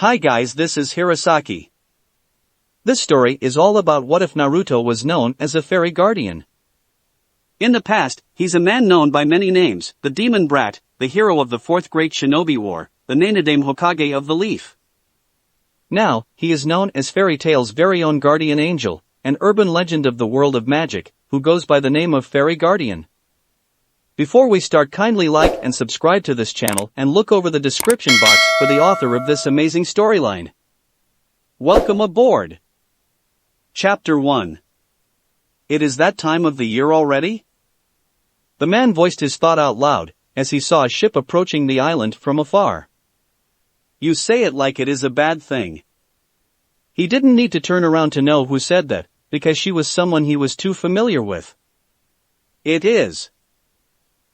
Hi guys, this is Hirosaki. This story is all about what if Naruto was known as a fairy guardian. In the past, he's a man known by many names: the Demon Brat, the hero of the Fourth Great Shinobi War, the Nanaidaime Hokage of the Leaf. Now, he is known as Fairy Tail's very own guardian angel, an urban legend of the world of magic, who goes by the name of Fairy Guardian. Before we start, kindly like and subscribe to this channel and look over the description box for the author of this amazing storyline. Welcome aboard! Chapter 1. It is that time of the year already? The man voiced his thought out loud, as he saw a ship approaching the island from afar. You say it like it is a bad thing. He didn't need to turn around to know who said that, because she was someone he was too familiar with. It is.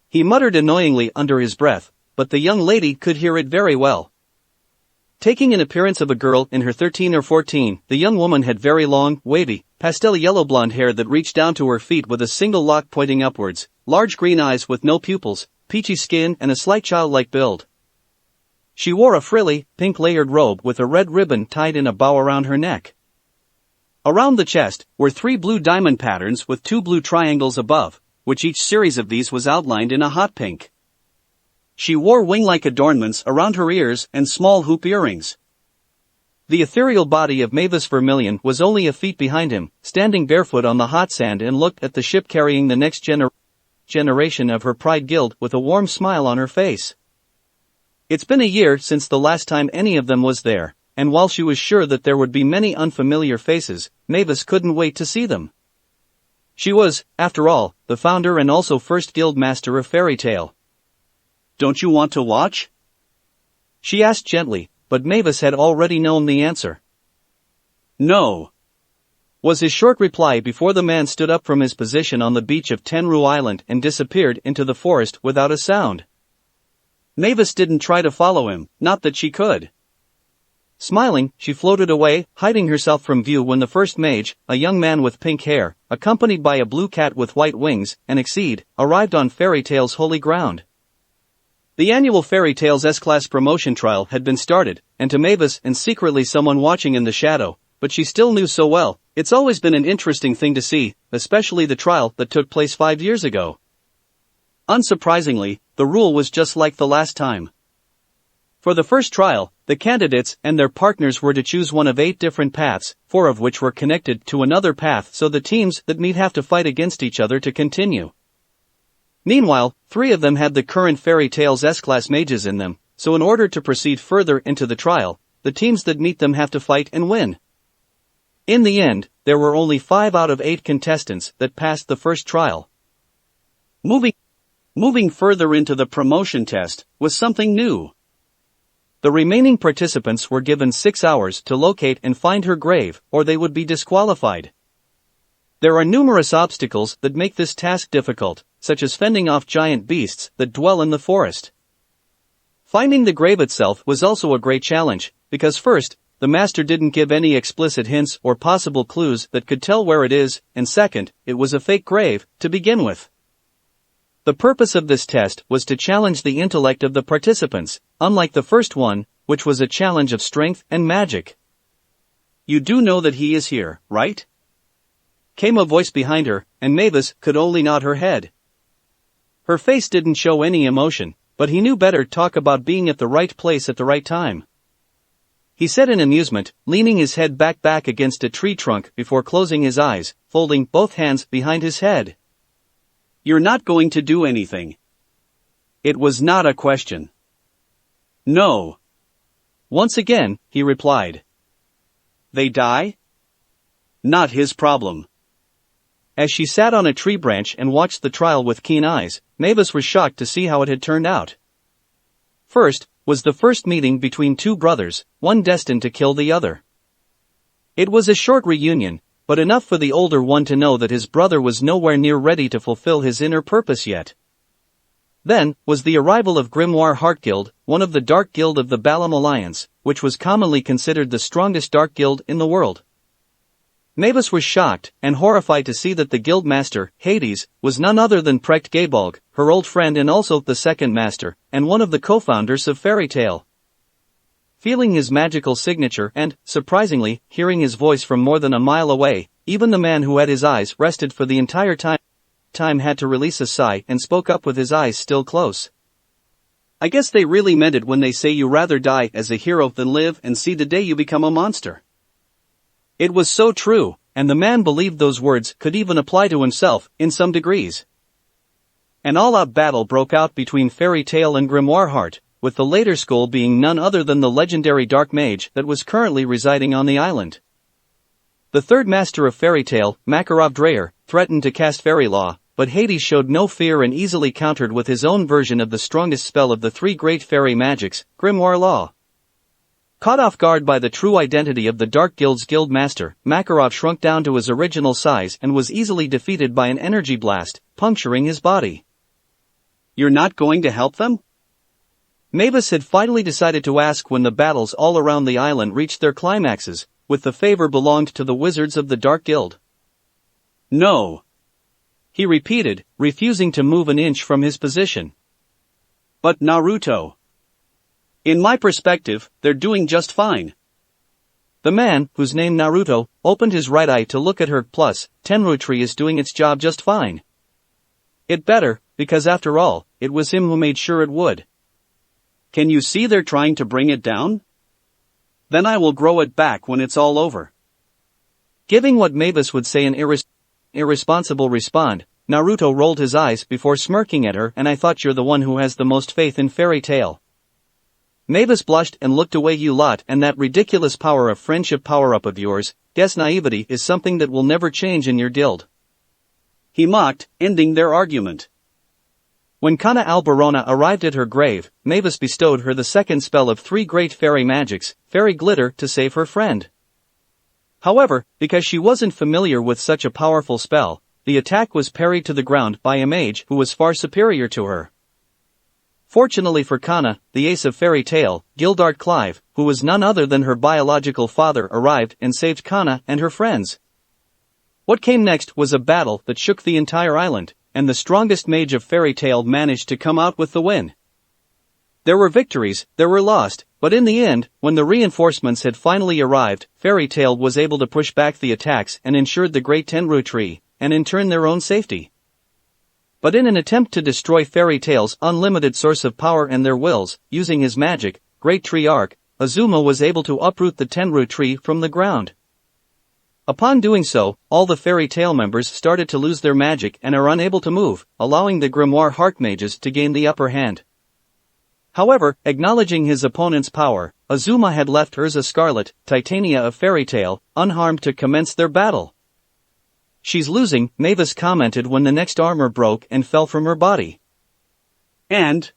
He muttered annoyingly under his breath, but the young lady could hear it very well. Taking an appearance of a girl in her 13 or 14, the young woman had very long, wavy, pastel yellow blonde hair that reached down to her feet with a single lock pointing upwards, large green eyes with no pupils, peachy skin and a slight childlike build. She wore a frilly, pink layered robe with a red ribbon tied in a bow around her neck. Around the chest were 3 blue diamond patterns with 2 blue triangles above, which each series of these was outlined in a hot pink. She wore wing-like adornments around her ears and small hoop earrings. The ethereal body of Mavis Vermilion was only a feet behind him, standing barefoot on the hot sand, and looked at the ship carrying the next generation of her Pride Guild with a warm smile on her face. It's been a year since the last time any of them was there, and while she was sure that there would be many unfamiliar faces, Mavis couldn't wait to see them. She was, after all, the founder and also first guild master of Fairy Tail. Don't you want to watch? She asked gently, but Mavis had already known the answer. No, was his short reply before the man stood up from his position on the beach of Tenru Island and disappeared into the forest without a sound. Mavis didn't try to follow him, not that she could. Smiling, she floated away, hiding herself from view when the first mage, a young man with pink hair, accompanied by a blue cat with white wings, and Exceed, arrived on Fairy Tail's holy ground. The annual Fairy Tail's S-Class promotion trial had been started, and to Mavis and secretly someone watching in the shadow, but she still knew so well, it's always been an interesting thing to see, especially the trial that took place 5 years ago. Unsurprisingly, the rule was just like the last time. For the first trial, the candidates and their partners were to choose one of 8 different paths, 4 of which were connected to another path, so the teams that meet have to fight against each other to continue. Meanwhile, 3 of them had the current Fairy Tail's S-Class mages in them, so in order to proceed further into the trial, the teams that meet them have to fight and win. In the end, there were only 5 out of 8 contestants that passed the first trial. Moving further into the promotion test was something new. The remaining participants were given 6 hours to locate and find her grave, or they would be disqualified. There are numerous obstacles that make this task difficult, such as fending off giant beasts that dwell in the forest. Finding the grave itself was also a great challenge, because first, the master didn't give any explicit hints or possible clues that could tell where it is, and second, it was a fake grave, to begin with. The purpose of this test was to challenge the intellect of the participants, unlike the first one, which was a challenge of strength and magic. You do know that he is here, right? Came a voice behind her, and Mavis could only nod her head. Her face didn't show any emotion, but he knew better. Talk about being at the right place at the right time. He said in amusement, leaning his head back against a tree trunk before closing his eyes, folding both hands behind his head. You're not going to do anything. It was not a question. No. Once again, he replied. They die? Not his problem. As she sat on a tree branch and watched the trial with keen eyes, Mavis was shocked to see how it had turned out. First, was the first meeting between 2 brothers, one destined to kill the other. It was a short reunion, but enough for the older one to know that his brother was nowhere near ready to fulfill his inner purpose yet. Then, was the arrival of Grimoire Heart Guild, one of the Dark Guild of the Balam Alliance, which was commonly considered the strongest dark guild in the world. Mavis was shocked and horrified to see that the guild master, Hades, was none other than Precht Gaebolg, her old friend and also the second master, and one of the co-founders of Fairy Tail. Feeling his magical signature and, surprisingly, hearing his voice from more than a mile away, even the man who had his eyes rested for the entire time had to release a sigh and spoke up with his eyes still closed. I guess they really meant it when they say you rather die as a hero than live and see the day you become a monster. It was so true, and the man believed those words could even apply to himself, in some degrees. An all-out battle broke out between Fairy Tail and Grimoire Heart, with the later school being none other than the legendary Dark Mage that was currently residing on the island. The third master of Fairy Tail, Makarov Dreyer, threatened to cast Fairy Law, but Hades showed no fear and easily countered with his own version of the strongest spell of the three great fairy magics, Grimoire Law. Caught off guard by the true identity of the Dark Guild's guild master, Makarov shrunk down to his original size and was easily defeated by an energy blast, puncturing his body. You're not going to help them? Mavis had finally decided to ask when the battles all around the island reached their climaxes, with the favor belonged to the wizards of the Dark Guild. No. He repeated, refusing to move an inch from his position. But Naruto. In my perspective, they're doing just fine. The man, whose name Naruto, opened his right eye to look at her, plus, Tenryutree is doing its job just fine. It better, because after all, it was him who made sure it would. Can you see they're trying to bring it down? Then I will grow it back when it's all over. Giving what Mavis would say an irresponsible respond, Naruto rolled his eyes before smirking at her, and I thought you're the one who has the most faith in Fairy Tail. Mavis blushed and looked away. You lot, and that ridiculous power of friendship power-up of yours, guess naivety is something that will never change in your guild. He mocked, ending their argument. When Kana Alberona arrived at her grave, Mavis bestowed her the second spell of three great fairy magics, Fairy Glitter, to save her friend. However, because she wasn't familiar with such a powerful spell, the attack was parried to the ground by a mage who was far superior to her. Fortunately for Kana, the ace of Fairy Tail, Gildart Clive, who was none other than her biological father, arrived and saved Kana and her friends. What came next was a battle that shook the entire island, and the strongest mage of Fairy Tail managed to come out with the win. There were victories, there were lost, but in the end, when the reinforcements had finally arrived, Fairy Tail was able to push back the attacks and ensured the Great Tenryutree, and in turn their own safety. But in an attempt to destroy Fairy Tail's unlimited source of power and their wills, using his magic, Great Tree Arc, Azuma was able to uproot the Tenryutree from the ground. Upon doing so, all the Fairy Tail members started to lose their magic and are unable to move, allowing the Grimoire Heart mages to gain the upper hand. However, acknowledging his opponent's power, Azuma had left Urza Scarlet, Titania of Fairy Tail, unharmed to commence their battle. She's losing, Mavis commented when the next armor broke and fell from her body. And?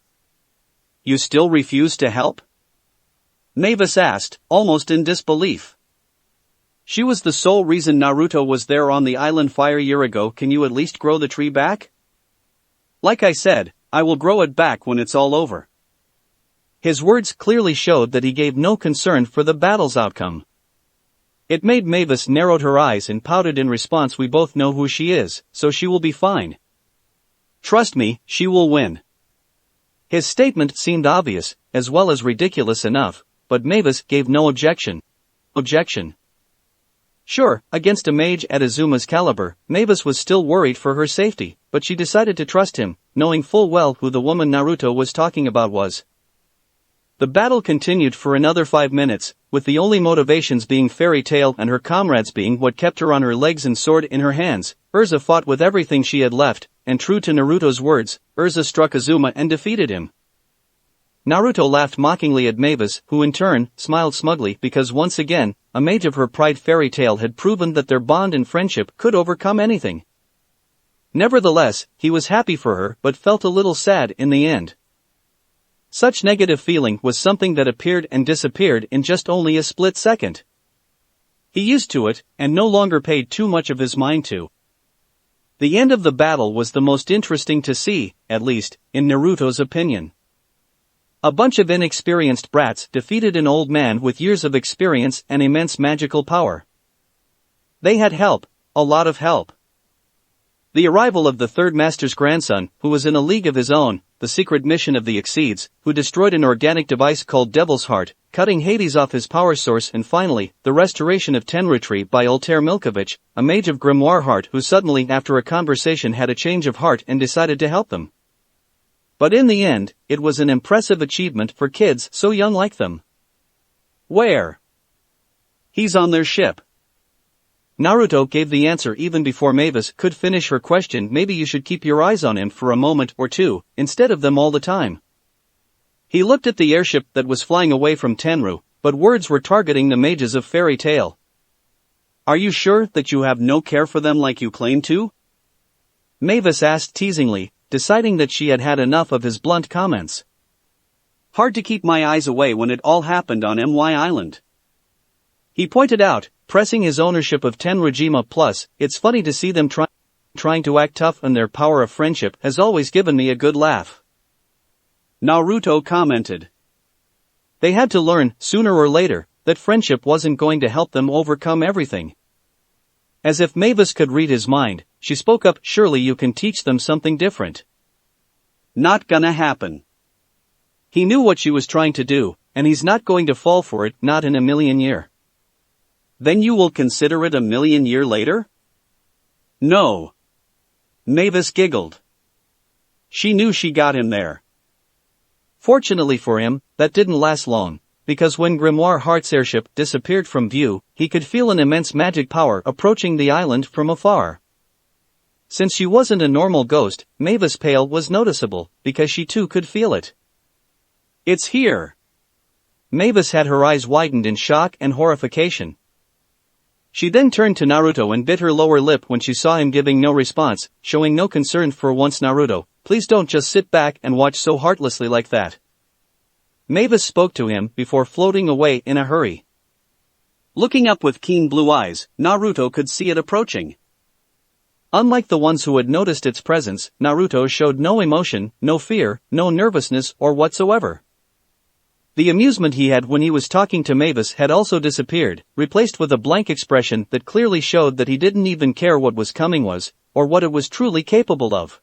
You still refuse to help? Mavis asked, almost in disbelief. She was the sole reason Naruto was there on the island 5 years ago. Can you at least grow the tree back? Like I said, I will grow it back when it's all over. His words clearly showed that he gave no concern for the battle's outcome. It made Mavis narrowed her eyes and pouted in response. We both know who she is, so she will be fine. Trust me, she will win. His statement seemed obvious, as well as ridiculous enough, but Mavis gave no objection. Sure, against a mage at Azuma's caliber, Mavis was still worried for her safety, but she decided to trust him, knowing full well who the woman Naruto was talking about was. The battle continued for another 5 minutes, with the only motivations being Fairy Tail and her comrades being what kept her on her legs and sword in her hands. Urza fought with everything she had left, and true to Naruto's words, Urza struck Azuma and defeated him. Naruto laughed mockingly at Mavis, who in turn, smiled smugly because once again, a mage of her pride Fairy Tail had proven that their bond and friendship could overcome anything. Nevertheless, he was happy for her but felt a little sad in the end. Such negative feeling was something that appeared and disappeared in just only a split second. He used to it, and no longer paid too much of his mind to. The end of the battle was the most interesting to see, at least, in Naruto's opinion. A bunch of inexperienced brats defeated an old man with years of experience and immense magical power. They had help, a lot of help. The arrival of the third master's grandson, who was in a league of his own, the secret mission of the Exceeds, who destroyed an organic device called Devil's Heart, cutting Hades off his power source, and finally, the restoration of Tenrutri by Altair Milkovich, a mage of grimoire heart who suddenly after a conversation had a change of heart and decided to help them. But in the end, it was an impressive achievement for kids so young like them. Where? He's on their ship. Naruto gave the answer even before Mavis could finish her question. Maybe you should keep your eyes on him for a moment or two, instead of them all the time. He looked at the airship that was flying away from Tenru, but words were targeting the mages of Fairy Tail. Are you sure that you have no care for them like you claim to? Mavis asked teasingly, deciding that she had had enough of his blunt comments. Hard to keep my eyes away when it all happened on My Island. He pointed out, pressing his ownership of Tenrujima. Plus, it's funny to see them trying to act tough, and their power of friendship has always given me a good laugh. Naruto commented. They had to learn, sooner or later, that friendship wasn't going to help them overcome everything. As if Mavis could read his mind, she spoke up, surely you can teach them something different. Not gonna happen. He knew what she was trying to do, and he's not going to fall for it, not in a million years. Then you will consider it a million years later? No. Mavis giggled. She knew she got him there. Fortunately for him, that didn't last long, because when Grimoire Heart's airship disappeared from view, he could feel an immense magic power approaching the island from afar. Since she wasn't a normal ghost, Mavis' pale was noticeable, because she too could feel it. It's here. Mavis had her eyes widened in shock and horrification. She then turned to Naruto and bit her lower lip when she saw him giving no response, showing no concern for once. Naruto, please don't just sit back and watch so heartlessly like that. Mavis spoke to him before floating away in a hurry. Looking up with keen blue eyes, Naruto could see it approaching. Unlike the ones who had noticed its presence, Naruto showed no emotion, no fear, no nervousness or whatsoever. The amusement he had when he was talking to Mavis had also disappeared, replaced with a blank expression that clearly showed that he didn't even care what was coming or what it was truly capable of.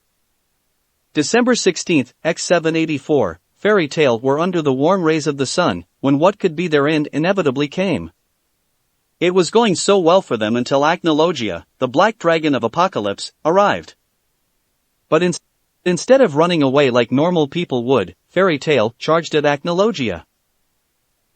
December 16th, X784, Fairy Tail were under the warm rays of the sun, when what could be their end inevitably came. It was going so well for them until Acnologia, the black dragon of Apocalypse, arrived. But instead of running away like normal people would, Fairy Tail charged at Acnologia.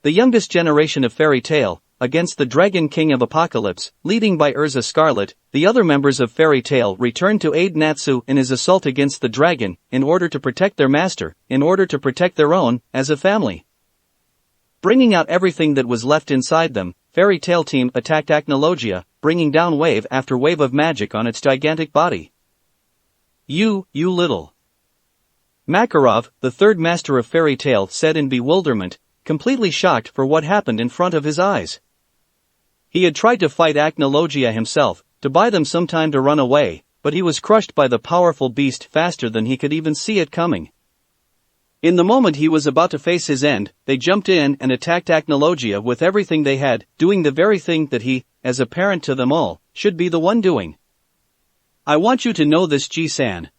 The youngest generation of Fairy Tail, against the Dragon King of Apocalypse, leading by Urza Scarlet, the other members of Fairy Tail returned to aid Natsu in his assault against the dragon, in order to protect their master, in order to protect their own, as a family. Bringing out everything that was left inside them, Fairy Tail team attacked Acnologia, bringing down wave after wave of magic on its gigantic body. You little. Makarov, the third master of Fairy Tail, said in bewilderment, completely shocked for what happened in front of his eyes. He had tried to fight Acnologia himself, to buy them some time to run away, but he was crushed by the powerful beast faster than he could even see it coming. In the moment he was about to face his end, they jumped in and attacked Acnologia with everything they had, doing the very thing that he, as a parent to them all, should be the one doing. I want you to know this, Ji-san.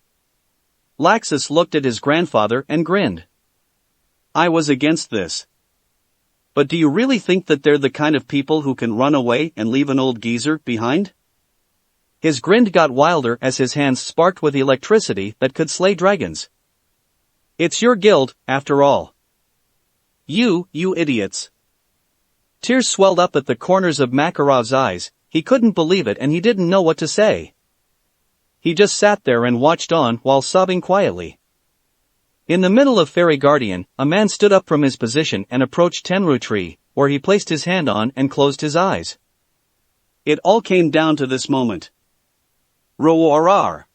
Laxus looked at his grandfather and grinned. I was against this. But do you really think that they're the kind of people who can run away and leave an old geezer behind? His grin got wilder as his hands sparked with electricity that could slay dragons. It's your guild, after all. You idiots. Tears swelled up at the corners of Makarov's eyes. He couldn't believe it and he didn't know what to say. He just sat there and watched on while sobbing quietly. In the middle of Fairy Guardian, a man stood up from his position and approached Tenrutri, where he placed his hand on and closed his eyes. It all came down to this moment. Roar!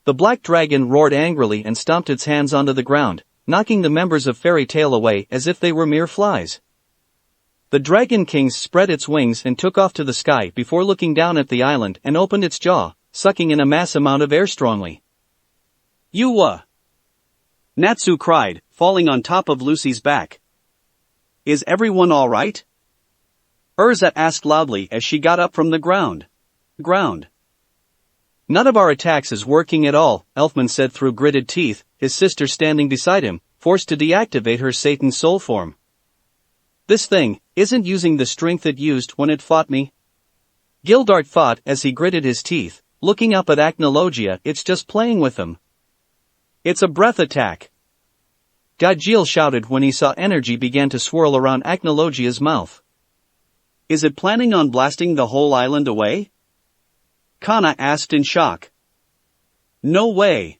The black dragon roared angrily and stomped its hands onto the ground, knocking the members of Fairy Tail away as if they were mere flies. The Dragon King spread its wings and took off to the sky before looking down at the island and opened its jaw, sucking in a mass amount of air strongly. Natsu cried, falling on top of Lucy's back. Is everyone all right? Urza asked loudly as she got up from the ground. None of our attacks is working at all, Elfman said through gritted teeth, his sister standing beside him, forced to deactivate her Satan soul form. This thing isn't using the strength it used when it fought me. Gildart thought as he gritted his teeth, looking up at Acnologia. It's just playing with him. It's a breath attack. Gajeel shouted when he saw energy began to swirl around Acnologia's mouth. Is it planning on blasting the whole island away? Kana asked in shock. No way.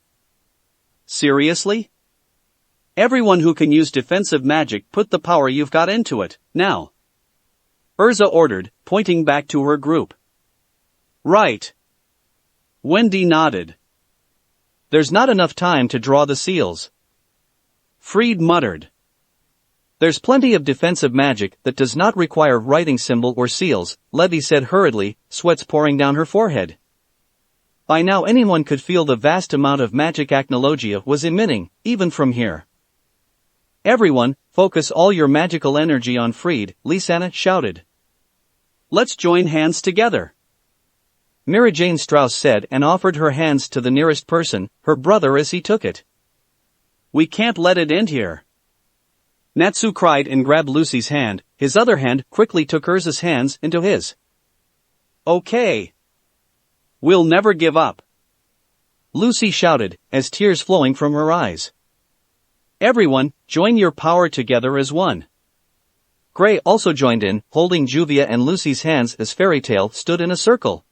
Seriously? Everyone who can use defensive magic, put the power you've got into it, now. Urza ordered, pointing back to her group. Right. Wendy nodded. There's not enough time to draw the seals. Freed muttered. There's plenty of defensive magic that does not require writing symbol or seals, Levy said hurriedly, sweats pouring down her forehead. By now anyone could feel the vast amount of magic Acnologia was emitting, even from here. Everyone, focus all your magical energy on Freed, Lisanna shouted. Let's join hands together. Mira Jane Strauss said and offered her hands to the nearest person, her brother as he took it. We can't let it end here. Natsu cried and grabbed Lucy's hand, his other hand quickly took Urza's hands into his. Okay. We'll never give up. Lucy shouted, as tears flowing from her eyes. Everyone, join your power together as one. Gray also joined in, holding Juvia and Lucy's hands as Fairy Tail stood in a circle.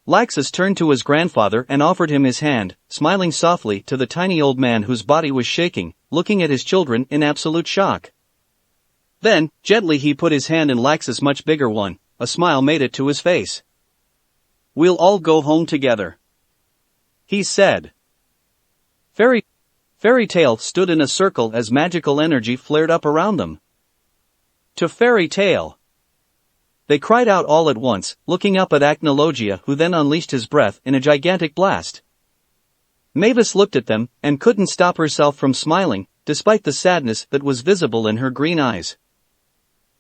Laxus turned to his grandfather and offered him his hand, smiling softly to the tiny old man whose body was shaking, looking at his children in absolute shock. Then, gently he put his hand in Laxus' much bigger one, a smile made it to his face. We'll all go home together. He said. Fairy Tail stood in a circle as magical energy flared up around them. To Fairy Tail! They cried out all at once, looking up at Acnologia, who then unleashed his breath in a gigantic blast. Mavis looked at them, and couldn't stop herself from smiling, despite the sadness that was visible in her green eyes.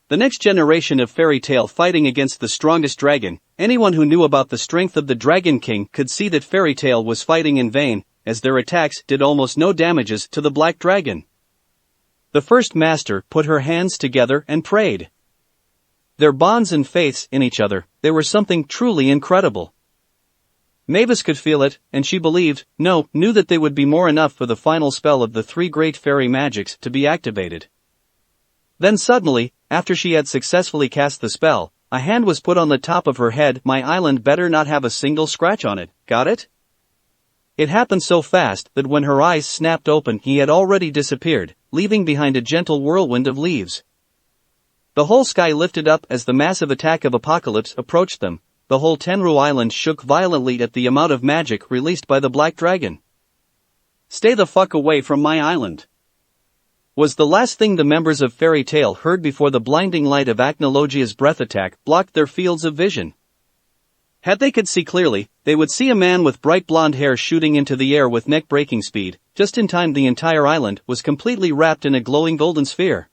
The next generation of Fairy Tail fighting against the strongest dragon, anyone who knew about the strength of the Dragon King could see that Fairy Tail was fighting in vain, as their attacks did almost no damages to the Black Dragon. The first master put her hands together and prayed. Their bonds and faiths in each other, they were something truly incredible. Mavis could feel it, and she knew that they would be more enough for the final spell of the three great fairy magics to be activated. Then suddenly, after she had successfully cast the spell, a hand was put on the top of her head. My island better not have a single scratch on it, got it? It happened so fast that when her eyes snapped open he had already disappeared, leaving behind a gentle whirlwind of leaves. The whole sky lifted up as the massive attack of Apocalypse approached them. The whole Tenru Island shook violently at the amount of magic released by the Black Dragon. Stay the fuck away from my island, was the last thing the members of Fairy Tail heard before the blinding light of Acnologia's breath attack blocked their fields of vision. Had they could see clearly, they would see a man with bright blonde hair shooting into the air with neck-breaking speed. Just in time the entire island was completely wrapped in a glowing golden sphere.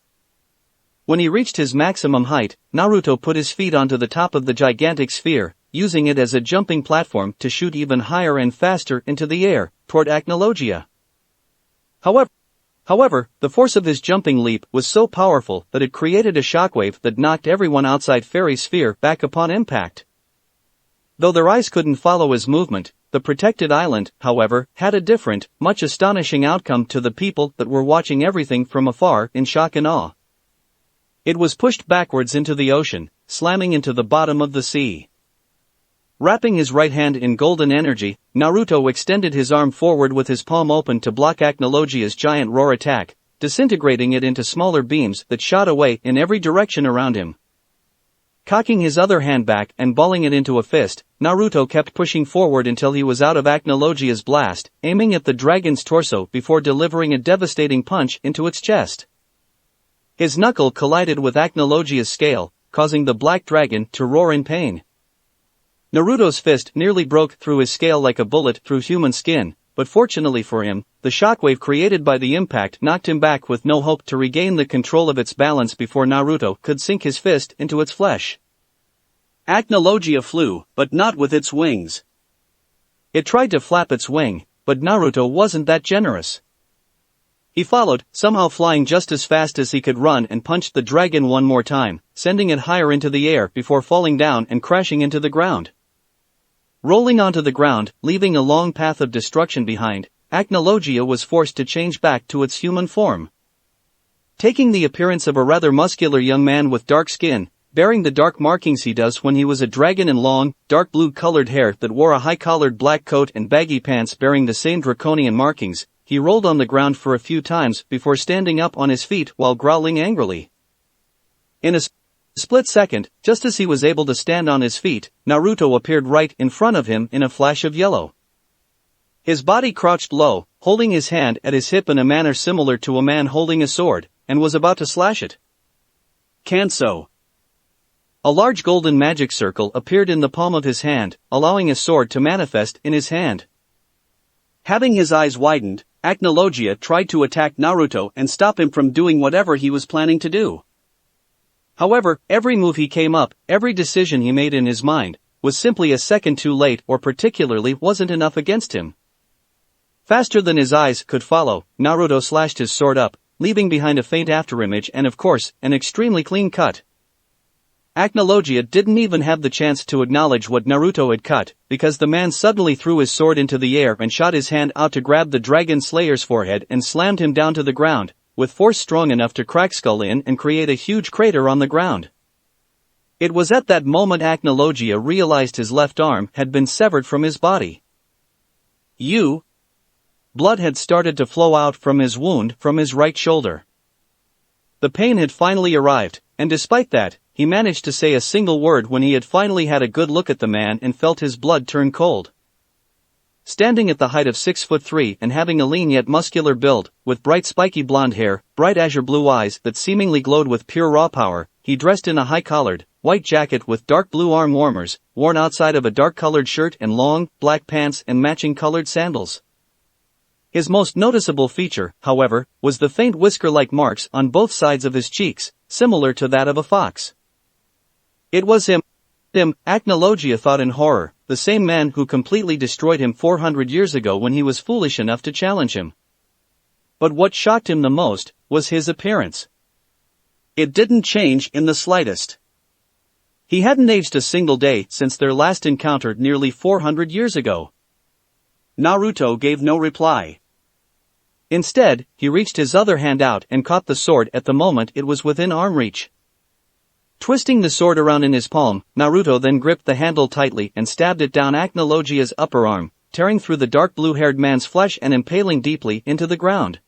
When he reached his maximum height, Naruto put his feet onto the top of the gigantic sphere, using it as a jumping platform to shoot even higher and faster into the air, toward Acnologia. However, the force of his jumping leap was so powerful that it created a shockwave that knocked everyone outside Fairy Sphere back upon impact. Though their eyes couldn't follow his movement, the protected island, however, had a different, much astonishing outcome to the people that were watching everything from afar in shock and awe. It was pushed backwards into the ocean, slamming into the bottom of the sea. Wrapping his right hand in golden energy, Naruto extended his arm forward with his palm open to block Acnologia's giant roar attack, disintegrating it into smaller beams that shot away in every direction around him. Cocking his other hand back and balling it into a fist, Naruto kept pushing forward until he was out of Acnologia's blast, aiming at the dragon's torso before delivering a devastating punch into its chest. His knuckle collided with Acnologia's scale, causing the black dragon to roar in pain. Naruto's fist nearly broke through his scale like a bullet through human skin, but fortunately for him, the shockwave created by the impact knocked him back with no hope to regain the control of its balance before Naruto could sink his fist into its flesh. Acnologia flew, but not with its wings. It tried to flap its wing, but Naruto wasn't that generous. He followed, somehow flying just as fast as he could run, and punched the dragon one more time, sending it higher into the air before falling down and crashing into the ground. Rolling onto the ground, leaving a long path of destruction behind, Acnologia was forced to change back to its human form. Taking the appearance of a rather muscular young man with dark skin, bearing the dark markings he does when he was a dragon, and long, dark blue-colored hair that wore a high-collared black coat and baggy pants bearing the same draconian markings, he rolled on the ground for a few times before standing up on his feet while growling angrily. In a split second, just as he was able to stand on his feet, Naruto appeared right in front of him in a flash of yellow. His body crouched low, holding his hand at his hip in a manner similar to a man holding a sword, and was about to slash it. Kanso. A large golden magic circle appeared in the palm of his hand, allowing a sword to manifest in his hand. Having his eyes widened, Acnologia tried to attack Naruto and stop him from doing whatever he was planning to do. However, every move he came up, every decision he made in his mind, was simply a second too late, or particularly wasn't enough against him. Faster than his eyes could follow, Naruto slashed his sword up, leaving behind a faint afterimage and, of course, an extremely clean cut. Acnologia didn't even have the chance to acknowledge what Naruto had cut, because the man suddenly threw his sword into the air and shot his hand out to grab the Dragon Slayer's forehead and slammed him down to the ground, with force strong enough to crack skull in and create a huge crater on the ground. It was at that moment Acnologia realized his left arm had been severed from his body. Blood had started to flow out from his wound from his right shoulder. The pain had finally arrived, and despite that, he managed to say a single word when he had finally had a good look at the man and felt his blood turn cold. Standing at the height of 6'3" and having a lean yet muscular build, with bright spiky blonde hair, bright azure blue eyes that seemingly glowed with pure raw power, he dressed in a high-collared, white jacket with dark blue arm warmers, worn outside of a dark-colored shirt, and long, black pants and matching colored sandals. His most noticeable feature, however, was the faint whisker-like marks on both sides of his cheeks, similar to that of a fox. It was him, Acnologia thought in horror, the same man who completely destroyed him 400 years ago when he was foolish enough to challenge him. But what shocked him the most was his appearance. It didn't change in the slightest. He hadn't aged a single day since their last encounter nearly 400 years ago. Naruto gave no reply. Instead, he reached his other hand out and caught the sword at the moment it was within arm reach. Twisting the sword around in his palm, Naruto then gripped the handle tightly and stabbed it down Acnologia's upper arm, tearing through the dark blue-haired man's flesh and impaling deeply into the ground.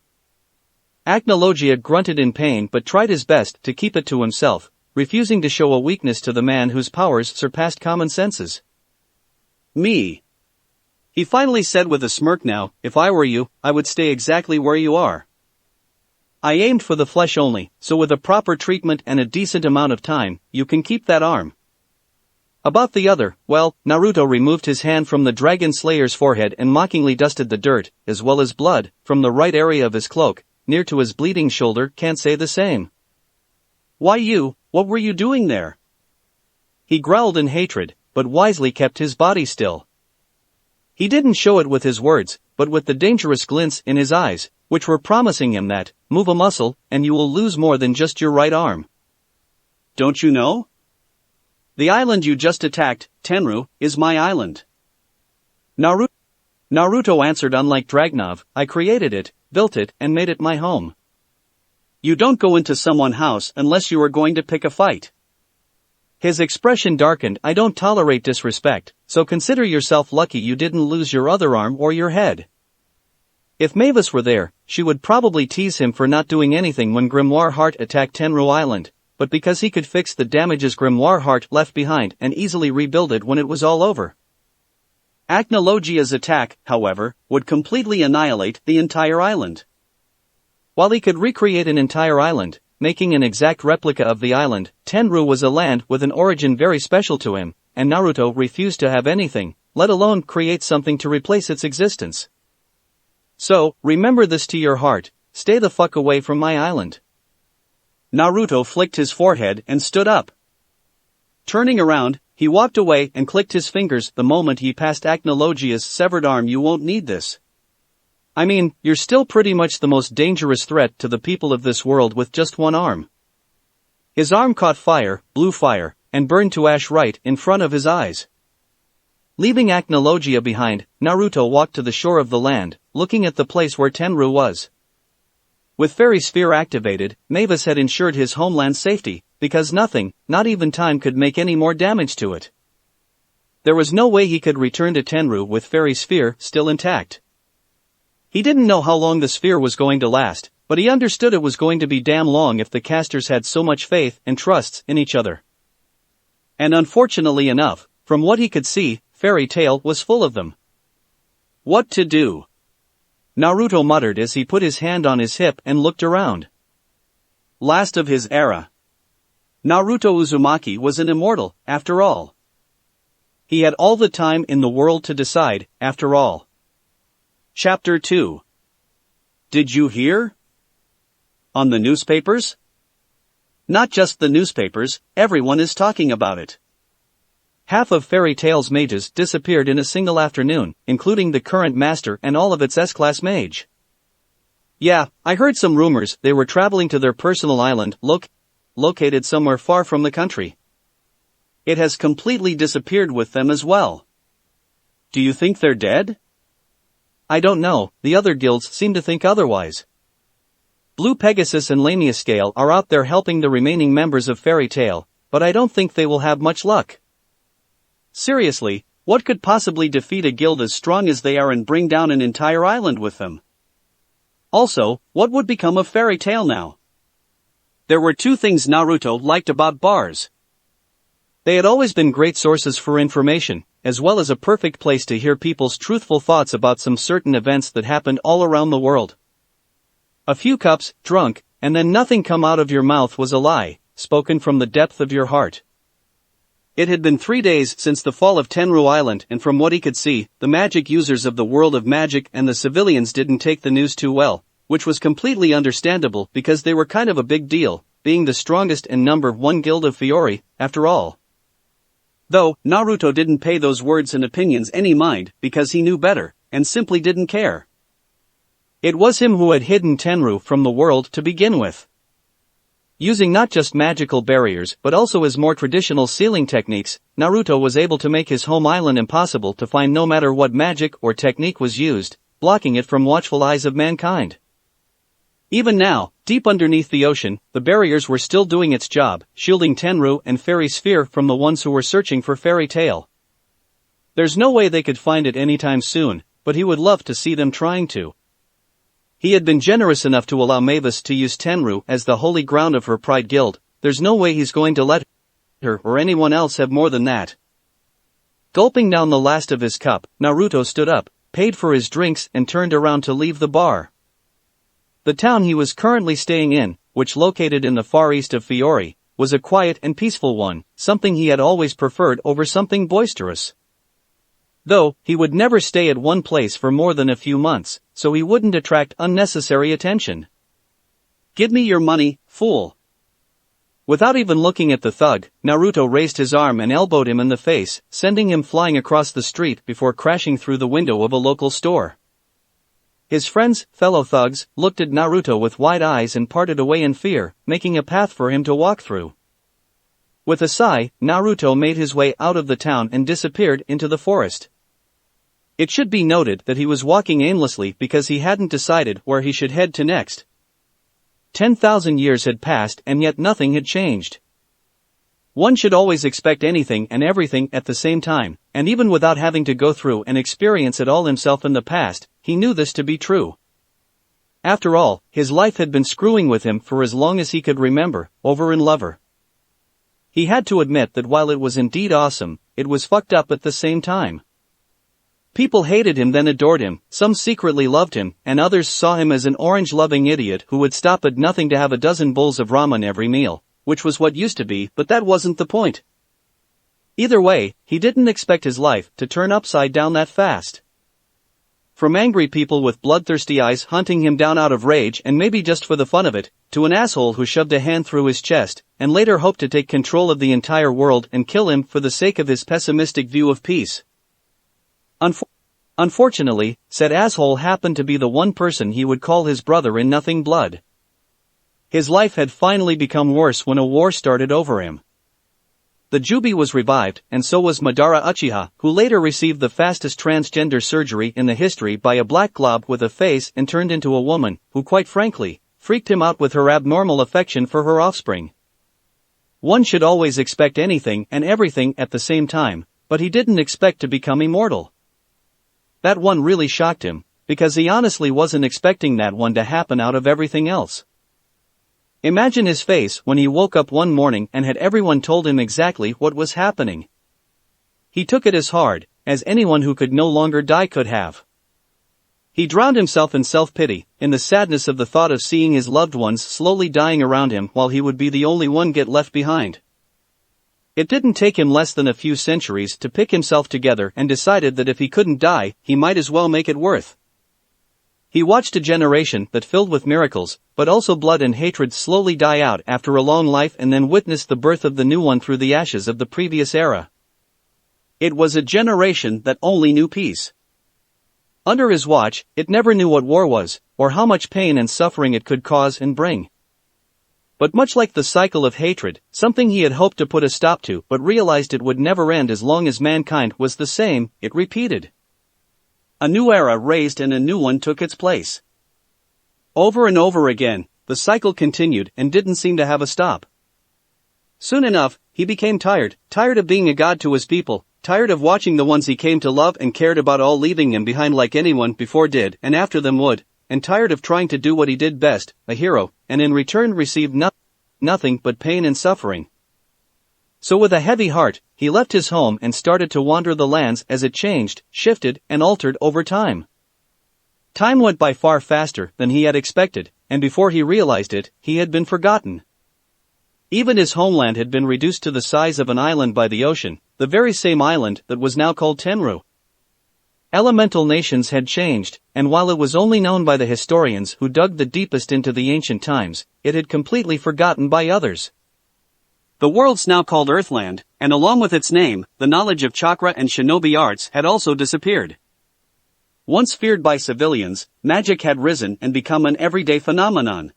Acnologia grunted in pain but tried his best to keep it to himself, refusing to show a weakness to the man whose powers surpassed common senses. "Me," he finally said with a smirk. "Now, if I were you, I would stay exactly where you are. I aimed for the flesh only, so with a proper treatment and a decent amount of time, you can keep that arm. About the other, well," Naruto removed his hand from the Dragon Slayer's forehead and mockingly dusted the dirt, as well as blood, from the right area of his cloak, near to his bleeding shoulder. "Can't say the same." "Why what were you doing there?" He growled in hatred, but wisely kept his body still. He didn't show it with his words, but with the dangerous glints in his eyes, which were promising him that, move a muscle, and you will lose more than just your right arm. "Don't you know? The island you just attacked, Tenru, is my island." Naruto answered. "Unlike Dragnov, I created it, built it, and made it my home. You don't go into someone's house unless you are going to pick a fight." His expression darkened. "I don't tolerate disrespect, so consider yourself lucky you didn't lose your other arm or your head." If Mavis were there, she would probably tease him for not doing anything when Grimoire Heart attacked Tenru Island, but because he could fix the damages Grimoire Heart left behind and easily rebuild it when it was all over. Acnologia's attack, however, would completely annihilate the entire island. While he could recreate an entire island, making an exact replica of the island, Tenru was a land with an origin very special to him, and Naruto refused to have anything, let alone create something to replace its existence. So, remember this to your heart, stay the fuck away from my island. Naruto flicked his forehead and stood up. Turning around, he walked away and clicked his fingers the moment he passed Acnologia's severed arm. "You won't need this. I mean, you're still pretty much the most dangerous threat to the people of this world with just one arm. His arm caught fire, blew fire, and burned to ash right in front of his eyes. Leaving Acnologia behind, Naruto walked to the shore of the land, looking at the place where Tenru was. With Fairy Sphere activated, Mavis had ensured his homeland's safety, because nothing, not even time, could make any more damage to it. There was no way he could return to Tenru with Fairy Sphere still intact. He didn't know how long the sphere was going to last, but he understood it was going to be damn long if the casters had so much faith and trusts in each other. And unfortunately enough, from what he could see, Fairy Tail was full of them. What to do? Naruto muttered as he put his hand on his hip and looked around. Last of his era. Naruto Uzumaki was an immortal, after all. He had all the time in the world to decide, after all. Chapter 2. Did you hear? On the newspapers? Not just the newspapers, everyone is talking about it. Half of Fairy Tail's mages disappeared in a single afternoon, including the current master and all of its S-class mage. Yeah, I heard some rumors they were traveling to their personal island, located somewhere far from the country. It has completely disappeared with them as well. Do you think they're dead? I don't know, the other guilds seem to think otherwise. Blue Pegasus and Lamia Scale are out there helping the remaining members of Fairy Tail, but I don't think they will have much luck. Seriously, what could possibly defeat a guild as strong as they are and bring down an entire island with them? Also, what would become of Fairy Tail now? There were two things Naruto liked about bars. They had always been great sources for information, as well as a perfect place to hear people's truthful thoughts about some certain events that happened all around the world. A few cups, drunk, and then nothing come out of your mouth was a lie, spoken from the depth of your heart. It had been 3 days since the fall of Tenru Island, and from what he could see, the magic users of the world of magic and the civilians didn't take the news too well, which was completely understandable because they were kind of a big deal, being the strongest and number one guild of Fiori, after all. Though, Naruto didn't pay those words and opinions any mind because he knew better, and simply didn't care. It was him who had hidden Tenru from the world to begin with. Using not just magical barriers but also his more traditional sealing techniques, Naruto was able to make his home island impossible to find no matter what magic or technique was used, blocking it from watchful eyes of mankind. Even now, deep underneath the ocean, the barriers were still doing its job, shielding Tenru and Fairy Sphere from the ones who were searching for Fairy Tail. There's no way they could find it anytime soon, but he would love to see them trying to. He had been generous enough to allow Mavis to use Tenru as the holy ground of her pride guild. There's no way he's going to let her or anyone else have more than that. Gulping down the last of his cup, Naruto stood up, paid for his drinks and turned around to leave the bar. The town he was currently staying in, which located in the far east of Fiori, was a quiet and peaceful one, something he had always preferred over something boisterous. Though, he would never stay at one place for more than a few months, so he wouldn't attract unnecessary attention. Give me your money, fool. Without even looking at the thug, Naruto raised his arm and elbowed him in the face, sending him flying across the street before crashing through the window of a local store. His friends, fellow thugs, looked at Naruto with wide eyes and parted away in fear, making a path for him to walk through. With a sigh, Naruto made his way out of the town and disappeared into the forest. It should be noted that he was walking aimlessly because he hadn't decided where he should head to next. 10,000 years had passed and yet nothing had changed. One should always expect anything and everything at the same time, and even without having to go through and experience it all himself in the past, he knew this to be true. After all, his life had been screwing with him for as long as he could remember, over and lover. He had to admit that while it was indeed awesome, it was fucked up at the same time. People hated him then adored him, some secretly loved him, and others saw him as an orange-loving idiot who would stop at nothing to have a dozen bowls of ramen every meal, which was what used to be, but that wasn't the point. Either way, he didn't expect his life to turn upside down that fast. From angry people with bloodthirsty eyes hunting him down out of rage and maybe just for the fun of it, to an asshole who shoved a hand through his chest, and later hoped to take control of the entire world and kill him for the sake of his pessimistic view of peace. Unfortunately, said asshole happened to be the one person he would call his brother in nothing blood. His life had finally become worse when a war started over him. The Jubi was revived, and so was Madara Uchiha, who later received the fastest transgender surgery in the history by a black glob with a face and turned into a woman, who quite frankly, freaked him out with her abnormal affection for her offspring. One should always expect anything and everything at the same time, but he didn't expect to become immortal. That one really shocked him, because he honestly wasn't expecting that one to happen out of everything else. Imagine his face when he woke up one morning and had everyone told him exactly what was happening. He took it as hard as anyone who could no longer die could have. He drowned himself in self-pity, in the sadness of the thought of seeing his loved ones slowly dying around him while he would be the only one get left behind. It didn't take him less than a few centuries to pick himself together and decided that if he couldn't die, he might as well make it worth. He watched a generation that filled with miracles, but also blood and hatred slowly die out after a long life and then witnessed the birth of the new one through the ashes of the previous era. It was a generation that only knew peace. Under his watch, it never knew what war was, or how much pain and suffering it could cause and bring. But much like the cycle of hatred, something he had hoped to put a stop to but realized it would never end as long as mankind was the same, it repeated. A new era raised and a new one took its place. Over and over again, the cycle continued and didn't seem to have a stop. Soon enough, he became tired of being a god to his people, tired of watching the ones he came to love and cared about all leaving him behind like anyone before did and after them would, and tired of trying to do what he did best, a hero, and in return received nothing but pain and suffering. So with a heavy heart, he left his home and started to wander the lands as it changed, shifted, and altered over time. Time went by far faster than he had expected, and before he realized it, he had been forgotten. Even his homeland had been reduced to the size of an island by the ocean, the very same island that was now called Tenru. Elemental nations had changed, and while it was only known by the historians who dug the deepest into the ancient times, it had completely forgotten by others. The world's now called Earthland, and along with its name, the knowledge of chakra and shinobi arts had also disappeared. Once feared by civilians, magic had risen and become an everyday phenomenon.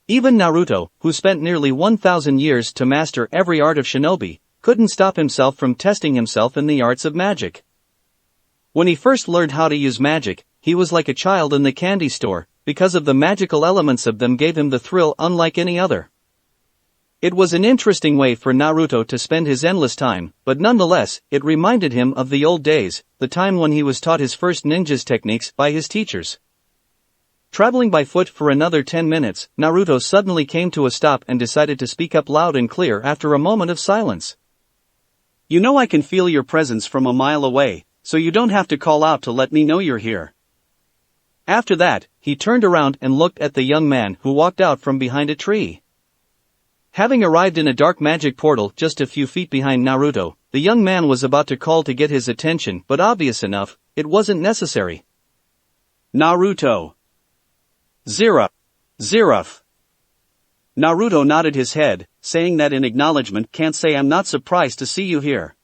Even Naruto, who spent nearly 1,000 years to master every art of shinobi, couldn't stop himself from testing himself in the arts of magic. When he first learned how to use magic, he was like a child in the candy store, because of the magical elements of them gave him the thrill unlike any other. It was an interesting way for Naruto to spend his endless time, but nonetheless, it reminded him of the old days, the time when he was taught his first ninja's techniques by his teachers. Traveling by foot for another 10 minutes, Naruto suddenly came to a stop and decided to speak up loud and clear after a moment of silence. You know I can feel your presence from a mile away, so you don't have to call out to let me know you're here. After that, he turned around and looked at the young man who walked out from behind a tree. Having arrived in a dark magic portal just a few feet behind Naruto, the young man was about to call to get his attention, but obvious enough, it wasn't necessary. Naruto. Ziruf. Naruto nodded his head, saying that in acknowledgement, can't say I'm not surprised to see you here.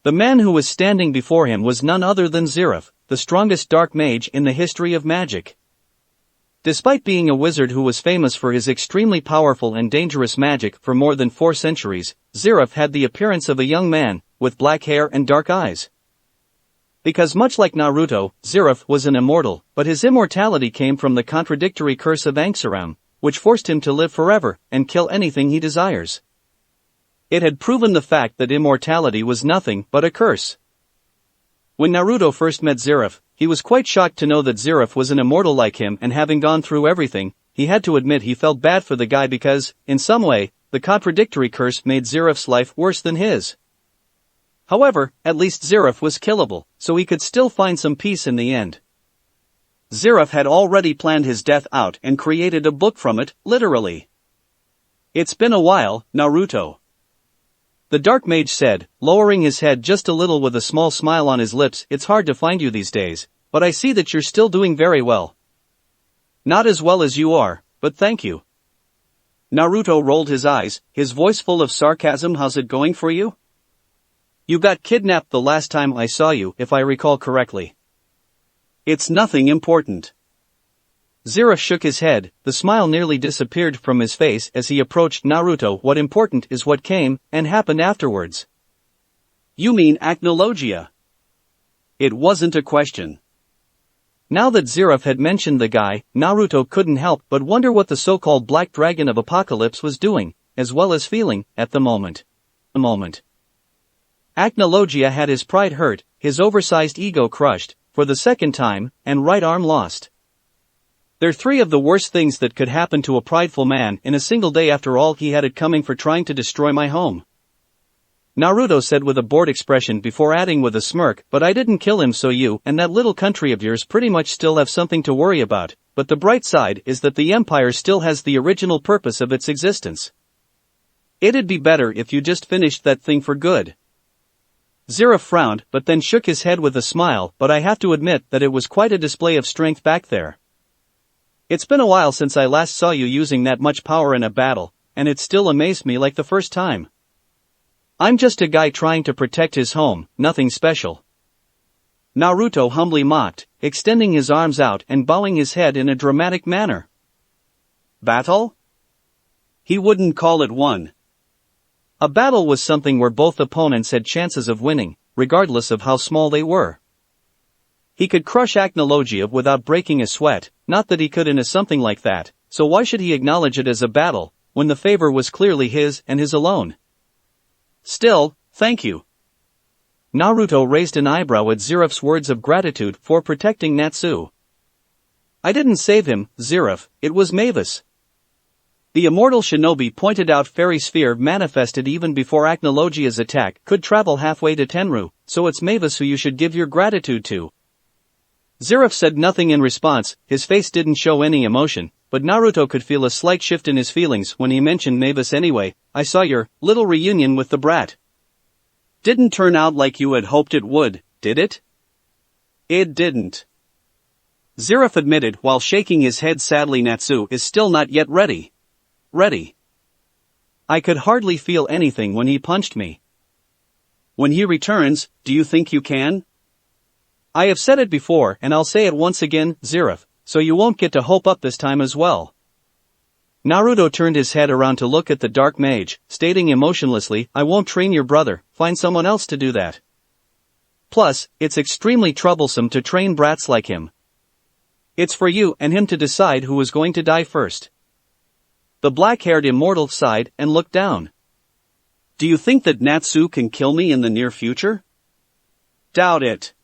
The man who was standing before him was none other than Ziruf, the strongest dark mage in the history of magic. Despite being a wizard who was famous for his extremely powerful and dangerous magic for more than 4 centuries, Ziruf had the appearance of a young man, with black hair and dark eyes. Because much like Naruto, Ziruf was an immortal, but his immortality came from the contradictory curse of Angsaram, which forced him to live forever, and kill anything he desires. It had proven the fact that immortality was nothing but a curse. When Naruto first met Ziruf, he was quite shocked to know that Ziruf was an immortal like him, and having gone through everything, he had to admit he felt bad for the guy because, in some way, the contradictory curse made Ziruf's life worse than his. However, at least Ziruf was killable, so he could still find some peace in the end. Ziruf had already planned his death out and created a book from it, literally. It's been a while, Naruto. The dark mage said, lowering his head just a little with a small smile on his lips. It's hard to find you these days, but I see that you're still doing very well. Not as well as you are, but thank you. Naruto rolled his eyes, his voice full of sarcasm. How's it going for you? You got kidnapped the last time I saw you, if I recall correctly. It's nothing important. Ziraf shook his head, the smile nearly disappeared from his face as he approached Naruto. What important is what came and happened afterwards. You mean Acnologia? It wasn't a question. Now that Ziraf had mentioned the guy, Naruto couldn't help but wonder what the so-called Black Dragon of Apocalypse was doing, as well as feeling, at the moment. Acnologia had his pride hurt, his oversized ego crushed, for the second time, and right arm lost. They're three of the worst things that could happen to a prideful man in a single day. After all he had it coming for trying to destroy my home. Naruto said with a bored expression before adding with a smirk, but I didn't kill him, so you and that little country of yours pretty much still have something to worry about, but the bright side is that the empire still has the original purpose of its existence. It'd be better if you just finished that thing for good. Ziraf frowned, but then shook his head with a smile, but I have to admit that it was quite a display of strength back there. It's been a while since I last saw you using that much power in a battle, and it still amazed me like the first time. I'm just a guy trying to protect his home, nothing special. Naruto humbly mocked, extending his arms out and bowing his head in a dramatic manner. Battle? He wouldn't call it one. A battle was something where both opponents had chances of winning, regardless of how small they were. He could crush Acnologia without breaking a sweat, not that he could in a something like that, so why should he acknowledge it as a battle, when the favor was clearly his and his alone? Still, thank you. Naruto raised an eyebrow at Ziraf's words of gratitude for protecting Natsu. I didn't save him, Ziraf, it was Mavis. The immortal shinobi pointed out Fairy Sphere manifested even before Acnologia's attack could travel halfway to Tenru, so it's Mavis who you should give your gratitude to. Ziraf said nothing in response, his face didn't show any emotion, but Naruto could feel a slight shift in his feelings when he mentioned Mavis anyway. I saw your little reunion with the brat. Didn't turn out like you had hoped it would, did it? It didn't. Ziraf admitted while shaking his head sadly. Natsu is still not yet ready. I could hardly feel anything when he punched me. When he returns, do you think you can? I have said it before and I'll say it once again, Ziraf, so you won't get to hope up this time as well. Naruto turned his head around to look at the dark mage, stating emotionlessly, I won't train your brother, find someone else to do that. Plus, it's extremely troublesome to train brats like him. It's for you and him to decide who is going to die first. The black-haired immortal sighed and looked down. Do you think that Natsu can kill me in the near future? Doubt it.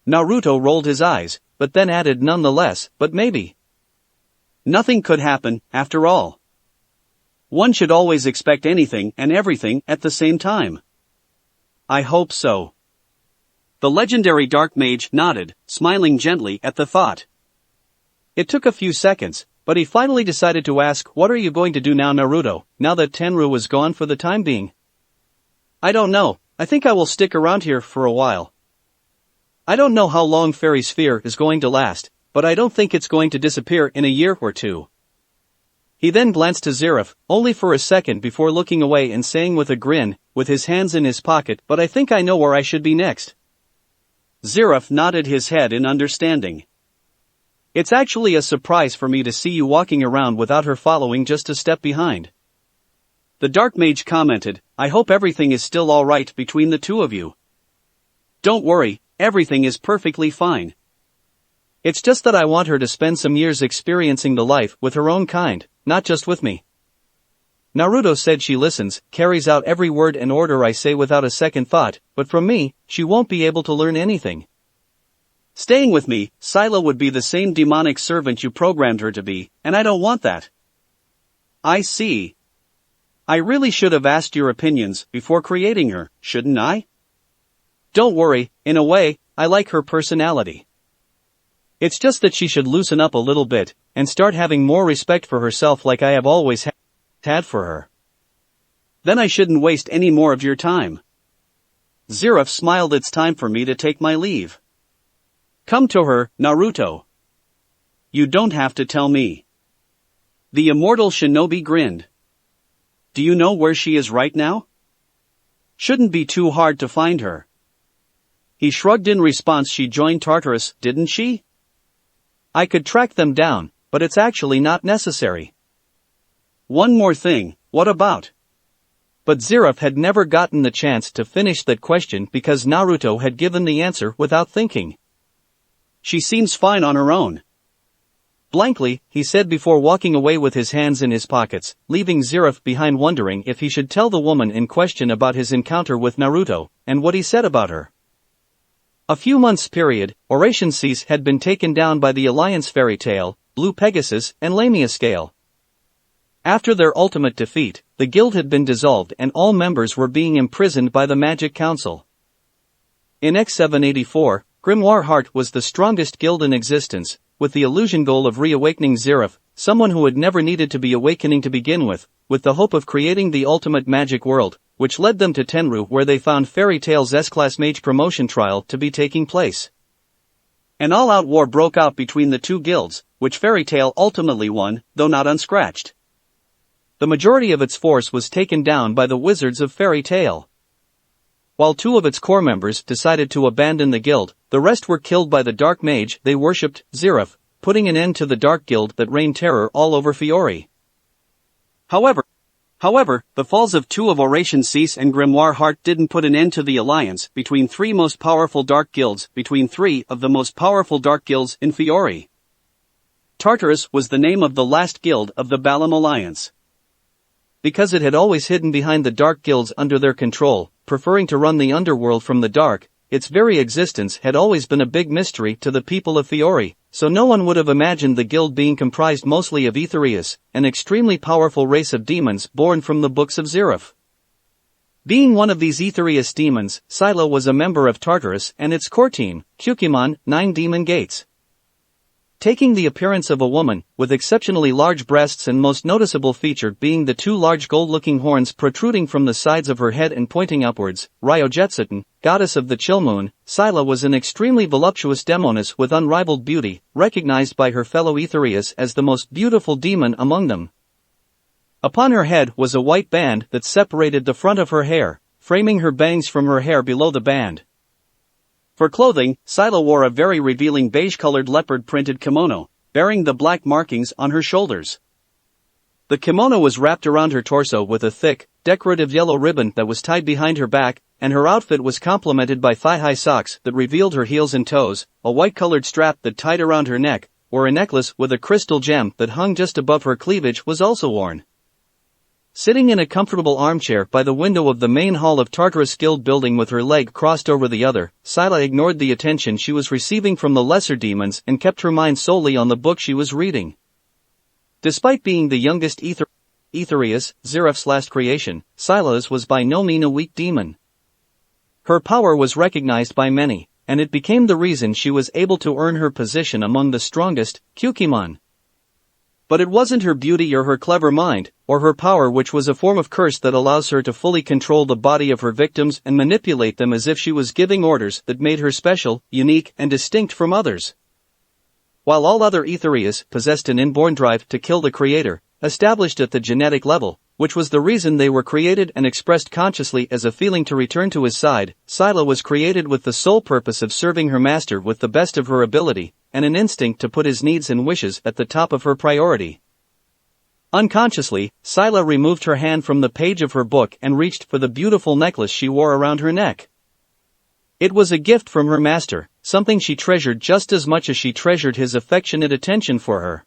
Naruto rolled his eyes, but then added nonetheless, but maybe. Nothing could happen, after all. One should always expect anything and everything at the same time. I hope so. The legendary dark mage nodded, smiling gently at the thought. It took a few seconds, but he finally decided to ask, what are you going to do now, Naruto, now that Tenru is gone for the time being? I don't know, I think I will stick around here for a while. I don't know how long Fairy Sphere is going to last, but I don't think it's going to disappear in a year or two. He then glanced to Ziraf, only for a second before looking away and saying with a grin, with his hands in his pocket, but I think I know where I should be next. Ziraf nodded his head in understanding. It's actually a surprise for me to see you walking around without her following just a step behind. The dark mage commented, I hope everything is still alright between the two of you. Don't worry, everything is perfectly fine. It's just that I want her to spend some years experiencing the life with her own kind, not just with me. Naruto said she listens, carries out every word and order I say without a second thought, but from me, she won't be able to learn anything. Staying with me, Scylla would be the same demonic servant you programmed her to be, and I don't want that. I see. I really should have asked your opinions before creating her, shouldn't I? Don't worry, in a way, I like her personality. It's just that she should loosen up a little bit, and start having more respect for herself like I have always had for her. Then I shouldn't waste any more of your time. Ziraf smiled. It's time for me to take my leave. Come to her, Naruto. You don't have to tell me. The immortal shinobi grinned. Do you know where she is right now? Shouldn't be too hard to find her. He shrugged in response. She joined Tartarus, didn't she? I could track them down, but it's actually not necessary. One more thing, what about? But Zeref had never gotten the chance to finish that question because Naruto had given the answer without thinking. She seems fine on her own. Blankly, he said before walking away with his hands in his pockets, leaving Zeref behind wondering if he should tell the woman in question about his encounter with Naruto, and what he said about her. A few months period, Oration Cease had been taken down by the Alliance Fairy Tail, Blue Pegasus, and Lamia Scale. After their ultimate defeat, the guild had been dissolved and all members were being imprisoned by the Magic Council. In X784, Grimoire Heart was the strongest guild in existence, with the illusion goal of reawakening Zeref, someone who had never needed to be awakening to begin with the hope of creating the ultimate magic world, which led them to Tenru where they found Fairy Tail's S-Class Mage promotion trial to be taking place. An all-out war broke out between the two guilds, which Fairy Tail ultimately won, though not unscratched. The majority of its force was taken down by the Wizards of Fairy Tail. While two of its core members decided to abandon the guild, the rest were killed by the Dark Mage they worshipped, Zeref, putting an end to the Dark Guild that reigned terror all over Fiori. However, the falls of two of Oration Cease and Grimoire Heart didn't put an end to the alliance between three most powerful dark guilds, between three of the most powerful dark guilds in Fiori. Tartarus was the name of the last guild of the Balam Alliance. Because it had always hidden behind the dark guilds under their control, preferring to run the underworld from the dark, its very existence had always been a big mystery to the people of Fiori, so no one would have imagined the guild being comprised mostly of Aetherius, an extremely powerful race of demons born from the books of Zeref. Being one of these Aetherius demons, Silo was a member of Tartarus and its core team, Kyukimon, 9 Demon Gates. Taking the appearance of a woman, with exceptionally large breasts and most noticeable feature being the two large gold-looking horns protruding from the sides of her head and pointing upwards, Ryojetsutin, goddess of the chill moon, Sila was an extremely voluptuous demoness with unrivaled beauty, recognized by her fellow Aetherius as the most beautiful demon among them. Upon her head was a white band that separated the front of her hair, framing her bangs from her hair below the band. For clothing, Sila wore a very revealing beige-colored leopard-printed kimono, bearing the black markings on her shoulders. The kimono was wrapped around her torso with a thick, decorative yellow ribbon that was tied behind her back, and her outfit was complemented by thigh-high socks that revealed her heels and toes, a white-colored strap that tied around her neck, or a necklace with a crystal gem that hung just above her cleavage was also worn. Sitting in a comfortable armchair by the window of the main hall of Tartarus Guild building with her leg crossed over the other, Sila ignored the attention she was receiving from the lesser demons and kept her mind solely on the book she was reading. Despite being the youngest Aetherius, Zeref's last creation, Sila's was by no means a weak demon. Her power was recognized by many, and it became the reason she was able to earn her position among the strongest, Kyukimon. But it wasn't her beauty or her clever mind, or her power which was a form of curse that allows her to fully control the body of her victims and manipulate them as if she was giving orders that made her special, unique and distinct from others. While all other Aetherius possessed an inborn drive to kill the creator, established at the genetic level, which was the reason they were created and expressed consciously as a feeling to return to his side, Sila was created with the sole purpose of serving her master with the best of her ability, and an instinct to put his needs and wishes at the top of her priority. Unconsciously, Sila removed her hand from the page of her book and reached for the beautiful necklace she wore around her neck. It was a gift from her master, something she treasured just as much as she treasured his affectionate attention for her.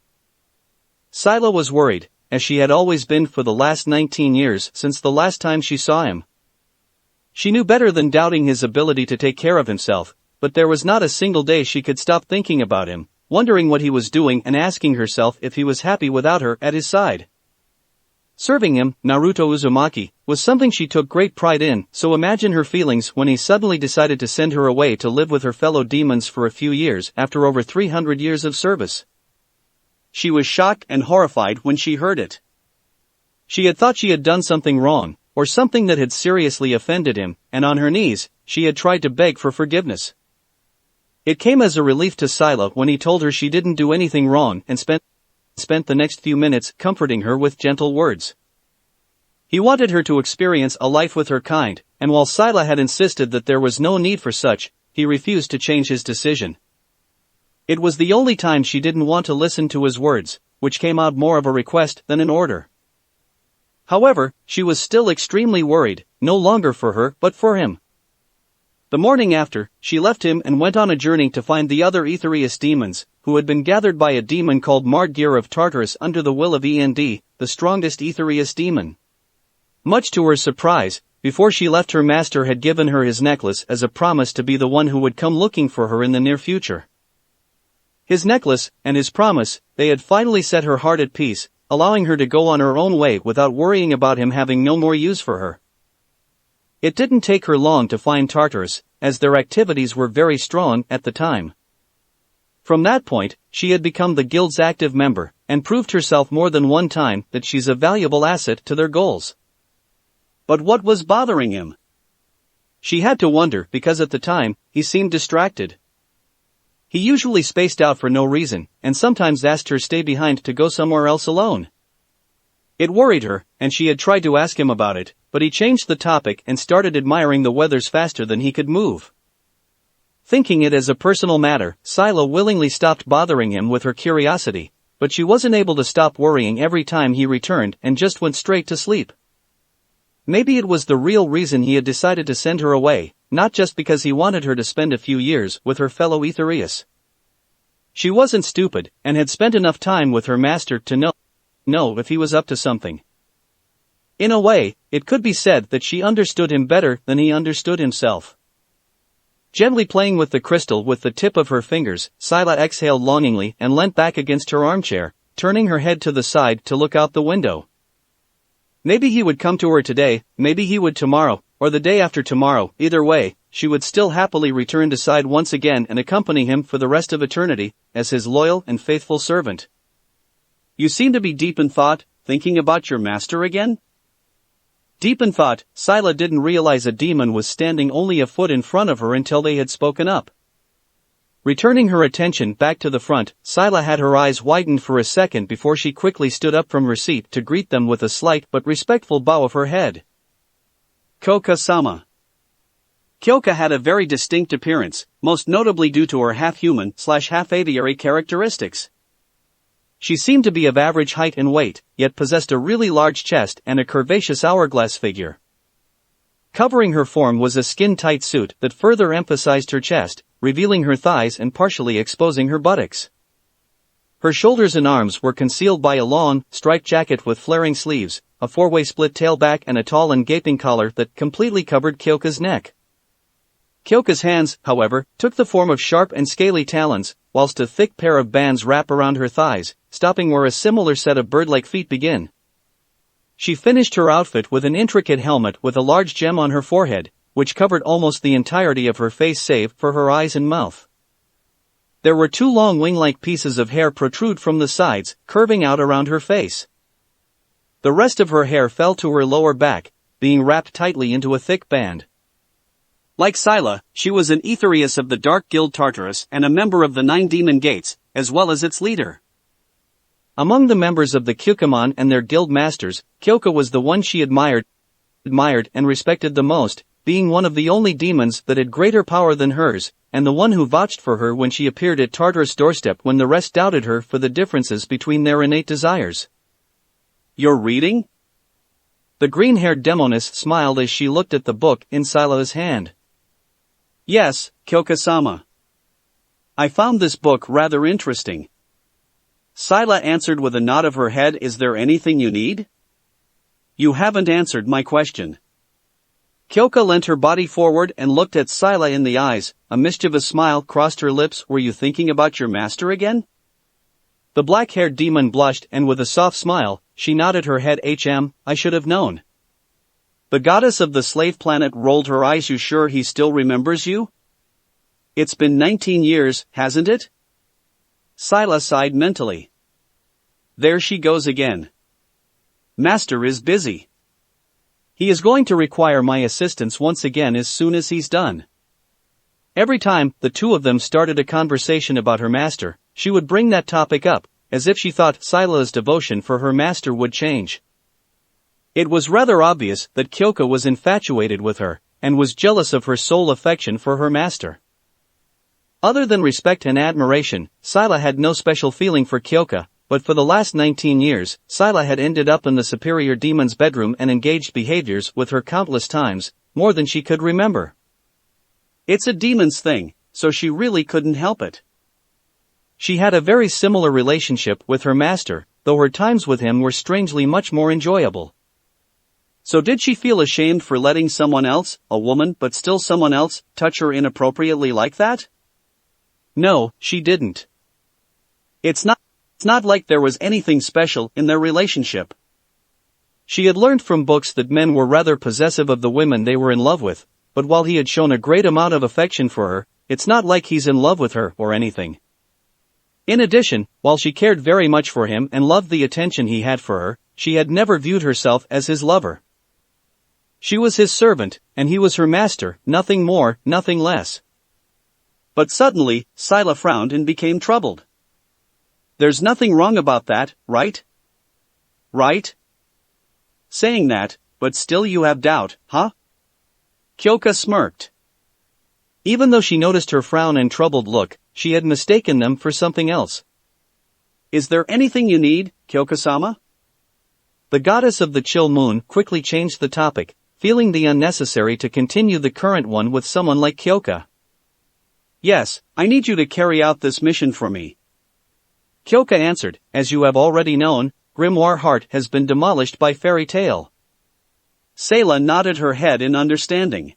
Sila was worried, as she had always been for the last 19 years since the last time she saw him. She knew better than doubting his ability to take care of himself, but there was not a single day she could stop thinking about him, wondering what he was doing and asking herself if he was happy without her at his side. Serving him, Naruto Uzumaki, was something she took great pride in, so imagine her feelings when he suddenly decided to send her away to live with her fellow demons for a few years after over 300 years of service. She was shocked and horrified when she heard it. She had thought she had done something wrong, or something that had seriously offended him, and on her knees, she had tried to beg for forgiveness. It came as a relief to Sila when he told her she didn't do anything wrong and spent the next few minutes comforting her with gentle words. He wanted her to experience a life with her kind, and while Scylla had insisted that there was no need for such, he refused to change his decision. It was the only time she didn't want to listen to his words, which came out more of a request than an order. However, she was still extremely worried, no longer for her but for him. The morning after, she left him and went on a journey to find the other Aetherius demons, who had been gathered by a demon called Mardgeir of Tartarus under the will of End, the strongest Aetherius demon. Much to her surprise, before she left her master had given her his necklace as a promise to be the one who would come looking for her in the near future. His necklace, and his promise, they had finally set her heart at peace, allowing her to go on her own way without worrying about him having no more use for her. It didn't take her long to find Tartarus, as their activities were very strong at the time. From that point, she had become the guild's active member, and proved herself more than one time that she's a valuable asset to their goals. But what was bothering him? She had to wonder because at the time, he seemed distracted. He usually spaced out for no reason, and sometimes asked her stay behind to go somewhere else alone. It worried her, and she had tried to ask him about it, but he changed the topic and started admiring the weathers faster than he could move. Thinking it as a personal matter, Scylla willingly stopped bothering him with her curiosity, but she wasn't able to stop worrying every time he returned and just went straight to sleep. Maybe it was the real reason he had decided to send her away, not just because he wanted her to spend a few years with her fellow Aetherius. She wasn't stupid, and had spent enough time with her master to know if he was up to something. In a way, it could be said that she understood him better than he understood himself. Gently playing with the crystal with the tip of her fingers, Scylla exhaled longingly and leant back against her armchair, turning her head to the side to look out the window. Maybe he would come to her today, maybe he would tomorrow, or the day after tomorrow. Either way, she would still happily return to side once again and accompany him for the rest of eternity, as his loyal and faithful servant. You seem to be deep in thought, thinking about your master again? Deep in thought, Scylla didn't realize a demon was standing only a foot in front of her until they had spoken up. Returning her attention back to the front, Scylla had her eyes widened for a second before she quickly stood up from her seat to greet them with a slight but respectful bow of her head. Kyoka-sama. Kyoka had a very distinct appearance, most notably due to her half-human/half-aviary characteristics. She seemed to be of average height and weight, yet possessed a really large chest and a curvaceous hourglass figure. Covering her form was a skin-tight suit that further emphasized her chest, revealing her thighs and partially exposing her buttocks. Her shoulders and arms were concealed by a long, striped jacket with flaring sleeves, a four-way split tailback and a tall and gaping collar that completely covered Kyoka's neck. Kyoka's hands, however, took the form of sharp and scaly talons, whilst a thick pair of bands wrap around her thighs, stopping where a similar set of bird-like feet begin. She finished her outfit with an intricate helmet with a large gem on her forehead, which covered almost the entirety of her face save for her eyes and mouth. There were two long wing-like pieces of hair protrude from the sides, curving out around her face. The rest of her hair fell to her lower back, being wrapped tightly into a thick band. Like Scylla, she was an Aetherius of the Dark Guild Tartarus and a member of the 9 Demon Gates, as well as its leader. Among the members of the Kyokamon and their guild masters, Kyoka was the one she admired and respected the most, being one of the only demons that had greater power than hers, and the one who vouched for her when she appeared at Tartarus' doorstep when the rest doubted her for the differences between their innate desires. You're reading? The green-haired demoness smiled as she looked at the book in Scylla's hand. Yes, Kyoka-sama. I found this book rather interesting. Scylla answered with a nod of her head. Is there anything you need? You haven't answered my question. Kyoka leant her body forward and looked at Scylla in the eyes, a mischievous smile crossed her lips. Were you thinking about your master again? The black-haired demon blushed and with a soft smile, she nodded her head. I should have known. The goddess of the slave planet rolled her eyes. You sure he still remembers you? It's been 19 years, hasn't it? Scylla sighed mentally. There she goes again. Master is busy. He is going to require my assistance once again as soon as he's done. Every time the two of them started a conversation about her master, she would bring that topic up, as if she thought Scylla's devotion for her master would change. It was rather obvious that Kyoka was infatuated with her, and was jealous of her sole affection for her master. Other than respect and admiration, Sayla had no special feeling for Kyoka, but for the last 19 years, Sayla had ended up in the superior demon's bedroom and engaged behaviors with her countless times, more than she could remember. It's a demon's thing, so she really couldn't help it. She had a very similar relationship with her master, though her times with him were strangely much more enjoyable. So did she feel ashamed for letting someone else, a woman but still someone else, touch her inappropriately like that? No, she didn't. It's not like there was anything special in their relationship. She had learned from books that men were rather possessive of the women they were in love with, but while he had shown a great amount of affection for her, it's not like he's in love with her or anything. In addition, while she cared very much for him and loved the attention he had for her, she had never viewed herself as his lover. She was his servant, and he was her master, nothing more, nothing less. But suddenly, Sayla frowned and became troubled. There's nothing wrong about that, right? Right? Saying that, but still you have doubt, huh? Kyoka smirked. Even though she noticed her frown and troubled look, she had mistaken them for something else. Is there anything you need, Kyoka-sama? The goddess of the chill moon quickly changed the topic, feeling the unnecessary to continue the current one with someone like Kyoka. Yes, I need you to carry out this mission for me. Kyoka answered, as you have already known, Grimoire Heart has been demolished by Fairy Tail. Sayla nodded her head in understanding.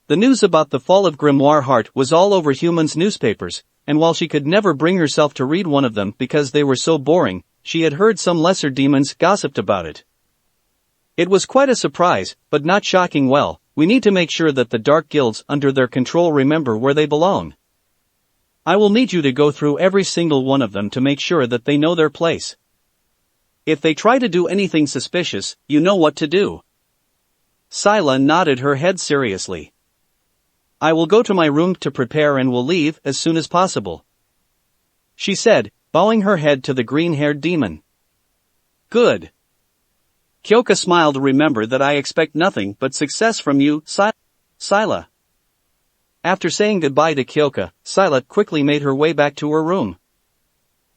The news about the fall of Grimoire Heart was all over humans' newspapers, and while she could never bring herself to read one of them because they were so boring, she had heard some lesser demons gossiped about it. It was quite a surprise, but not shocking. Well, we need to make sure that the dark guilds under their control remember where they belong. I will need you to go through every single one of them to make sure that they know their place. If they try to do anything suspicious, you know what to do. Sayla nodded her head seriously. I will go to my room to prepare and will leave as soon as possible, she said, bowing her head to the green-haired demon. Good. Kyoka smiled. Remember that I expect nothing but success from you, Sayla. After saying goodbye to Kyoka, Sayla quickly made her way back to her room.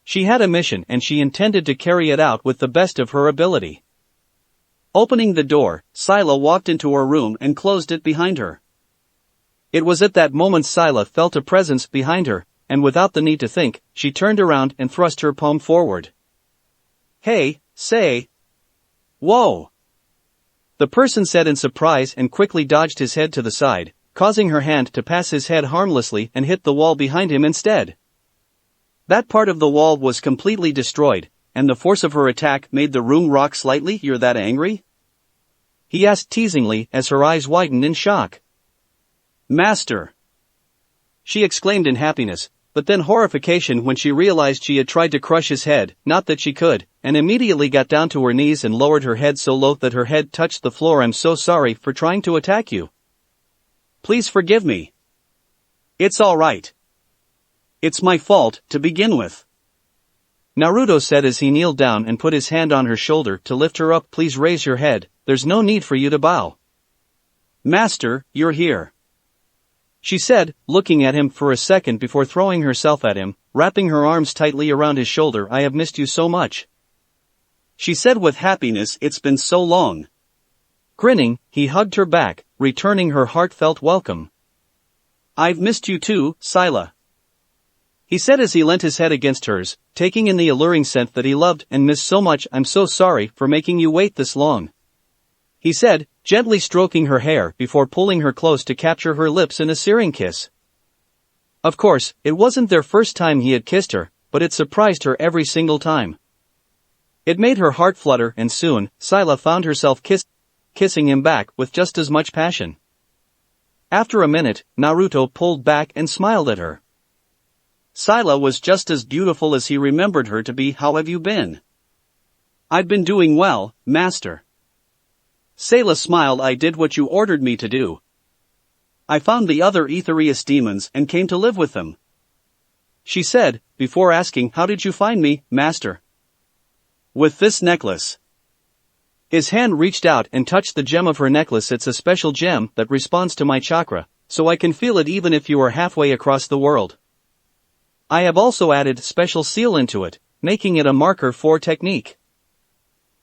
She had a mission and she intended to carry it out with the best of her ability. Opening the door, Sayla walked into her room and closed it behind her. It was at that moment Sayla felt a presence behind her, and without the need to think, she turned around and thrust her palm forward. Hey, say. Whoa! The person said in surprise and quickly dodged his head to the side, causing her hand to pass his head harmlessly and hit the wall behind him instead. That part of the wall was completely destroyed, and the force of her attack made the room rock slightly. You're that angry? He asked teasingly as her eyes widened in shock. Master! She exclaimed in happiness, but then horrification when she realized she had tried to crush his head, not that she could, and immediately got down to her knees and lowered her head so low that her head touched the floor. I'm so sorry for trying to attack you. Please forgive me. It's all right. It's my fault, to begin with. Naruto said as he kneeled down and put his hand on her shoulder to lift her up. Please raise your head, there's no need for you to bow. Master, you're here, she said, looking at him for a second before throwing herself at him, wrapping her arms tightly around his shoulder. I have missed you so much, she said with happiness. It's been so long. Grinning, he hugged her back, returning her heartfelt welcome. I've missed you too, Sayla, he said as he leant his head against hers, taking in the alluring scent that he loved and missed so much. I'm so sorry for making you wait this long, he said, gently stroking her hair before pulling her close to capture her lips in a searing kiss. Of course, it wasn't their first time he had kissed her, but it surprised her every single time. It made her heart flutter, and soon, Sayla found herself kissing him back with just as much passion. After a minute, Naruto pulled back and smiled at her. Sayla was just as beautiful as he remembered her to be. How have you been? I've been doing well, master. Sayla smiled. I did what you ordered me to do. I found the other Aetherius demons and came to live with them, she said, before asking, how did you find me, master? With this necklace. His hand reached out and touched the gem of her necklace. It's a special gem that responds to my chakra, so I can feel it even if you are halfway across the world. I have also added special seal into it, making it a marker for technique.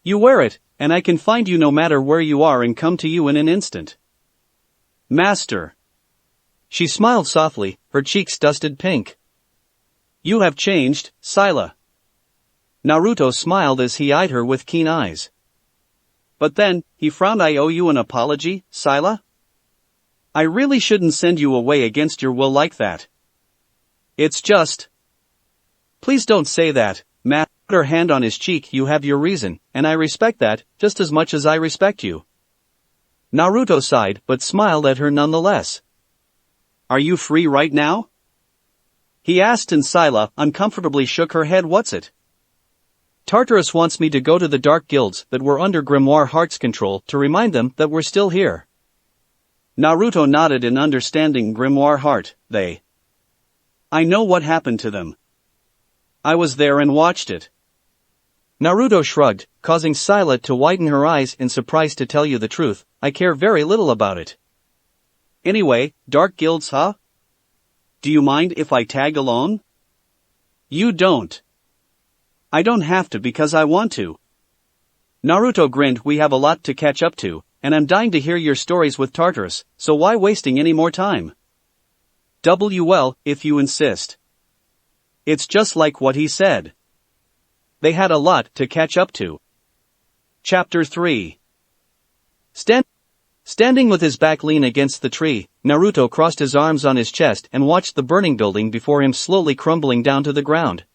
You wear it, and I can find you no matter where you are and come to you in an instant. Master. She smiled softly, her cheeks dusted pink. You have changed, Scylla. Naruto smiled as he eyed her with keen eyes. But then, he frowned. I owe you an apology, Scylla? I really shouldn't send you away against your will like that. It's just... Please don't say that, Matt. Put her hand on his cheek. You have your reason, and I respect that, just as much as I respect you. Naruto sighed, but smiled at her nonetheless. Are you free right now? He asked, and Scylla uncomfortably shook her head. What's it? Tartarus wants me to go to the dark guilds that were under Grimoire Heart's control to remind them that we're still here. Naruto nodded in understanding. Grimoire Heart, they. I know what happened to them. I was there and watched it. Naruto shrugged, causing Scylla to widen her eyes in surprise. To tell you the truth, I care very little about it. Anyway, dark guilds, huh? Do you mind if I tag along? You don't. I don't have to because I want to. Naruto grinned. We have a lot to catch up to, and I'm dying to hear your stories with Tartarus, so why wasting any more time? Well, if you insist. It's just like what he said. They had a lot to catch up to. Chapter 3. Standing with his back lean against the tree, Naruto crossed his arms on his chest and watched the burning building before him slowly crumbling down to the ground.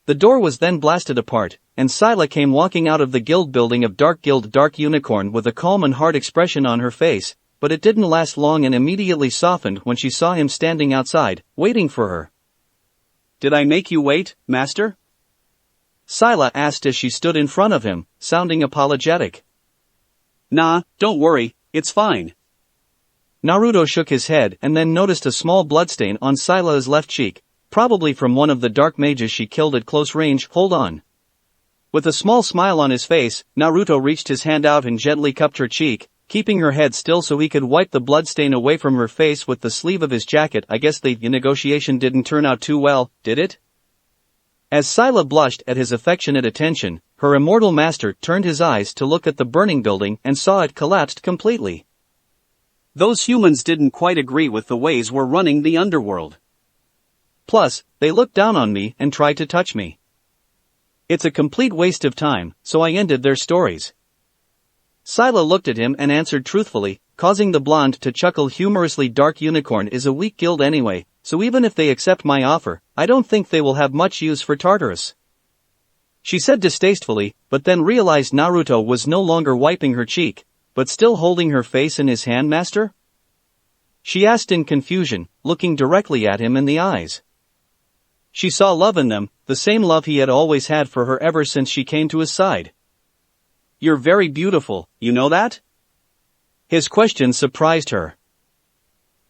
The door was then blasted apart, and Scylla came walking out of the guild building of Dark Guild Dark Unicorn with a calm and hard expression on her face, but it didn't last long and immediately softened when she saw him standing outside, waiting for her. Did I make you wait, master? Scylla asked as she stood in front of him, sounding apologetic. Nah, don't worry, it's fine. Naruto shook his head and then noticed a small bloodstain on Scylla's left cheek, probably from one of the dark mages she killed at close range. Hold on. With a small smile on his face, Naruto reached his hand out and gently cupped her cheek, keeping her head still so he could wipe the bloodstain away from her face with the sleeve of his jacket. I guess the negotiation didn't turn out too well, did it? As Scylla blushed at his affectionate attention, her immortal master turned his eyes to look at the burning building and saw it collapsed completely. Those humans didn't quite agree with the ways we're running the underworld. Plus, they looked down on me and tried to touch me. It's a complete waste of time, so I ended their stories. Scylla looked at him and answered truthfully, causing the blonde to chuckle humorously. Dark Unicorn is a weak guild anyway, so even if they accept my offer, I don't think they will have much use for Tartarus. She said distastefully, but then realized Naruto was no longer wiping her cheek, but still holding her face in his hand. Master? She asked in confusion, looking directly at him in the eyes. She saw love in them, the same love he had always had for her ever since she came to his side. You're very beautiful, you know that? His question surprised her.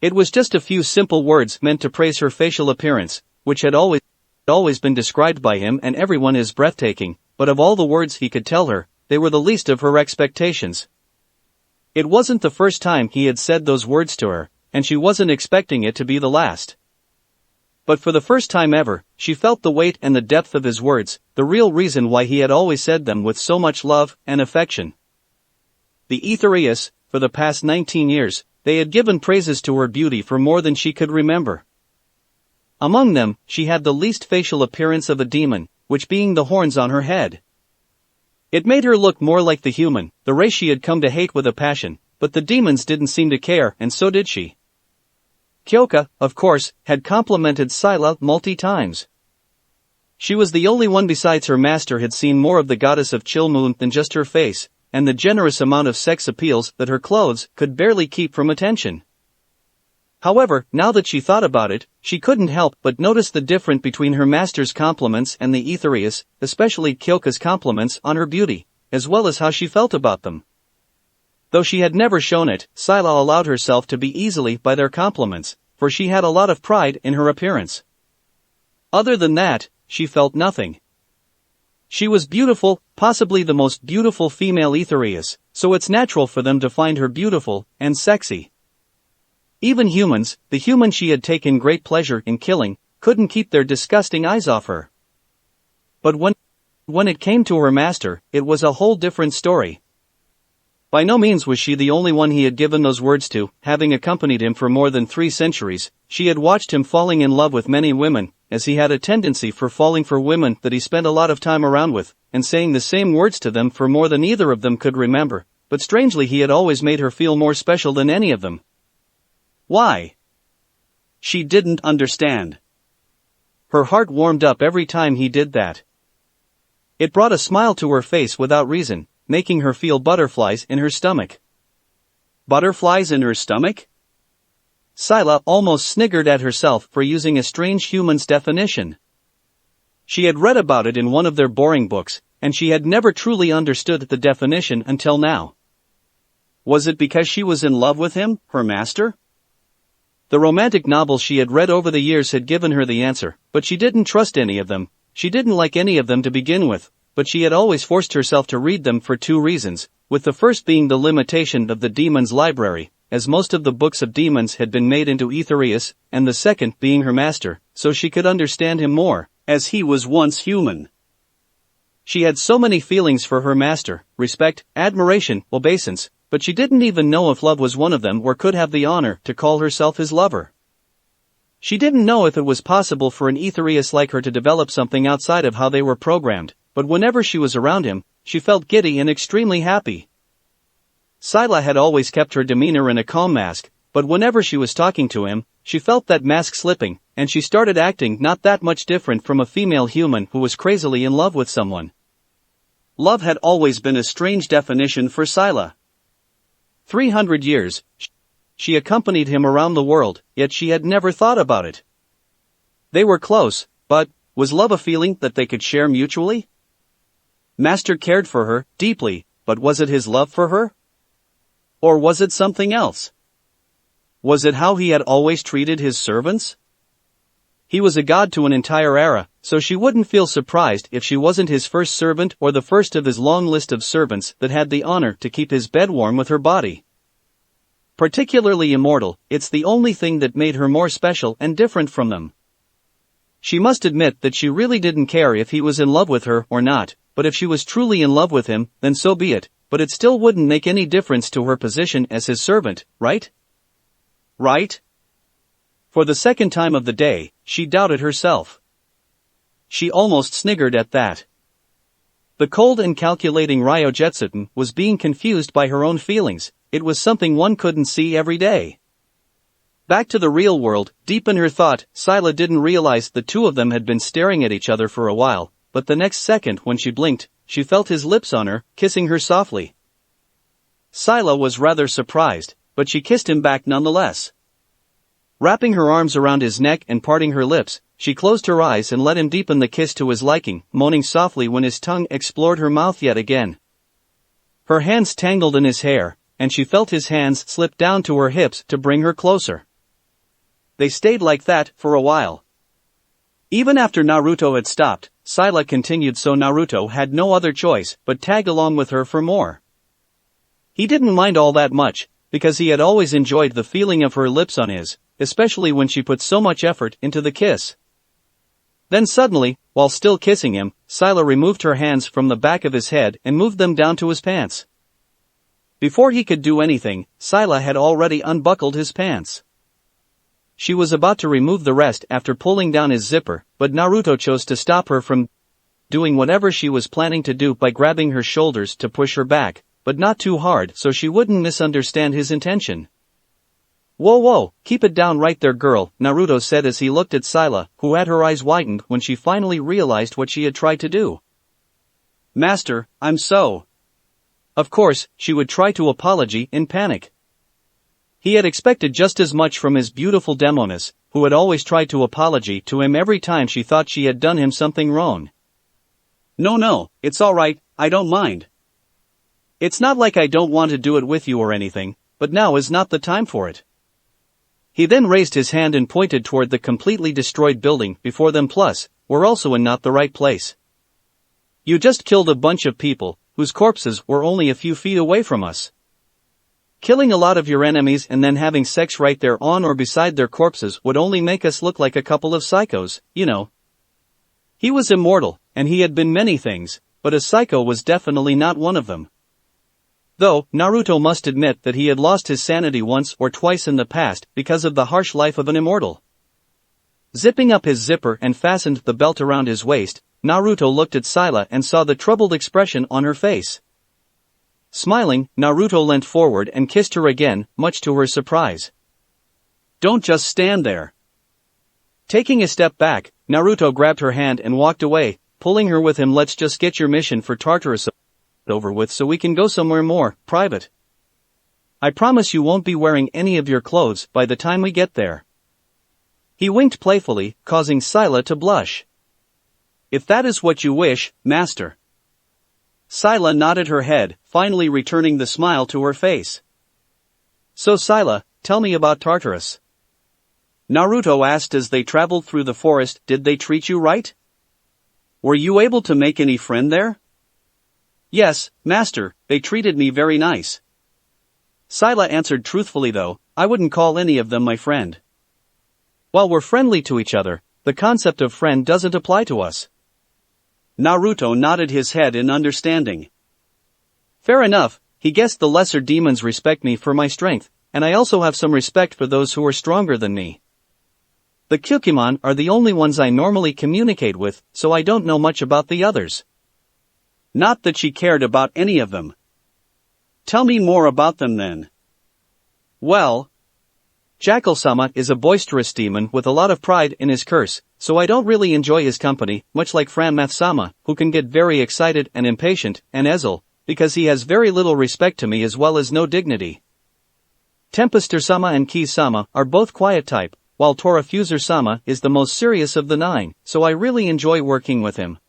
It was just a few simple words meant to praise her facial appearance, which had always been described by him and everyone as breathtaking, but of all the words he could tell her, they were the least of her expectations. It wasn't the first time he had said those words to her, and she wasn't expecting it to be the last. But for the first time ever, she felt the weight and the depth of his words, the real reason why he had always said them with so much love and affection. The Aetherius, for the past 19 years, they had given praises to her beauty for more than she could remember. Among them, she had the least facial appearance of a demon, which being the horns on her head. It made her look more like the human, the race she had come to hate with a passion, but the demons didn't seem to care, and so did she. Kyoka, of course, had complimented Scylla multi times. She was the only one besides her master had seen more of the goddess of chill moon than just her face, and the generous amount of sex appeals that her clothes could barely keep from attention. However, now that she thought about it, she couldn't help but notice the difference between her master's compliments and the Aetherius, especially Kyoka's compliments on her beauty, as well as how she felt about them. Though she had never shown it, Scylla allowed herself to be easily by their compliments, for she had a lot of pride in her appearance. Other than that, she felt nothing. She was beautiful, possibly the most beautiful female Aetherius, so it's natural for them to find her beautiful and sexy. Even humans, the human she had taken great pleasure in killing, couldn't keep their disgusting eyes off her. But when it came to her master, it was a whole different story. By no means was she the only one he had given those words to, having accompanied him for more than 3 centuries. She had watched him falling in love with many women, as he had a tendency for falling for women that he spent a lot of time around with, and saying the same words to them for more than either of them could remember, but strangely he had always made her feel more special than any of them. Why? She didn't understand. Her heart warmed up every time he did that. It brought a smile to her face without reason, making her feel butterflies in her stomach. Butterflies in her stomach? Sayla almost sniggered at herself for using a strange human's definition. She had read about it in one of their boring books, and she had never truly understood the definition until now. Was it because she was in love with him, her master? The romantic novels she had read over the years had given her the answer, but she didn't trust any of them. She didn't like any of them to begin with, but she had always forced herself to read them for 2 reasons, with the first being the limitation of the demon's library, as most of the books of demons had been made into Aetherius, and the second being her master, so she could understand him more, as he was once human. She had so many feelings for her master, respect, admiration, obeisance, but she didn't even know if love was one of them or could have the honor to call herself his lover. She didn't know if it was possible for an Aetherius like her to develop something outside of how they were programmed, but whenever she was around him, she felt giddy and extremely happy. Sayla had always kept her demeanor in a calm mask, but whenever she was talking to him, she felt that mask slipping, and she started acting not that much different from a female human who was crazily in love with someone. Love had always been a strange definition for Sayla. 300 years, she accompanied him around the world, yet she had never thought about it. They were close, but was love a feeling that they could share mutually? Master cared for her, deeply, but was it his love for her? Or was it something else? Was it how he had always treated his servants? He was a god to an entire era, so she wouldn't feel surprised if she wasn't his first servant or the first of his long list of servants that had the honor to keep his bed warm with her body. Particularly immortal, it's the only thing that made her more special and different from them. She must admit that she really didn't care if he was in love with her or not, but if she was truly in love with him, then so be it, but it still wouldn't make any difference to her position as his servant, right? Right? For the second time of the day, she doubted herself. She almost sniggered at that. The cold and calculating Ryo Jetsuten was being confused by her own feelings. It was something one couldn't see every day. Back to the real world, deep in her thought, Sayla didn't realize the two of them had been staring at each other for a while, but the next second when she blinked, she felt his lips on her, kissing her softly. Sayla was rather surprised, but she kissed him back nonetheless. Wrapping her arms around his neck and parting her lips, she closed her eyes and let him deepen the kiss to his liking, moaning softly when his tongue explored her mouth yet again. Her hands tangled in his hair, and she felt his hands slip down to her hips to bring her closer. They stayed like that for a while. Even after Naruto had stopped, Sayla continued, so Naruto had no other choice but tag along with her for more. He didn't mind all that much, because he had always enjoyed the feeling of her lips on his, especially when she put so much effort into the kiss. Then suddenly, while still kissing him, Sayla removed her hands from the back of his head and moved them down to his pants. Before he could do anything, Sayla had already unbuckled his pants. She was about to remove the rest after pulling down his zipper, but Naruto chose to stop her from doing whatever she was planning to do by grabbing her shoulders to push her back, but not too hard so she wouldn't misunderstand his intention. Whoa, keep it down right there, girl," Naruto said as he looked at Sayla, who had her eyes widened when she finally realized what she had tried to do. "Master, I'm so..." Of course, she would try to apologize in panic. He had expected just as much from his beautiful demoness, who had always tried to apologize to him every time she thought she had done him something wrong. No, it's alright, I don't mind. It's not like I don't want to do it with you or anything, but now is not the time for it." He then raised his hand and pointed toward the completely destroyed building before them. Plus, we're also in not the right place. You just killed a bunch of people, whose corpses were only a few feet away from us. Killing a lot of your enemies and then having sex right there on or beside their corpses would only make us look like a couple of psychos, you know. He was immortal, and he had been many things, but a psycho was definitely not one of them. Though, Naruto must admit that he had lost his sanity once or twice in the past because of the harsh life of an immortal. Zipping up his zipper and fastened the belt around his waist, Naruto looked at Sayla and saw the troubled expression on her face. Smiling, Naruto leant forward and kissed her again, much to her surprise. Don't just stand there. Taking a step back, Naruto grabbed her hand and walked away, pulling her with him. Let's just get your mission for Tartarus over with so we can go somewhere more private. I promise you won't be wearing any of your clothes by the time we get there. He winked playfully, causing Sayla to blush. If that is what you wish, master. Sayla nodded her head, finally returning the smile to her face. So Sayla, tell me about Tartarus. Naruto asked as they traveled through the forest. Did they treat you right? Were you able to make any friend there? Yes, master, they treated me very nice. Sayla answered truthfully. Though, I wouldn't call any of them my friend. While we're friendly to each other, the concept of friend doesn't apply to us. Naruto nodded his head in understanding. Fair enough, he guessed the lesser demons respect me for my strength, and I also have some respect for those who are stronger than me. The Kyukemon are the only ones I normally communicate with, so I don't know much about the others. Not that she cared about any of them. Tell me more about them then. Well, Jackal-sama is a boisterous demon with a lot of pride in his curse, so I don't really enjoy his company, much like Franmath-sama, who can get very excited and impatient, and Ezel, because he has very little respect to me as well as no dignity. Tempester-sama and Keys-sama are both quiet type, while Torafuser-sama is the most serious of the 9, so I really enjoy working with him.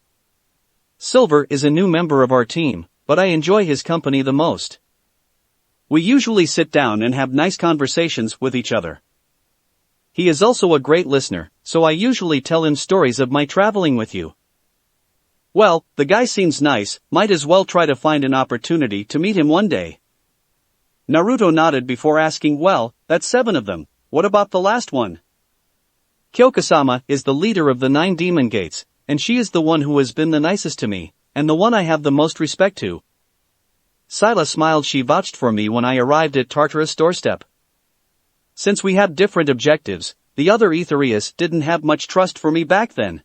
Silver is a new member of our team, but I enjoy his company the most. We usually sit down and have nice conversations with each other. He is also a great listener, so I usually tell him stories of my traveling with you. Well, the guy seems nice, might as well try to find an opportunity to meet him one day. Naruto nodded before asking, well, that's 7 of them, what about the last one? Kyoka-sama is the leader of the 9 demon gates, and she is the one who has been the nicest to me, and the one I have the most respect to. Sayla smiled. She vouched for me when I arrived at Tartarus' doorstep. Since we had different objectives, the other Aetherius didn't have much trust for me back then.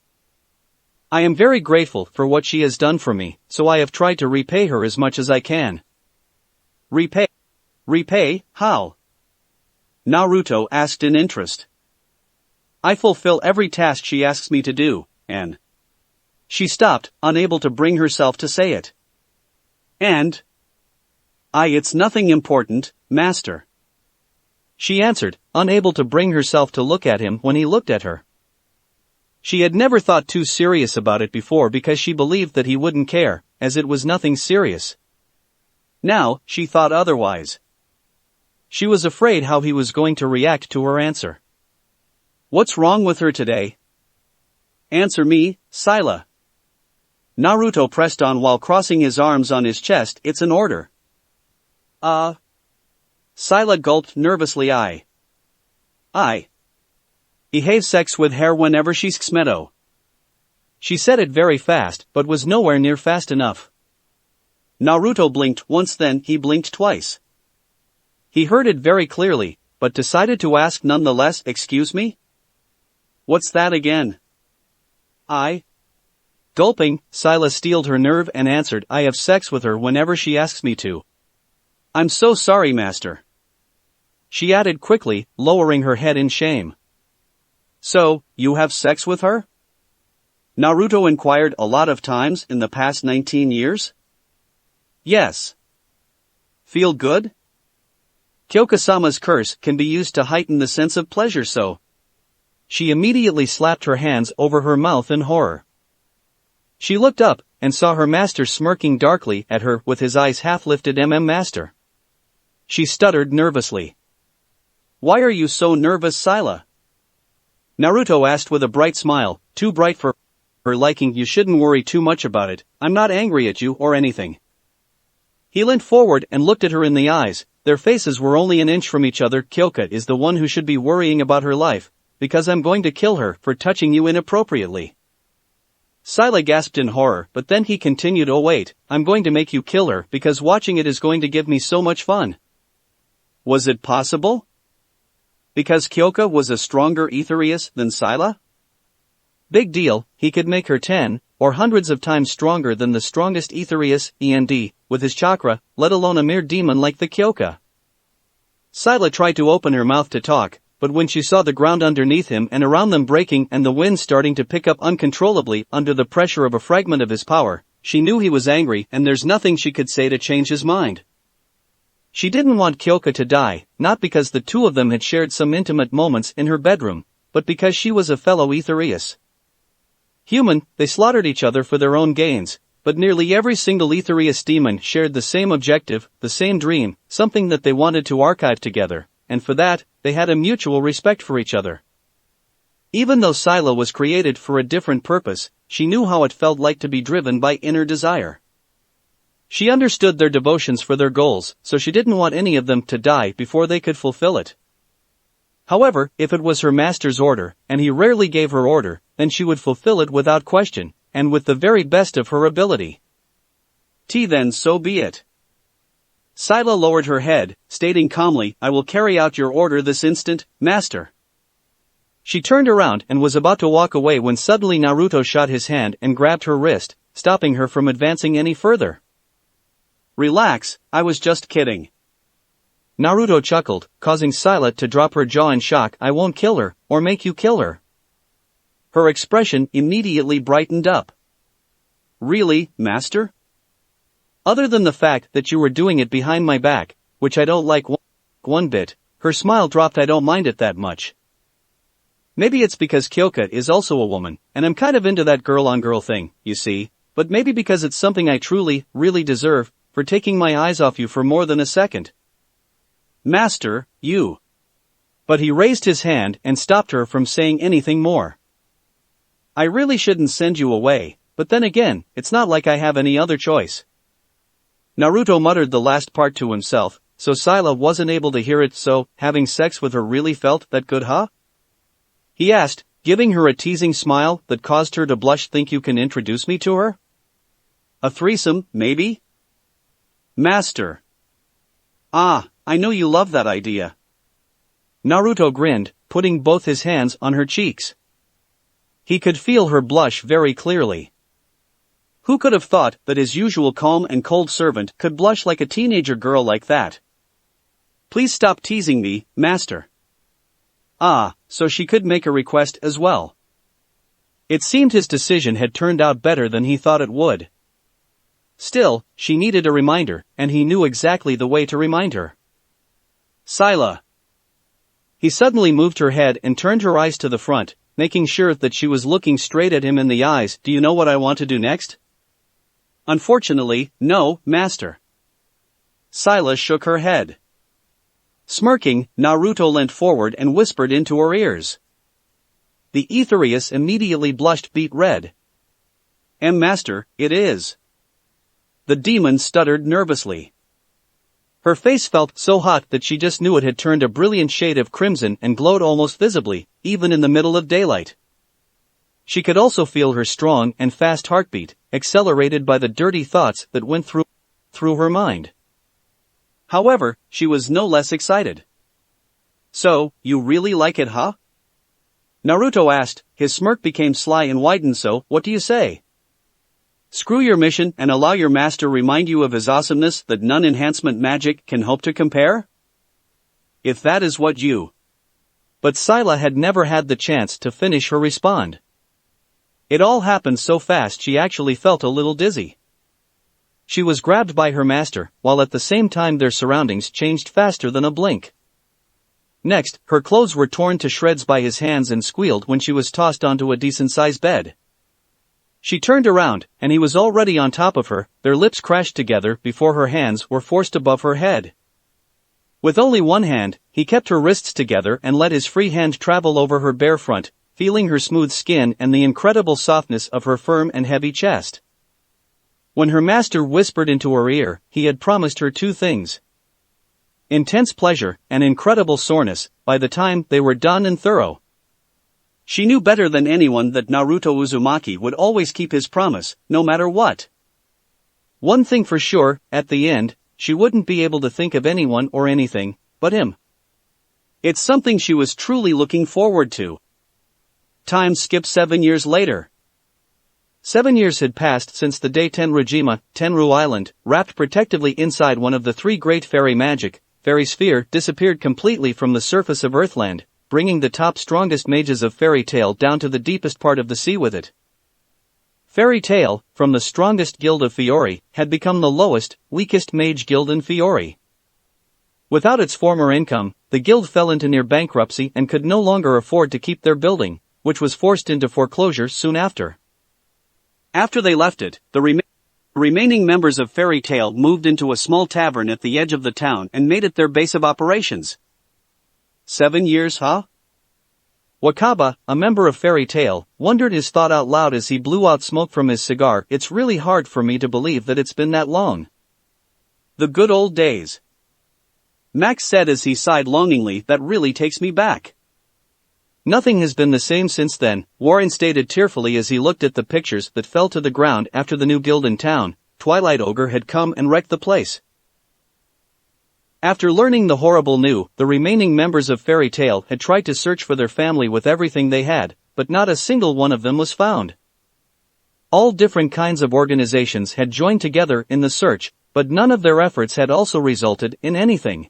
I am very grateful for what she has done for me, so I have tried to repay her as much as I can. Repay? Repay, how? Naruto asked in interest. I fulfill every task she asks me to do, and... She stopped, unable to bring herself to say it. And... It's nothing important, master. She answered, unable to bring herself to look at him when he looked at her. She had never thought too serious about it before because she believed that he wouldn't care, as it was nothing serious. Now, she thought otherwise. She was afraid how he was going to react to her answer. What's wrong with her today? Answer me, Sayla. Naruto pressed on while crossing his arms on his chest. It's an order. Sayla gulped nervously. I have sex with her whenever she's xmedo. She said it very fast, but was nowhere near fast enough. Naruto blinked once, then he blinked twice. He heard it very clearly, but decided to ask nonetheless. Excuse me? What's that again? Gulping, Sayla steeled her nerve and answered, I have sex with her whenever she asks me to. I'm so sorry, master. She added quickly, lowering her head in shame. So, you have sex with her? Naruto inquired. A lot of times in the past 19 years? Yes. Feel good? Kyoka-sama's curse can be used to heighten the sense of pleasure, so... She immediately slapped her hands over her mouth in horror. She looked up, and saw her master smirking darkly at her with his eyes half lifted. Master. She stuttered nervously. Why are you so nervous, Sayla? Naruto asked with a bright smile, too bright for her liking, you shouldn't worry too much about it. I'm not angry at you or anything. He leant forward and looked at her in the eyes. Their faces were only an inch from each other. Kyoka is the one who should be worrying about her life, because I'm going to kill her for touching you inappropriately. Scylla gasped in horror, but then he continued, oh wait, I'm going to make you kill her because watching it is going to give me so much fun. Was it possible? Because Kyoka was a stronger Aetherius than Scylla? Big deal, he could make her 10, or hundreds of times stronger than the strongest Aetherius, END, with his chakra, let alone a mere demon like the Kyoka. Scylla tried to open her mouth to talk, but when she saw the ground underneath him and around them breaking and the wind starting to pick up uncontrollably under the pressure of a fragment of his power, she knew he was angry and there's nothing she could say to change his mind. She didn't want Kyoka to die, not because the two of them had shared some intimate moments in her bedroom, but because she was a fellow Aetherius. Human, they slaughtered each other for their own gains, but nearly every single Aetherius demon shared the same objective, the same dream, something that they wanted to archive together, and for that, they had a mutual respect for each other. Even though Scylla was created for a different purpose, she knew how it felt like to be driven by inner desire. She understood their devotions for their goals, so she didn't want any of them to die before they could fulfill it. However, if it was her master's order, and he rarely gave her order, then she would fulfill it without question, and with the very best of her ability. Then so be it. Scylla lowered her head, stating calmly, I will carry out your order this instant, master. She turned around and was about to walk away when suddenly Naruto shot his hand and grabbed her wrist, stopping her from advancing any further. Relax, I was just kidding. Naruto chuckled, causing Scylla to drop her jaw in shock. I won't kill her, or make you kill her. Her expression immediately brightened up. Really, master? Other than the fact that you were doing it behind my back, which I don't like one bit, her smile dropped. I don't mind it that much. Maybe it's because Kyoka is also a woman, and I'm kind of into that girl-on-girl thing, you see, but maybe because it's something I truly, really deserve, for taking my eyes off you for more than a second. Master, you. But he raised his hand and stopped her from saying anything more. I really shouldn't send you away, but then again, it's not like I have any other choice. Naruto muttered the last part to himself, so Scylla wasn't able to hear it. So, having sex with her really felt that good, huh? He asked, giving her a teasing smile that caused her to blush. Think you can introduce me to her? A threesome, maybe? Master. Ah, I know you love that idea. Naruto grinned, putting both his hands on her cheeks. He could feel her blush very clearly. Who could have thought that his usual calm and cold servant could blush like a teenager girl like that? Please stop teasing me, master. Ah, so she could make a request as well. It seemed his decision had turned out better than he thought it would. Still, she needed a reminder, and he knew exactly the way to remind her. Scylla. He suddenly moved her head and turned her eyes to the front, making sure that she was looking straight at him in the eyes. Do you know what I want to do next? Unfortunately, no, master. Scylla shook her head. Smirking, Naruto leant forward and whispered into her ears. The Aetherius immediately blushed beet red. Master, it is. The demon stuttered nervously. Her face felt so hot that she just knew it had turned a brilliant shade of crimson and glowed almost visibly, even in the middle of daylight. She could also feel her strong and fast heartbeat, accelerated by the dirty thoughts that went through her mind. However, she was no less excited. So, you really like it, huh? Naruto asked, his smirk became sly and widened. So, what do you say? Screw your mission and allow your master remind you of his awesomeness that none enhancement magic can hope to compare? If that is what you... But Scylla had never had the chance to finish her respond. It all happened so fast she actually felt a little dizzy. She was grabbed by her master, while at the same time their surroundings changed faster than a blink. Next, her clothes were torn to shreds by his hands and squealed when she was tossed onto a decent-sized bed. She turned around, and he was already on top of her. Their lips crashed together before her hands were forced above her head. With only one hand, he kept her wrists together and let his free hand travel over her bare front, feeling her smooth skin and the incredible softness of her firm and heavy chest. When her master whispered into her ear, he had promised her two things: intense pleasure and incredible soreness by the time they were done and thorough. She knew better than anyone that Naruto Uzumaki would always keep his promise, no matter what. One thing for sure, at the end, she wouldn't be able to think of anyone or anything but him. It's something she was truly looking forward to. Time skipped 7 years later. 7 years had passed since the day Tenryujima, Tenru Island, wrapped protectively inside one of the three great fairy sphere, disappeared completely from the surface of Earthland, bringing the top strongest mages of Fairy Tail down to the deepest part of the sea with it. Fairy Tail, from the strongest guild of Fiori, had become the lowest, weakest mage guild in Fiori. Without its former income, the guild fell into near bankruptcy and could no longer afford to keep their building, which was forced into foreclosure soon after. After they left it, the remaining members of Fairy Tail moved into a small tavern at the edge of the town and made it their base of operations. 7 years, huh? Wakaba, a member of Fairy Tail, wondered his thought out loud as he blew out smoke from his cigar. It's really hard for me to believe that it's been that long. The good old days. Max said as he sighed longingly. That really takes me back. Nothing has been the same since then, Warren stated tearfully as he looked at the pictures that fell to the ground after the new guild in town, Twilight Ogre, had come and wrecked the place. After learning the horrible news, the remaining members of Fairy Tail had tried to search for their family with everything they had, but not a single one of them was found. All different kinds of organizations had joined together in the search, but none of their efforts had also resulted in anything.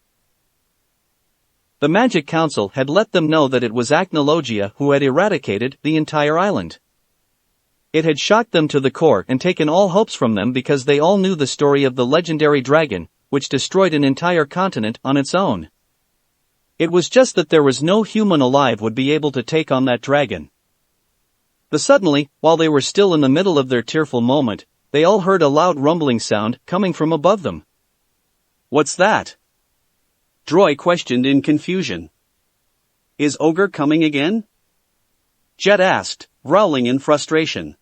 The Magic Council had let them know that it was Acnologia who had eradicated the entire island. It had shocked them to the core and taken all hopes from them because they all knew the story of the legendary dragon, which destroyed an entire continent on its own. It was just that there was no human alive would be able to take on that dragon. But suddenly, while they were still in the middle of their tearful moment, they all heard a loud rumbling sound coming from above them. What's that? Droy questioned in confusion. Is Ogre coming again? Jet asked, growling in frustration.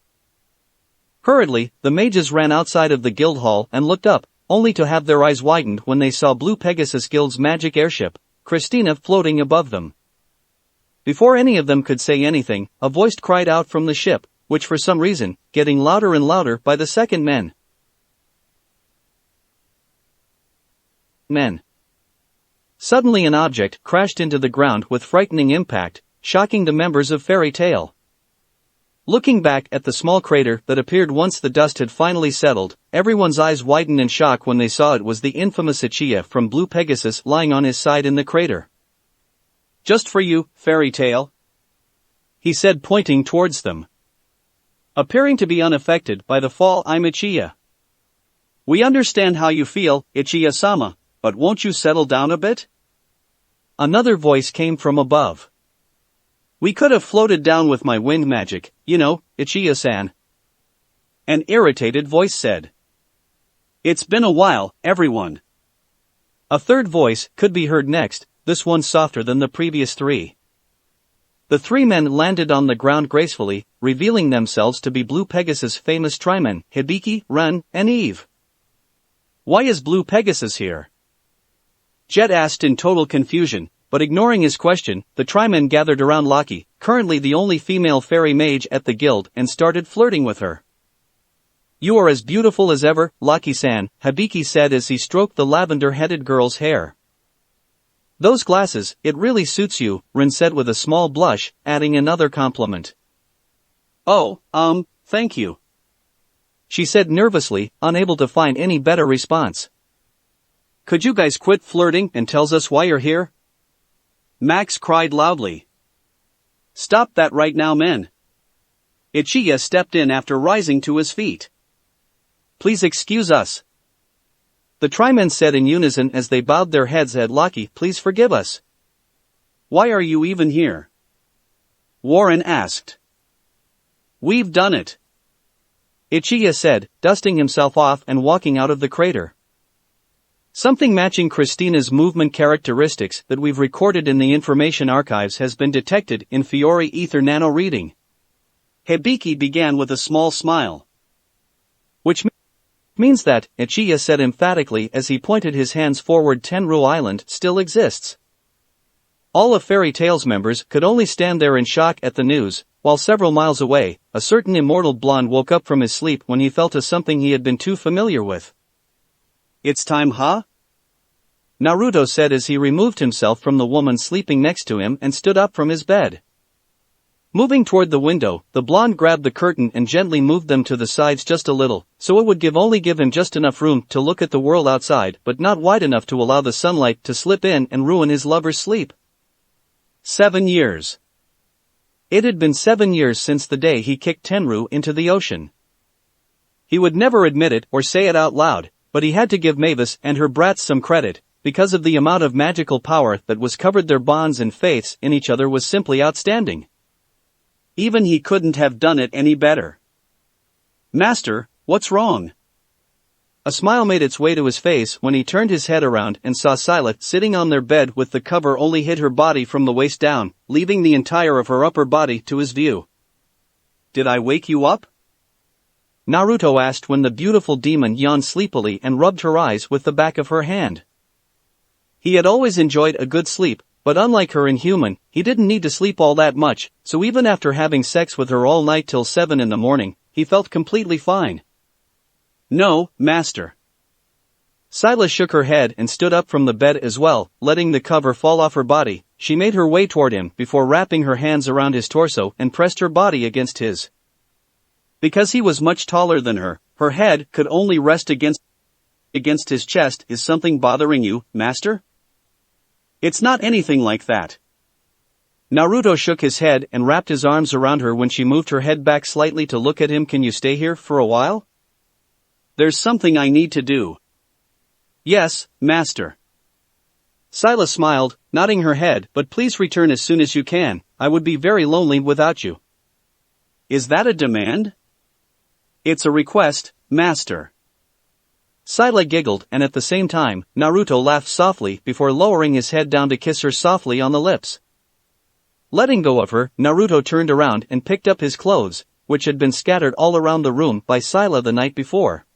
Hurriedly, the mages ran outside of the guild hall and looked up, only to have their eyes widened when they saw Blue Pegasus Guild's magic airship, Christina, floating above them. Before any of them could say anything, a voice cried out from the ship, which for some reason, getting louder and louder by the second. Men. Suddenly an object crashed into the ground with frightening impact, shocking the members of Fairy Tail. Looking back at the small crater that appeared once the dust had finally settled, everyone's eyes widened in shock when they saw it was the infamous Uchiha from Blue Pegasus lying on his side in the crater. Just for you, Fairy Tail, he said, pointing towards them. Appearing to be unaffected by the fall, I'm Uchiha. We understand how you feel, Uchiha-sama, but won't you settle down a bit? Another voice came from above. We could have floated down with my wind magic, you know, Uchiha-san. An irritated voice said. It's been a while, everyone. A third voice could be heard next, this one softer than the previous three. The three men landed on the ground gracefully, revealing themselves to be Blue Pegasus' famous trimen, Hibiki, Ren, and Eve. Why is Blue Pegasus here? Jet asked in total confusion. But ignoring his question, the trimen gathered around Laki, currently the only female fairy mage at the guild, and started flirting with her. You are as beautiful as ever, Laki-san, Hibiki said as he stroked the lavender-headed girl's hair. Those glasses, it really suits you, Rin said with a small blush, adding another compliment. Oh, thank you, she said nervously, unable to find any better response. Could you guys quit flirting and tell us why you're here? Max cried loudly. Stop that right now, men. Uchiha stepped in after rising to his feet. Please excuse us, the trimen said in unison as they bowed their heads at Laki. Please forgive us. Why are you even here? Warren asked. We've done it, Uchiha said, dusting himself off and walking out of the crater. Something matching Christina's movement characteristics that we've recorded in the information archives has been detected in Fiori Ether Nano reading. Hibiki began with a small smile. Which means that, Ichiya said emphatically as he pointed his hands forward, Tenru Island still exists. All of Fairy Tail's members could only stand there in shock at the news, while several miles away, a certain immortal blonde woke up from his sleep when he felt a something he had been too familiar with. It's time, huh? Naruto said as he removed himself from the woman sleeping next to him and stood up from his bed. Moving toward the window, the blonde grabbed the curtain and gently moved them to the sides just a little, so it would only give him just enough room to look at the world outside but not wide enough to allow the sunlight to slip in and ruin his lover's sleep. 7 years. It had been 7 years since the day he kicked Tenru into the ocean. He would never admit it or say it out loud, but he had to give Mavis and her brats some credit, because of the amount of magical power that was covered. Their bonds and faiths in each other was simply outstanding. Even he couldn't have done it any better. Master, what's wrong? A smile made its way to his face when he turned his head around and saw Scylla sitting on their bed with the cover only hid her body from the waist down, leaving the entire of her upper body to his view. Did I wake you up? Naruto asked when the beautiful demon yawned sleepily and rubbed her eyes with the back of her hand. He had always enjoyed a good sleep, but unlike her inhuman, he didn't need to sleep all that much, so even after having sex with her all night till 7 in the morning, he felt completely fine. No, master. Scylla shook her head and stood up from the bed as well, letting the cover fall off her body. She made her way toward him before wrapping her hands around his torso and pressed her body against his. Because he was much taller than her, her head could only rest against his chest. Is something bothering you, master? It's not anything like that. Naruto shook his head and wrapped his arms around her when she moved her head back slightly to look at him. Can you stay here for a while? There's something I need to do. Yes, master. Scylla smiled, nodding her head, but please return as soon as you can. I would be very lonely without you. Is that a demand? It's a request, master. Scylla giggled and at the same time, Naruto laughed softly before lowering his head down to kiss her softly on the lips. Letting go of her, Naruto turned around and picked up his clothes, which had been scattered all around the room by Scylla the night before.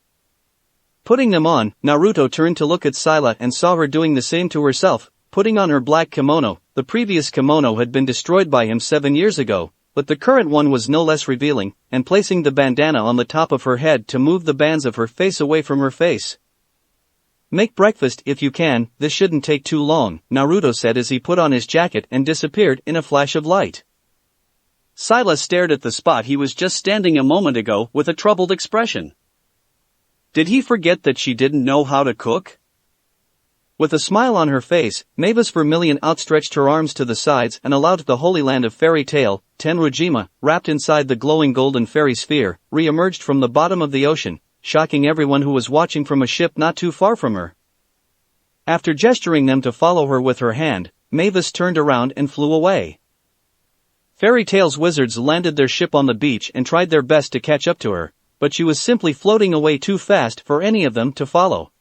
Putting them on, Naruto turned to look at Scylla and saw her doing the same to herself, putting on her black kimono. The previous kimono had been destroyed by him 7 years ago, but the current one was no less revealing, and placing the bandana on the top of her head to move the bands of her face away from her face. Make breakfast if you can, this shouldn't take too long, Naruto said as he put on his jacket and disappeared in a flash of light. Scylla stared at the spot he was just standing a moment ago with a troubled expression. Did he forget that she didn't know how to cook? With a smile on her face, Mavis Vermilion outstretched her arms to the sides and allowed the holy land of Fairy Tail, Tenrujima, wrapped inside the glowing golden fairy sphere, re-emerged from the bottom of the ocean, shocking everyone who was watching from a ship not too far from her. After gesturing them to follow her with her hand, Mavis turned around and flew away. Fairy Tail's wizards landed their ship on the beach and tried their best to catch up to her, but she was simply floating away too fast for any of them to follow.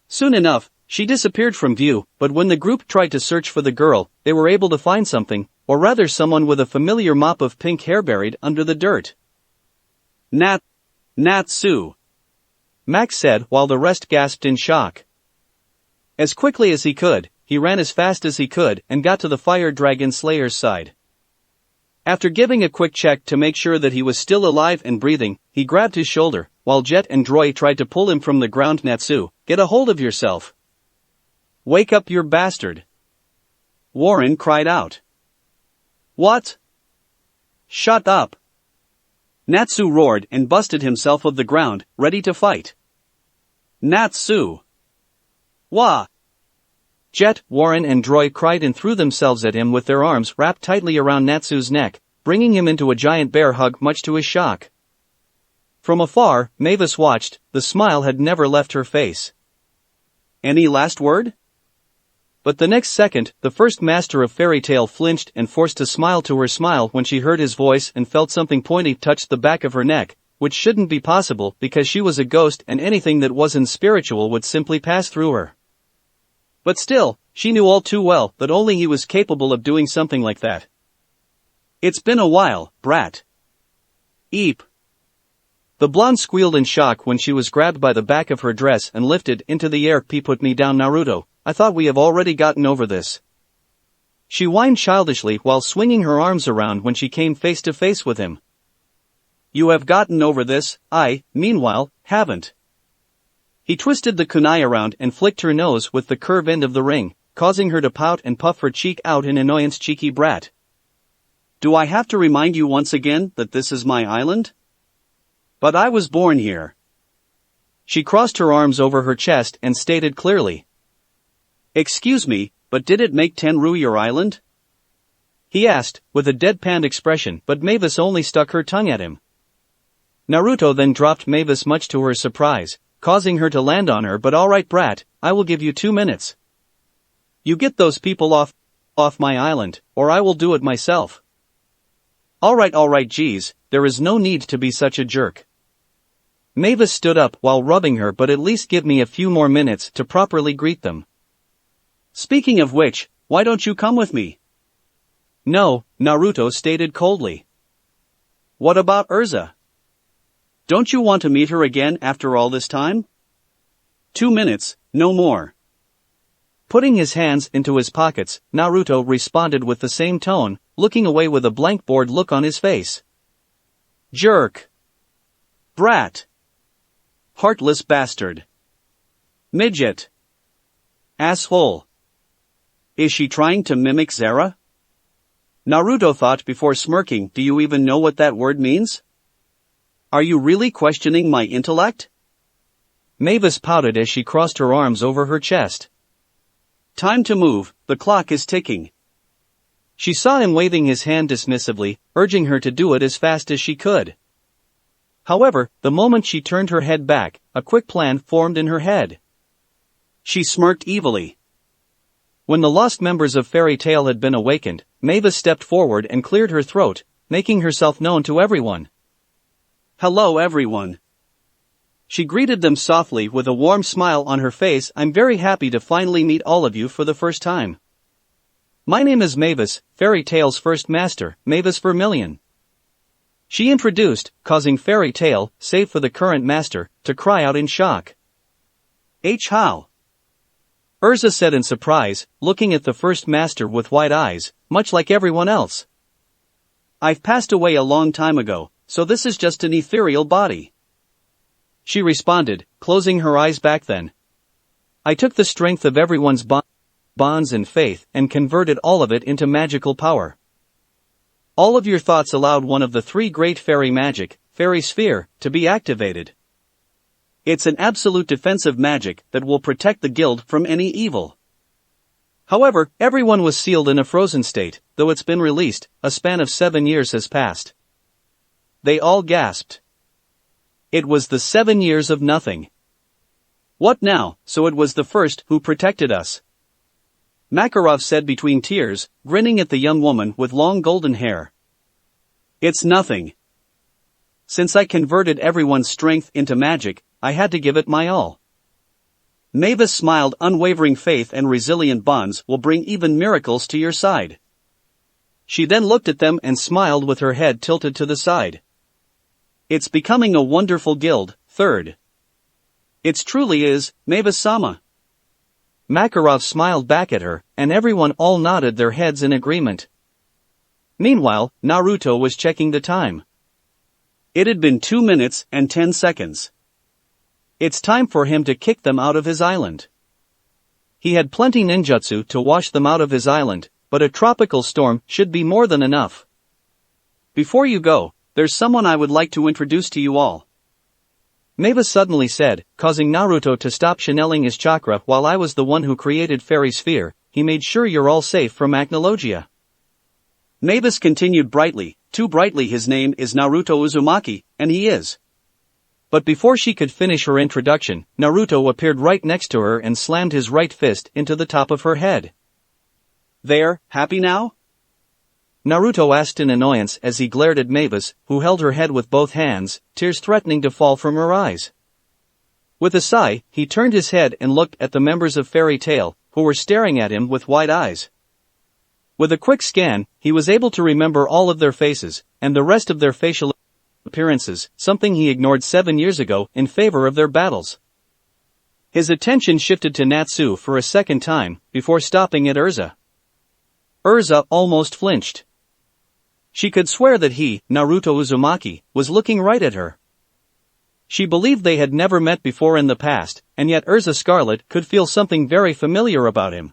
Soon enough, she disappeared from view, but when the group tried to search for the girl, they were able to find something, or rather someone with a familiar mop of pink hair buried under the dirt. Natsu, Max said while the rest gasped in shock. As quickly as he could, he ran as fast as he could and got to the Fire Dragon Slayer's side. After giving a quick check to make sure that he was still alive and breathing, he grabbed his shoulder, while Jet and Droy tried to pull him from the ground. Natsu, get a hold of yourself. Wake up, you bastard. Warren cried out. What? Shut up. Natsu roared and busted himself off the ground, ready to fight. Natsu. Wah! Jet, Warren and Droy cried and threw themselves at him with their arms wrapped tightly around Natsu's neck, bringing him into a giant bear hug much to his shock. From afar, Mavis watched, the smile had never left her face. Any last word? But the next second, the first master of Fairy Tail flinched and forced a smile to her smile when she heard his voice and felt something pointy touch the back of her neck, which shouldn't be possible because she was a ghost and anything that wasn't spiritual would simply pass through her. But still, she knew all too well that only he was capable of doing something like that. It's been a while, brat. Eep. The blonde squealed in shock when she was grabbed by the back of her dress and lifted into the air. Put me down, Naruto, I thought we have already gotten over this. She whined childishly while swinging her arms around when she came face to face with him. You have gotten over this, I, meanwhile, haven't. He twisted the kunai around and flicked her nose with the curved end of the ring, causing her to pout and puff her cheek out in annoyance. Cheeky brat. Do I have to remind you once again that this is my island? But I was born here. She crossed her arms over her chest and stated clearly. Excuse me, but did it make Tenru your island? He asked, with a deadpan expression, but Mavis only stuck her tongue at him. Naruto then dropped Mavis much to her surprise, causing her to land on her. But alright brat, I will give you 2 minutes. You get those people off my island, or I will do it myself. Alright geez, there is no need to be such a jerk. Mavis stood up while rubbing her. But at least give me a few more minutes to properly greet them. Speaking of which, why don't you come with me? No, Naruto stated coldly. What about Urza? Don't you want to meet her again after all this time? 2 minutes, no more. Putting his hands into his pockets, Naruto responded with the same tone, looking away with a blank bored look on his face. Jerk. Brat. Heartless bastard. Midget. Asshole. Is she trying to mimic Zara? Naruto thought before smirking. Do you even know what that word means? Are you really questioning my intellect? Mavis pouted as she crossed her arms over her chest. Time to move, the clock is ticking. She saw him waving his hand dismissively, urging her to do it as fast as she could. However, the moment she turned her head back, a quick plan formed in her head. She smirked evilly. When the lost members of Fairy Tail had been awakened, Mavis stepped forward and cleared her throat, making herself known to everyone. Hello everyone. She greeted them softly with a warm smile on her face. I'm very happy to finally meet all of you for the first time. My name is Mavis, Fairy Tail's first master, Mavis Vermilion. She introduced, causing Fairy Tail, save for the current master, to cry out in shock. How? Urza said in surprise, looking at the first master with wide eyes, much like everyone else. I've passed away a long time ago, so this is just an ethereal body. She responded, closing her eyes back then. I took the strength of everyone's bonds and faith and converted all of it into magical power. All of your thoughts allowed one of the 3 great fairy magic, Fairy Sphere, to be activated. It's an absolute defensive magic that will protect the guild from any evil. However, everyone was sealed in a frozen state, though it's been released. A span of 7 years has passed. They all gasped. It was the 7 years of nothing. What now? So it was the first who protected us. Makarov said between tears, grinning at the young woman with long golden hair. It's nothing. Since I converted everyone's strength into magic, I had to give it my all. Mavis smiled. Unwavering faith and resilient bonds will bring even miracles to your side. She then looked at them and smiled with her head tilted to the side. It's becoming a wonderful guild, third. It truly is, Mavis-sama. Makarov smiled back at her, and everyone all nodded their heads in agreement. Meanwhile, Naruto was checking the time. It had been 2 minutes and 10 seconds. It's time for him to kick them out of his island. He had plenty ninjutsu to wash them out of his island, but a tropical storm should be more than enough. Before you go, there's someone I would like to introduce to you all. Mavis suddenly said, causing Naruto to stop channeling his chakra. While I was the one who created Fairy Sphere, he made sure you're all safe from Acnologia. Mavis continued brightly, too brightly. His name is Naruto Uzumaki, and he is. But before she could finish her introduction, Naruto appeared right next to her and slammed his right fist into the top of her head. There, happy now? Naruto asked in annoyance as he glared at Mavis, who held her head with both hands, tears threatening to fall from her eyes. With a sigh, he turned his head and looked at the members of Fairy Tail, who were staring at him with wide eyes. With a quick scan, he was able to remember all of their faces, and the rest of their facial appearances, something he ignored 7 years ago in favor of their battles. His attention shifted to Natsu for a second time, before stopping at Urza. Urza almost flinched. She could swear that he, Naruto Uzumaki, was looking right at her. She believed they had never met before in the past, and yet Urza Scarlet could feel something very familiar about him.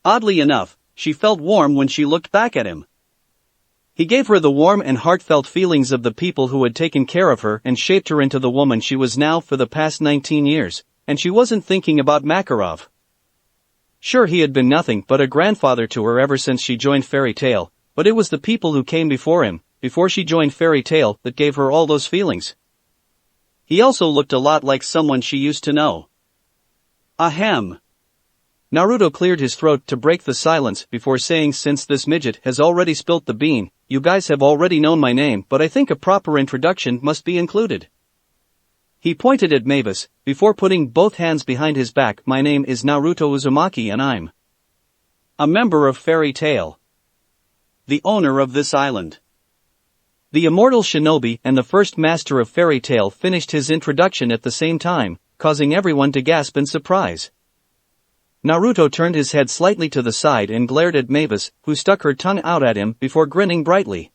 Oddly enough, she felt warm when she looked back at him. He gave her the warm and heartfelt feelings of the people who had taken care of her and shaped her into the woman she was now for the past 19 years, and she wasn't thinking about Makarov. Sure, he had been nothing but a grandfather to her ever since she joined Fairy Tail, but it was the people who came before him, before she joined Fairy Tail, that gave her all those feelings. He also looked a lot like someone she used to know. Ahem. Naruto cleared his throat to break the silence before saying, since this midget has already spilt the bean, you guys have already known my name, but I think a proper introduction must be included. He pointed at Mavis, before putting both hands behind his back. My name is Naruto Uzumaki and I'm a member of Fairy Tail. The owner of this island. The immortal shinobi and the first master of Fairy Tail finished his introduction at the same time, causing everyone to gasp in surprise. Naruto turned his head slightly to the side and glared at Mavis, who stuck her tongue out at him before grinning brightly.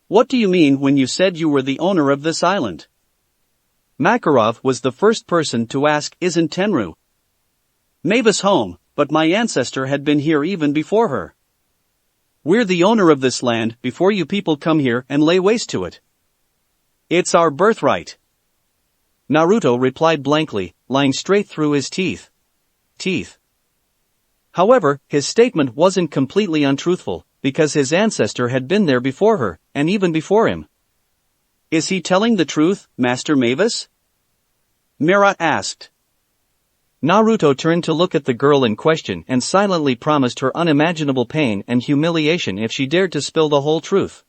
What do you mean when you said you were the owner of this island? Makarov was the first person to ask, isn't Tenru Mavis home, but my ancestor had been here even before her. We're the owner of this land before you people come here and lay waste to it. It's our birthright. Naruto replied blankly, lying straight through his teeth. However, his statement wasn't completely untruthful, because his ancestor had been there before her, and even before him. Is he telling the truth, Master Mavis? Mira asked. Naruto turned to look at the girl in question and silently promised her unimaginable pain and humiliation if she dared to spill the whole truth.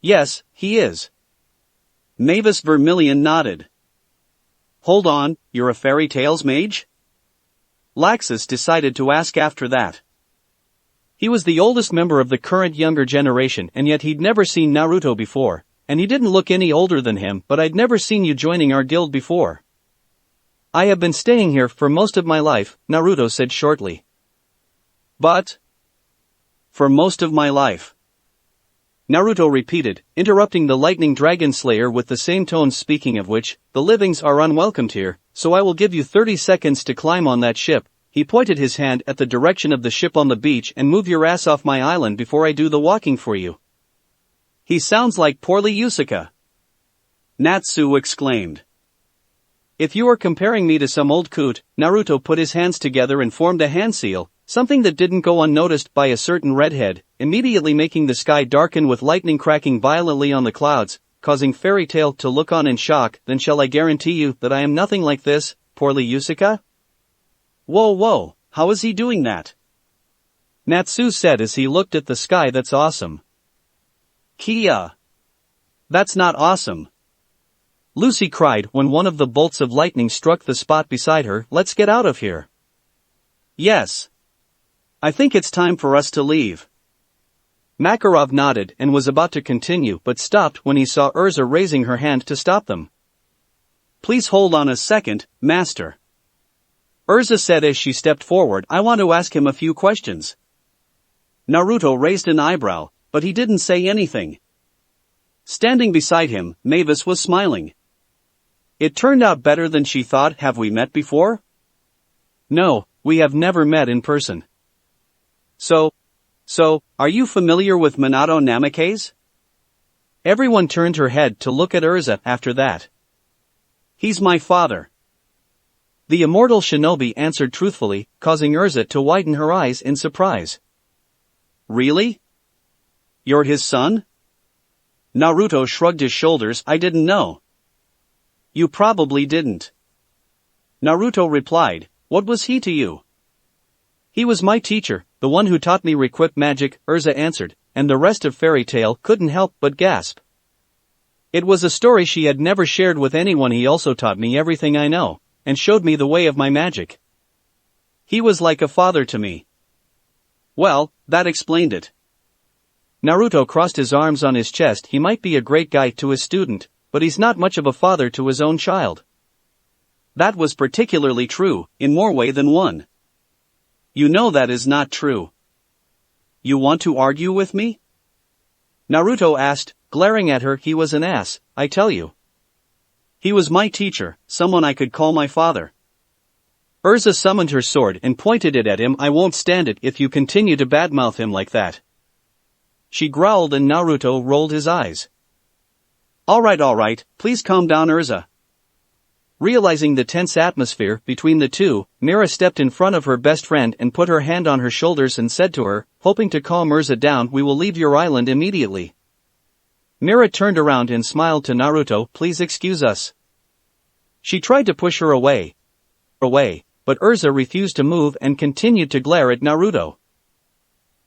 Yes, he is. Mavis Vermilion nodded. Hold on, you're a Fairy Tail's mage? Laxus decided to ask after that. He was the oldest member of the current younger generation, and yet he'd never seen Naruto before, and he didn't look any older than him. But I'd never seen you joining our guild before. I have been staying here for most of my life, Naruto said shortly. But for most of my life, Naruto repeated, interrupting the lightning dragon slayer with the same tone. Speaking of which, the livings are unwelcomed here, so I will give you 30 seconds to climb on that ship. He pointed his hand at the direction of the ship on the beach, and move your ass off my island before I do the walking for you. He sounds like poorly Yusuke. Natsu exclaimed. If you are comparing me to some old coot, Naruto put his hands together and formed a hand seal, something that didn't go unnoticed by a certain redhead, immediately making the sky darken with lightning cracking violently on the clouds, causing Fairy Tail to look on in shock. Then shall I guarantee you that I am nothing like this, poorly Yusuke? Whoa, how is he doing that? Natsu said as he looked at the sky. That's awesome. Kia. That's not awesome. Lucy cried when one of the bolts of lightning struck the spot beside her. Let's get out of here. Yes. I think it's time for us to leave. Makarov nodded and was about to continue but stopped when he saw Urza raising her hand to stop them. Please hold on a second, Master. Urza said as she stepped forward. I want to ask him a few questions. Naruto raised an eyebrow, but he didn't say anything. Standing beside him, Mavis was smiling. It turned out better than she thought. Have we met before? No, we have never met in person. So, are you familiar with Minato Namikaze? Everyone turned her head to look at Urza after that. He's my father. The immortal shinobi answered truthfully, causing Urza to widen her eyes in surprise. Really? You're his son? Naruto shrugged his shoulders. I didn't know. You probably didn't. Naruto replied, what was he to you? He was my teacher, the one who taught me requip magic, Urza answered, and the rest of Fairy Tail couldn't help but gasp. It was a story she had never shared with anyone. He also taught me everything I know, and showed me the way of my magic. He was like a father to me. Well, that explained it. Naruto crossed his arms on his chest. He might be a great guy to his student, but he's not much of a father to his own child. That was particularly true, in more way than one. You know that is not true. You want to argue with me? Naruto asked, glaring at her. He was an ass, I tell you. He was my teacher, someone I could call my father. Urza summoned her sword and pointed it at him. I won't stand it if you continue to badmouth him like that. She growled and Naruto rolled his eyes. Alright, please calm down, Urza. Realizing the tense atmosphere between the two, Mira stepped in front of her best friend and put her hand on her shoulders and said to her, hoping to calm Urza down, we will leave your island immediately. Mira turned around and smiled to Naruto, please excuse us. She tried to push her away, but Urza refused to move and continued to glare at Naruto.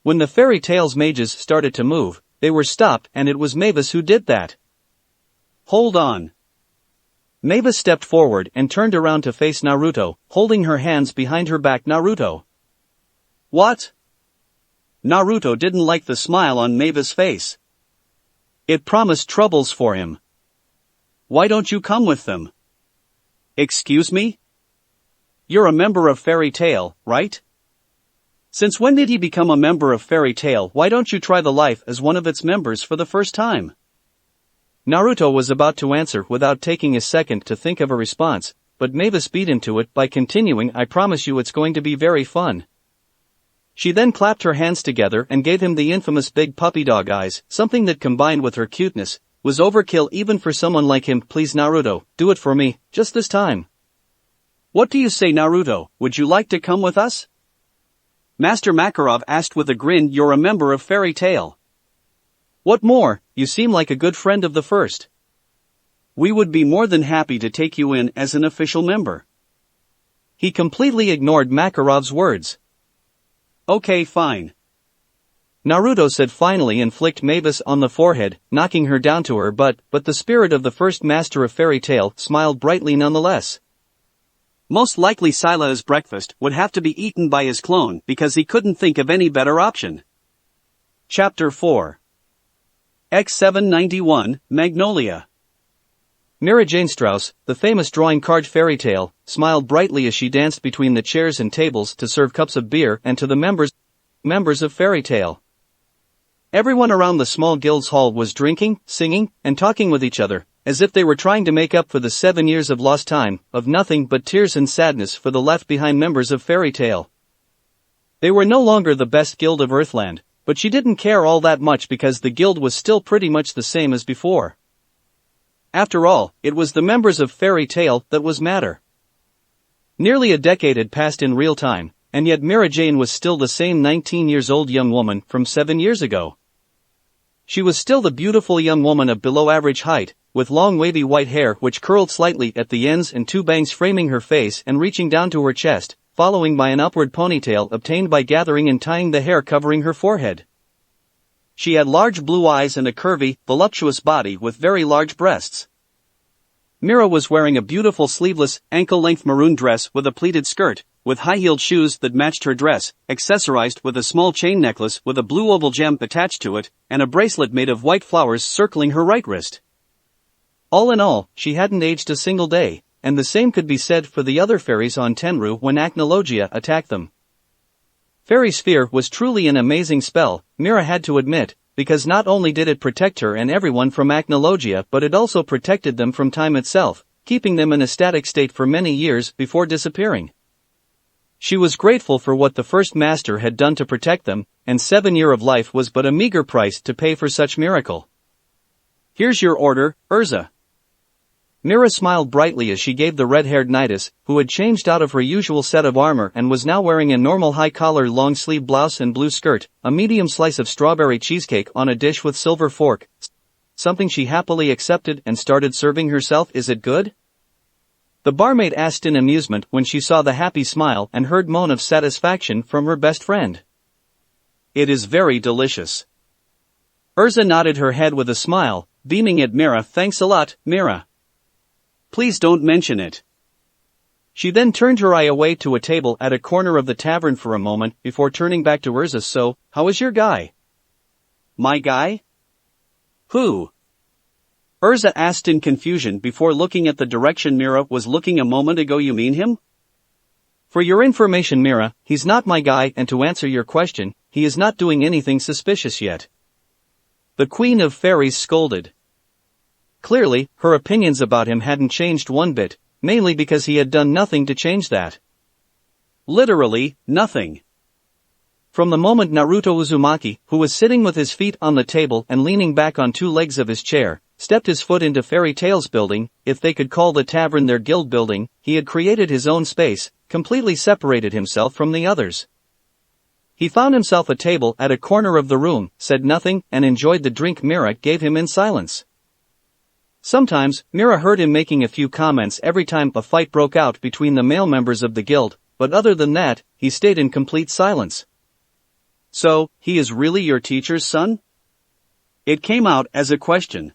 When the Fairy Tail's mages started to move, they were stopped, and it was Mavis who did that. Hold on. Mavis stepped forward and turned around to face Naruto, holding her hands behind her back. Naruto. What? Naruto didn't like the smile on Mavis' face. It promised troubles for him. Why don't you come with them? Excuse me? You're a member of Fairy Tail, right? Since when did he become a member of Fairy Tail? Why don't you try the life as one of its members for the first time? Naruto was about to answer without taking a second to think of a response, but Mavis beat him to it by continuing, I promise you it's going to be very fun. She then clapped her hands together and gave him the infamous big puppy dog eyes, something that combined with her cuteness, was overkill even for someone like him. Please Naruto, do it for me, just this time. What do you say, Naruto, would you like to come with us? Master Makarov asked with a grin. You're a member of Fairy Tail. What more, you seem like a good friend of the first. We would be more than happy to take you in as an official member. He completely ignored Makarov's words. Okay, fine. Naruto said finally and flicked Mavis on the forehead, knocking her down to her butt, but the spirit of the first master of Fairy Tail smiled brightly nonetheless. Most likely Sila's breakfast would have to be eaten by his clone because he couldn't think of any better option. Chapter 4 X791, Magnolia. Mira Jane Strauss, the famous drawing card Fairy Tail, smiled brightly as she danced between the chairs and tables to serve cups of beer and to the members of Fairy Tail. Everyone around the small guild's hall was drinking, singing, and talking with each other, as if they were trying to make up for the 7 years of lost time, of nothing but tears and sadness for the left-behind members of Fairy Tail. They were no longer the best guild of Earthland, but she didn't care all that much because the guild was still pretty much the same as before. After all, it was the members of Fairy Tail that was matter. Nearly a decade had passed in real time, and yet Mira Jane was still the same 19-years-old young woman from 7 years ago. She was still the beautiful young woman of below-average height, with long wavy white hair which curled slightly at the ends and two bangs framing her face and reaching down to her chest, following by an upward ponytail obtained by gathering and tying the hair covering her forehead. She had large blue eyes and a curvy, voluptuous body with very large breasts. Mira was wearing a beautiful sleeveless, ankle-length maroon dress with a pleated skirt, with high-heeled shoes that matched her dress, accessorized with a small chain necklace with a blue oval gem attached to it, and a bracelet made of white flowers circling her right wrist. All in all, she hadn't aged a single day, and the same could be said for the other fairies on Tenru when Acnologia attacked them. Fairy Sphere was truly an amazing spell, Mira had to admit, because not only did it protect her and everyone from Acnologia but it also protected them from time itself, keeping them in a static state for many years before disappearing. She was grateful for what the first master had done to protect them, and 7 years of life was but a meager price to pay for such miracle. Here's your order, Urza. Mira smiled brightly as she gave the red-haired Nidus, who had changed out of her usual set of armor and was now wearing a normal high-collar long-sleeve blouse and blue skirt, a medium slice of strawberry cheesecake on a dish with silver fork, something she happily accepted and started serving herself. Is it good? The barmaid asked in amusement when she saw the happy smile and heard moan of satisfaction from her best friend. It is very delicious. Urza nodded her head with a smile, beaming at Mira. Thanks a lot, Mira. Please don't mention it. She then turned her eye away to a table at a corner of the tavern for a moment before turning back to Urza. So, how is your guy? My guy? Who? Urza asked in confusion before looking at the direction Mira was looking a moment ago. You mean him? For your information, Mira, he's not my guy, and to answer your question, he is not doing anything suspicious yet. The Queen of Fairies scolded. Clearly, her opinions about him hadn't changed one bit, mainly because he had done nothing to change that. Literally, nothing. From the moment Naruto Uzumaki, who was sitting with his feet on the table and leaning back on two legs of his chair, stepped his foot into Fairy Tail's building, if they could call the tavern their guild building, he had created his own space, completely separated himself from the others. He found himself a table at a corner of the room, said nothing, and enjoyed the drink Mira gave him in silence. Sometimes, Mira heard him making a few comments every time a fight broke out between the male members of the guild, but other than that, he stayed in complete silence. So, he is really your teacher's son? It came out as a question.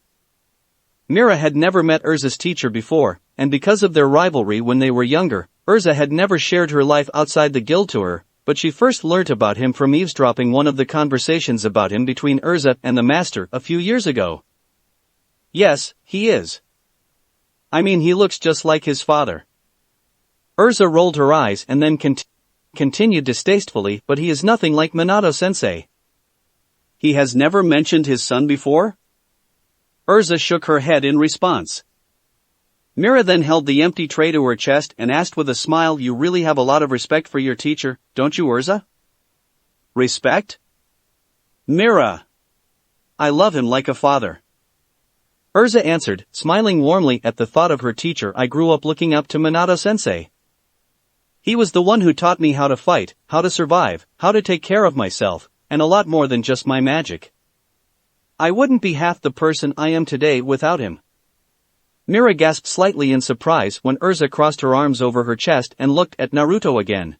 Mira had never met Urza's teacher before, and because of their rivalry when they were younger, Urza had never shared her life outside the guild to her, but she first learnt about him from eavesdropping one of the conversations about him between Urza and the master a few years ago. Yes, he is. I mean, he looks just like his father. Urza rolled her eyes and then continued distastefully, but he is nothing like Minato-sensei. He has never mentioned his son before? Urza shook her head in response. Mira then held the empty tray to her chest and asked with a smile, you really have a lot of respect for your teacher, don't you, Urza? Respect? Mira! I love him like a father. Urza answered, smiling warmly at the thought of her teacher. I grew up looking up to Minato-sensei. He was the one who taught me how to fight, how to survive, how to take care of myself, and a lot more than just my magic. I wouldn't be half the person I am today without him. Mira gasped slightly in surprise when Urza crossed her arms over her chest and looked at Naruto again.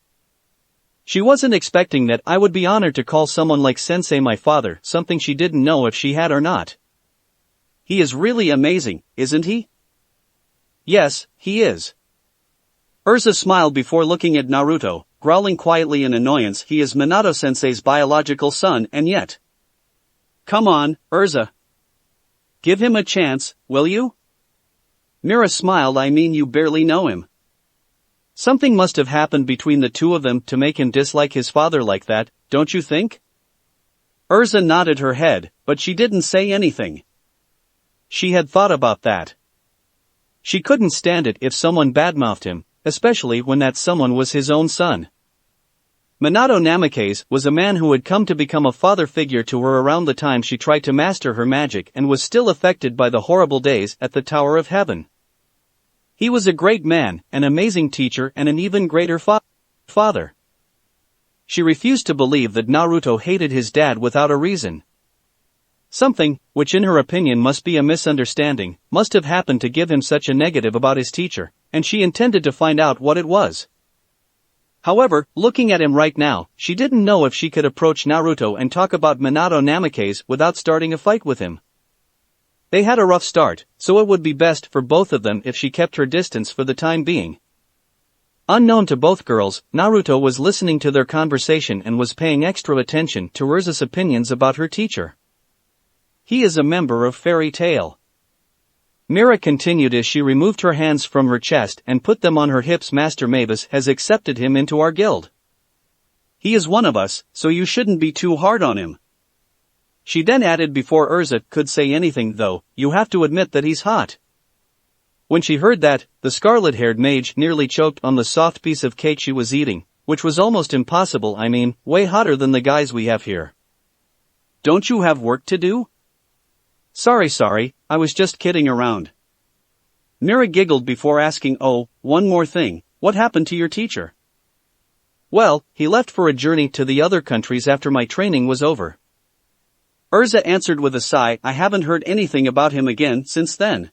She wasn't expecting that I would be honored to call someone like Sensei my father, something she didn't know if she had or not. He is really amazing, isn't he? Yes, he is. Urza smiled before looking at Naruto, growling quietly in annoyance. He is Minato-sensei's biological son, and yet. Come on, Urza. Give him a chance, will you? Mira smiled. I mean, you barely know him. Something must have happened between the two of them to make him dislike his father like that, don't you think? Urza nodded her head, but she didn't say anything. She had thought about that. She couldn't stand it if someone badmouthed him, especially when that someone was his own son. Minato Namikaze was a man who had come to become a father figure to her around the time she tried to master her magic and was still affected by the horrible days at the Tower of Heaven. He was a great man, an amazing teacher, and an even greater father. She refused to believe that Naruto hated his dad without a reason. Something, which in her opinion must be a misunderstanding, must have happened to give him such a negative about his teacher, and she intended to find out what it was. However, looking at him right now, she didn't know if she could approach Naruto and talk about Minato Namikaze without starting a fight with him. They had a rough start, so it would be best for both of them if she kept her distance for the time being. Unknown to both girls, Naruto was listening to their conversation and was paying extra attention to Urza's opinions about her teacher. He is a member of Fairy Tail. Mira continued as she removed her hands from her chest and put them on her hips. Master Mavis has accepted him into our guild. He is one of us, so you shouldn't be too hard on him. She then added before Urza could say anything though, you have to admit that he's hot. When she heard that, the scarlet-haired mage nearly choked on the soft piece of cake she was eating, which was almost impossible. I mean, way hotter than the guys we have here. Don't you have work to do? Sorry, I was just kidding around. Mira giggled before asking, oh, one more thing, what happened to your teacher? Well, he left for a journey to the other countries after my training was over. Urza answered with a sigh. I haven't heard anything about him again since then.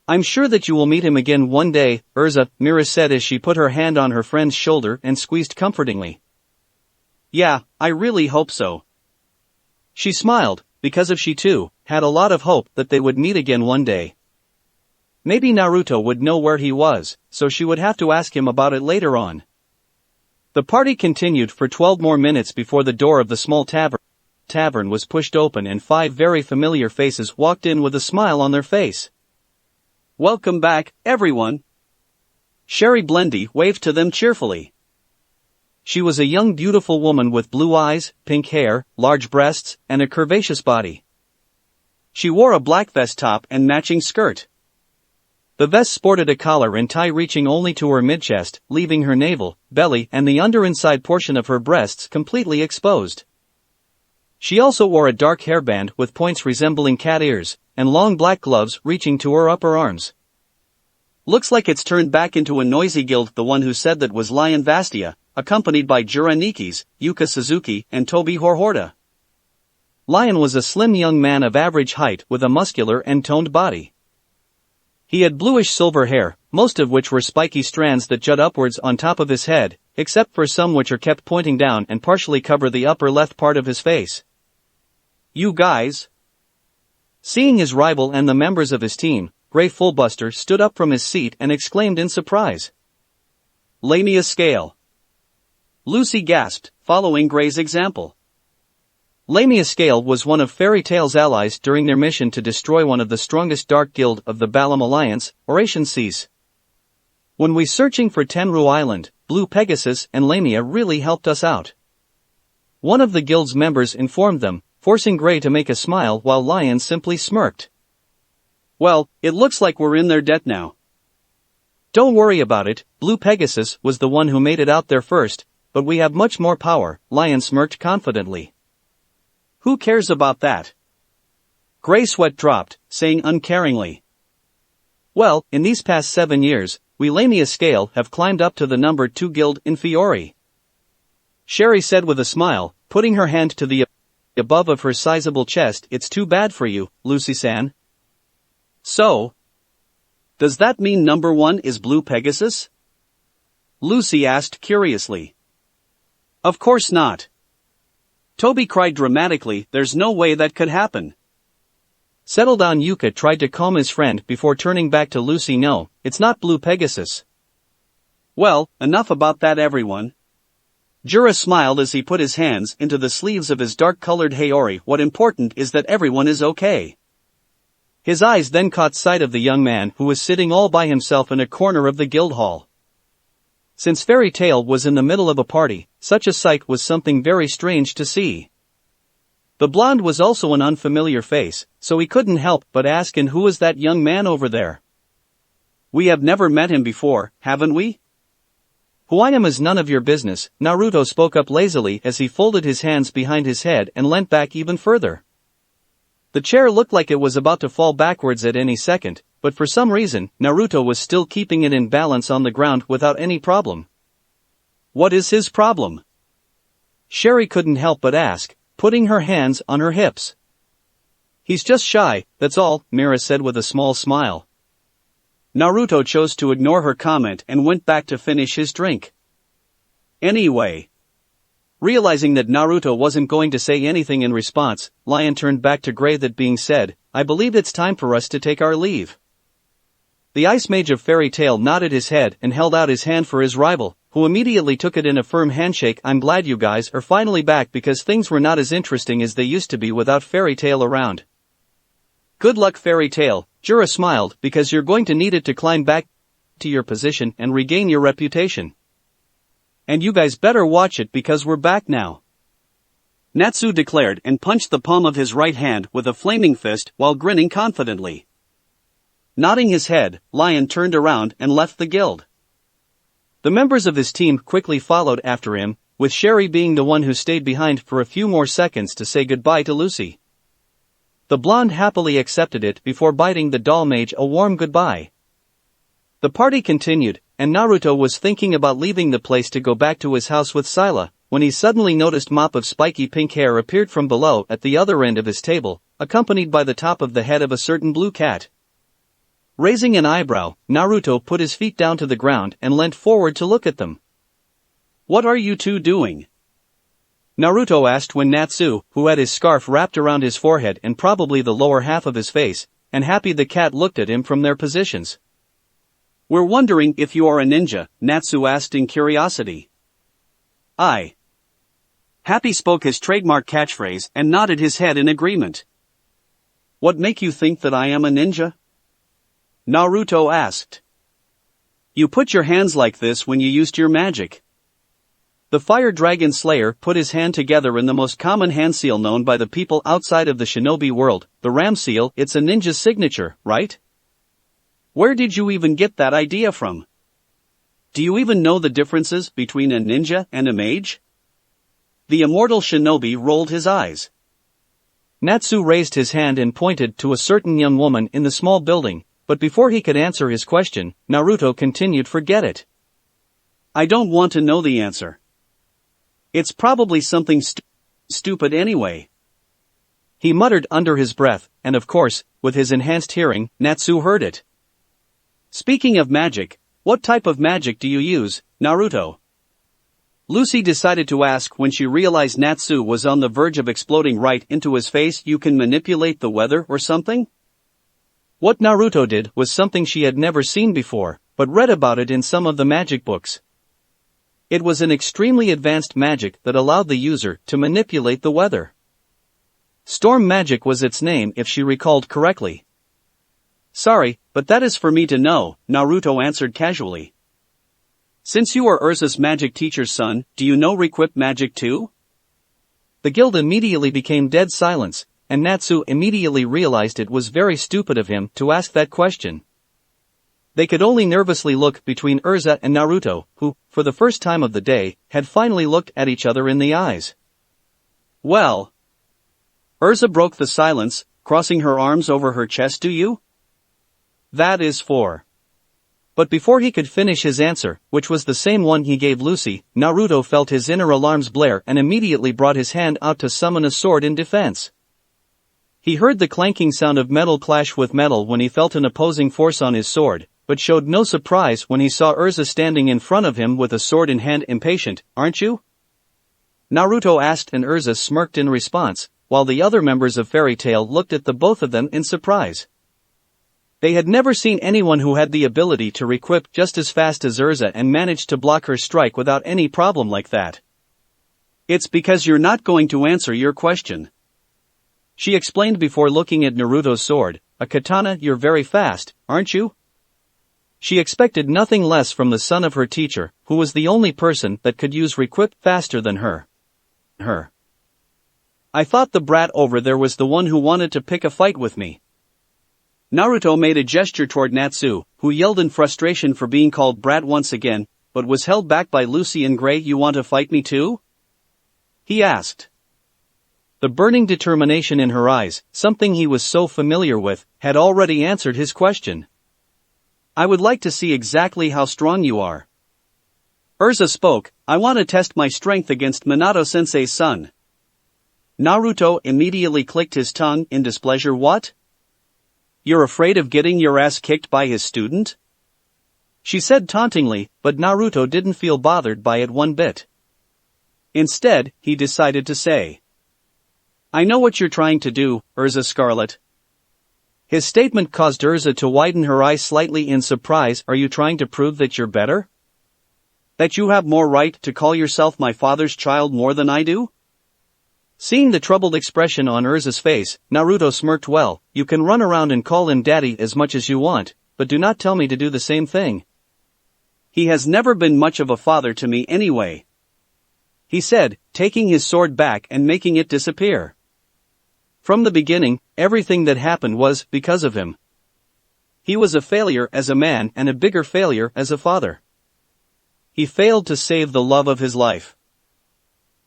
I'm sure that you will meet him again one day, Urza, Mira said as she put her hand on her friend's shoulder and squeezed comfortingly. Yeah, I really hope so. She smiled, because if she too had a lot of hope that they would meet again one day. Maybe Naruto would know where he was, so she would have to ask him about it later on. The party continued for 12 more minutes before the door of the small tavern was pushed open and 5 very familiar faces walked in with a smile on their face. Welcome back, everyone. Sherry Blendy waved to them cheerfully. She was a young beautiful woman with blue eyes, pink hair, large breasts, and a curvaceous body. She wore a black vest top and matching skirt. The vest sported a collar and tie reaching only to her mid-chest, leaving her navel, belly and the under-inside portion of her breasts completely exposed. She also wore a dark hairband with points resembling cat ears, and long black gloves reaching to her upper arms. Looks like it's turned back into a noisy guild, the one who said that was Lion Vastia, accompanied by Jura Nikis, Yuka Suzuki and Tobi Horhorda. Lion was a slim young man of average height with a muscular and toned body. He had bluish silver hair, most of which were spiky strands that jut upwards on top of his head, except for some which are kept pointing down and partially cover the upper left part of his face. You guys? Seeing his rival and the members of his team, Gray Fullbuster stood up from his seat and exclaimed in surprise. Lamia Scale. Lucy gasped, following Gray's example. Lamia Scale was one of Fairy Tail's allies during their mission to destroy one of the strongest dark guild of the Balam Alliance, Oration Seas. When we searching for Tenru Island, Blue Pegasus and Lamia really helped us out. One of the guild's members informed them, forcing Gray to make a smile while Lion simply smirked. Well, it looks like we're in their debt now. Don't worry about it, Blue Pegasus was the one who made it out there first, but we have much more power, Lion smirked confidently. Who cares about that? Gray sweat dropped, saying uncaringly. Well, in these past 7 years, we Lamia Scale have climbed up to the number 2 guild in Fiori. Sherry said with a smile, putting her hand to the above of her sizable chest. It's too bad for you, Lucy-san. So? Does that mean number 1 is Blue Pegasus? Lucy asked curiously. Of course not. Toby cried dramatically, there's no way that could happen. Settle down, Yuka tried to calm his friend before turning back to Lucy. No, it's not Blue Pegasus. Well, enough about that, everyone. Jura smiled as he put his hands into the sleeves of his dark-colored Haori. What important is that everyone is okay. His eyes then caught sight of the young man who was sitting all by himself in a corner of the guild hall. Since Fairy Tail was in the middle of a party, such a sight was something very strange to see. The blonde was also an unfamiliar face, so he couldn't help but ask, and who is that young man over there? We have never met him before, haven't we? Who I am is none of your business, Naruto spoke up lazily as he folded his hands behind his head and leant back even further. The chair looked like it was about to fall backwards at any second, but for some reason, Naruto was still keeping it in balance on the ground without any problem. What is his problem? Sherry couldn't help but ask, putting her hands on her hips. He's just shy, that's all, Mira said with a small smile. Naruto chose to ignore her comment and went back to finish his drink. Anyway. Realizing that Naruto wasn't going to say anything in response, Lion turned back to Gray. That being said, I believe it's time for us to take our leave. The Ice Mage of Fairy Tail nodded his head and held out his hand for his rival, who immediately took it in a firm handshake. I'm glad you guys are finally back because things were not as interesting as they used to be without Fairy Tail around. Good luck, Fairy Tail, Jura smiled, because you're going to need it to climb back to your position and regain your reputation. And you guys better watch it because we're back now. Natsu declared and punched the palm of his right hand with a flaming fist while grinning confidently. Nodding his head, Lion turned around and left the guild. The members of his team quickly followed after him, with Sherry being the one who stayed behind for a few more seconds to say goodbye to Lucy. The blonde happily accepted it before biting the doll mage a warm goodbye. The party continued, and Naruto was thinking about leaving the place to go back to his house with Scylla, when he suddenly noticed mop of spiky pink hair appeared from below at the other end of his table, accompanied by the top of the head of a certain blue cat. Raising an eyebrow, Naruto put his feet down to the ground and leant forward to look at them. "What are you two doing?" Naruto asked when Natsu, who had his scarf wrapped around his forehead and probably the lower half of his face, and Happy the cat looked at him from their positions. "We're wondering if you are a ninja," Natsu asked in curiosity. Happy spoke his trademark catchphrase and nodded his head in agreement. "What make you think that I am a ninja?" Naruto asked. "You put your hands like this when you used your magic." The Fire Dragon Slayer put his hand together in the most common hand seal known by the people outside of the shinobi world, the Ram seal. "It's a ninja's signature, right? Where did you even get that idea from? Do you even know the differences between a ninja and a mage?" The immortal shinobi rolled his eyes. Natsu raised his hand and pointed to a certain young woman in the small building, but before he could answer his question, Naruto continued, "Forget it. I don't want to know the answer. It's probably something stupid anyway." He muttered under his breath, and of course, with his enhanced hearing, Natsu heard it. "Speaking of magic, what type of magic do you use, Naruto?" Lucy decided to ask when she realized Natsu was on the verge of exploding right into his face. "You can manipulate the weather or something?" What Naruto did was something she had never seen before, but read about it in some of the magic books. It was an extremely advanced magic that allowed the user to manipulate the weather. Storm magic was its name if she recalled correctly. "Sorry, but that is for me to know," Naruto answered casually. "Since you are Urza's magic teacher's son, do you know Requip magic too?" The guild immediately became dead silence, and Natsu immediately realized it was very stupid of him to ask that question. They could only nervously look between Urza and Naruto, who, for the first time of the day, had finally looked at each other in the eyes. "Well," Urza broke the silence, crossing her arms over her chest, "do you? That is for..." But before he could finish his answer, which was the same one he gave Lucy, Naruto felt his inner alarms blare and immediately brought his hand out to summon a sword in defense. He heard the clanking sound of metal clash with metal when he felt an opposing force on his sword, but showed no surprise when he saw Urza standing in front of him with a sword in hand. "Impatient, aren't you?" Naruto asked, and Urza smirked in response, while the other members of Fairy Tail looked at the both of them in surprise. They had never seen anyone who had the ability to requip just as fast as Urza and managed to block her strike without any problem like that. "It's because you're not going to answer your question," she explained before looking at Naruto's sword. "A katana. You're very fast, aren't you?" She expected nothing less from the son of her teacher, who was the only person that could use requip faster than her. "I thought the brat over there was the one who wanted to pick a fight with me." Naruto made a gesture toward Natsu, who yelled in frustration for being called brat once again, but was held back by Lucy and Gray. "You want to fight me too?" he asked. The burning determination in her eyes, something he was so familiar with, had already answered his question. "I would like to see exactly how strong you are." Urza spoke. "I want to test my strength against Minato-sensei's son." Naruto immediately clicked his tongue in displeasure. "What? You're afraid of getting your ass kicked by his student?" she said tauntingly, but Naruto didn't feel bothered by it one bit. Instead, he decided to say, "I know what you're trying to do, Urza Scarlet." His statement caused Urza to widen her eyes slightly in surprise. "Are you trying to prove that you're better? That you have more right to call yourself my father's child more than I do?" Seeing the troubled expression on Urza's face, Naruto smirked. "Well, you can run around and call him daddy as much as you want, but do not tell me to do the same thing. He has never been much of a father to me anyway," he said, taking his sword back and making it disappear. From the beginning, everything that happened was because of him. He was a failure as a man and a bigger failure as a father. He failed to save the love of his life.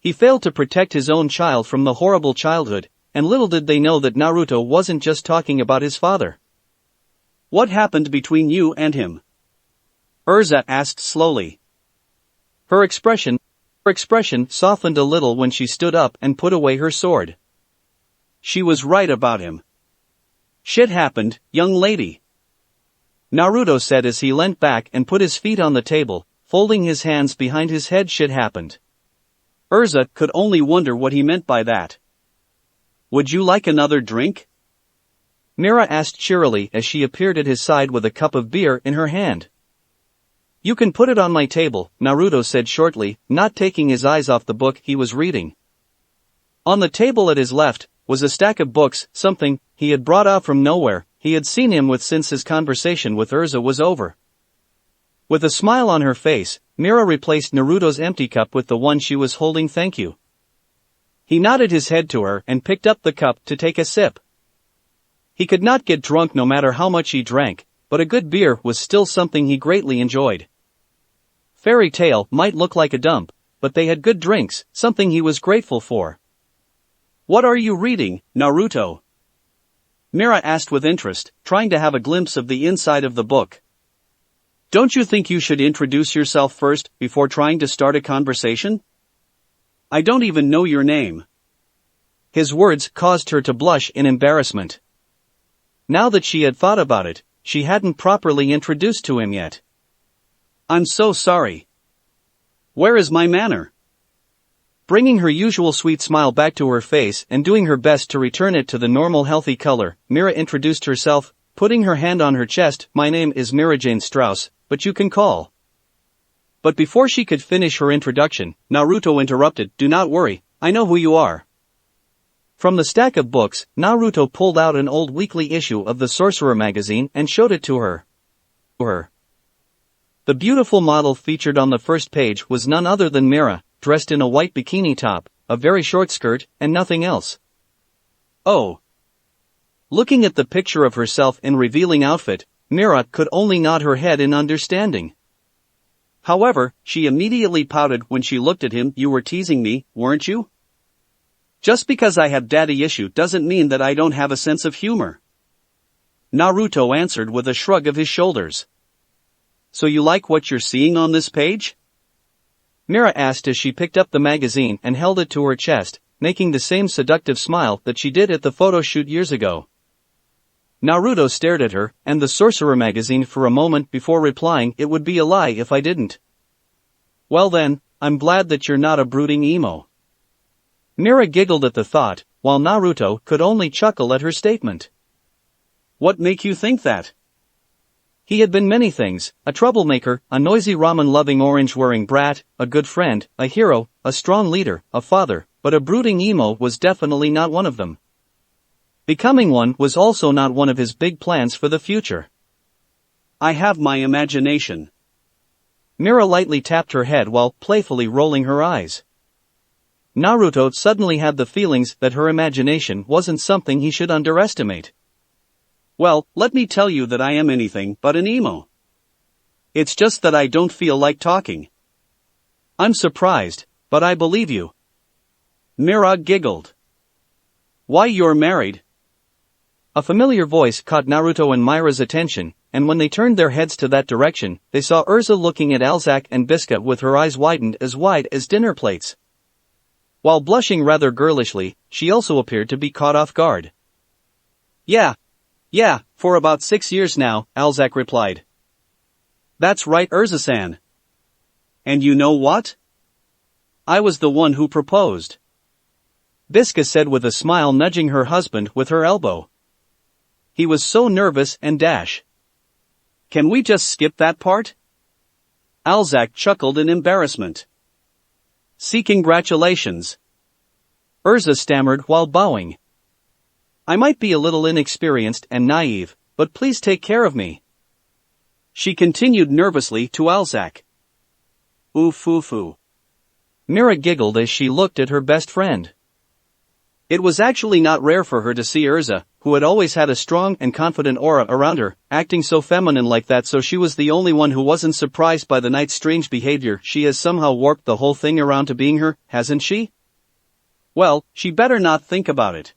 He failed to protect his own child from the horrible childhood, and little did they know that Naruto wasn't just talking about his father. "What happened between you and him?" Urza asked slowly. Her expression softened a little when she stood up and put away her sword. She was right about him. "Shit happened, young lady. Naruto said as he leant back and put his feet on the table, folding his hands behind his head. Shit happened. Urza could only wonder what he meant by that. Would you like another drink? Mira asked cheerily as she appeared at his side with a cup of beer in her hand. You can put it on my table, Naruto said shortly, not taking his eyes off the book he was reading. On the table at his left was a stack of books, something he had brought out from nowhere. He had seen him with since his conversation with Urza was over. With a smile on her face, Mira replaced Naruto's empty cup with the one she was holding. Thank you. He nodded his head to her and picked up the cup to take a sip. He could not get drunk no matter how much he drank, but a good beer was still something he greatly enjoyed. Fairy Tail might look like a dump, but they had good drinks, something he was grateful for. What are you reading, Naruto? Mira asked with interest, trying to have a glimpse of the inside of the book. Don't you think you should introduce yourself first, before trying to start a conversation? I don't even know your name. His words caused her to blush in embarrassment. Now that she had thought about it, she hadn't properly introduced to him yet. I'm so sorry. Where is my manner? Bringing her usual sweet smile back to her face and doing her best to return it to the normal healthy color, Mira introduced herself, putting her hand on her chest. My name is Mira Jane Strauss, but you can call. But before she could finish her introduction, Naruto interrupted. Do not worry, I know who you are. From the stack of books, Naruto pulled out an old weekly issue of the Sorcerer magazine and showed it to her. The beautiful model featured on the first page was none other than Mira, dressed in a white bikini top, a very short skirt, and nothing else. Oh. Looking at the picture of herself in revealing outfit, Mira could only nod her head in understanding. However, she immediately pouted when she looked at him. You were teasing me, weren't you? Just because I have daddy issue doesn't mean that I don't have a sense of humor. Naruto answered with a shrug of his shoulders. So you like what you're seeing on this page? Mira asked as she picked up the magazine and held it to her chest, making the same seductive smile that she did at the photo shoot years ago. Naruto stared at her and the Sorcerer magazine for a moment before replying, it would be a lie if I didn't. Well then, I'm glad that you're not a brooding emo. Mira giggled at the thought, while Naruto could only chuckle at her statement. What make you think that? He had been many things, a troublemaker, a noisy ramen-loving orange-wearing brat, a good friend, a hero, a strong leader, a father, but a brooding emo was definitely not one of them. Becoming one was also not one of his big plans for the future. I have my imagination. Mira lightly tapped her head while playfully rolling her eyes. Naruto suddenly had the feelings that her imagination wasn't something he should underestimate. Well, let me tell you that I am anything but an emo. It's just that I don't feel like talking. I'm surprised, but I believe you. Mira giggled. Why, you're married? A familiar voice caught Naruto and Mira's attention, and when they turned their heads to that direction, they saw Urza looking at Alzak and Bisca with her eyes widened as wide as dinner plates. While blushing rather girlishly, she also appeared to be caught off guard. Yeah, for about 6 years now, Alzak replied. That's right, Urza-san. And you know what? I was the one who proposed. Bisca said with a smile, nudging her husband with her elbow. He was so nervous and dash. Can we just skip that part? Alzak chuckled in embarrassment. See, congratulations. Urza stammered while bowing. I might be a little inexperienced and naive, but please take care of me. She continued nervously to Alzak. Oof. Mira giggled as she looked at her best friend. It was actually not rare for her to see Urza, who had always had a strong and confident aura around her, acting so feminine like that, so she was the only one who wasn't surprised by the knight's strange behavior. She has somehow warped the whole thing around to being her, hasn't she? Well, she better not think about it.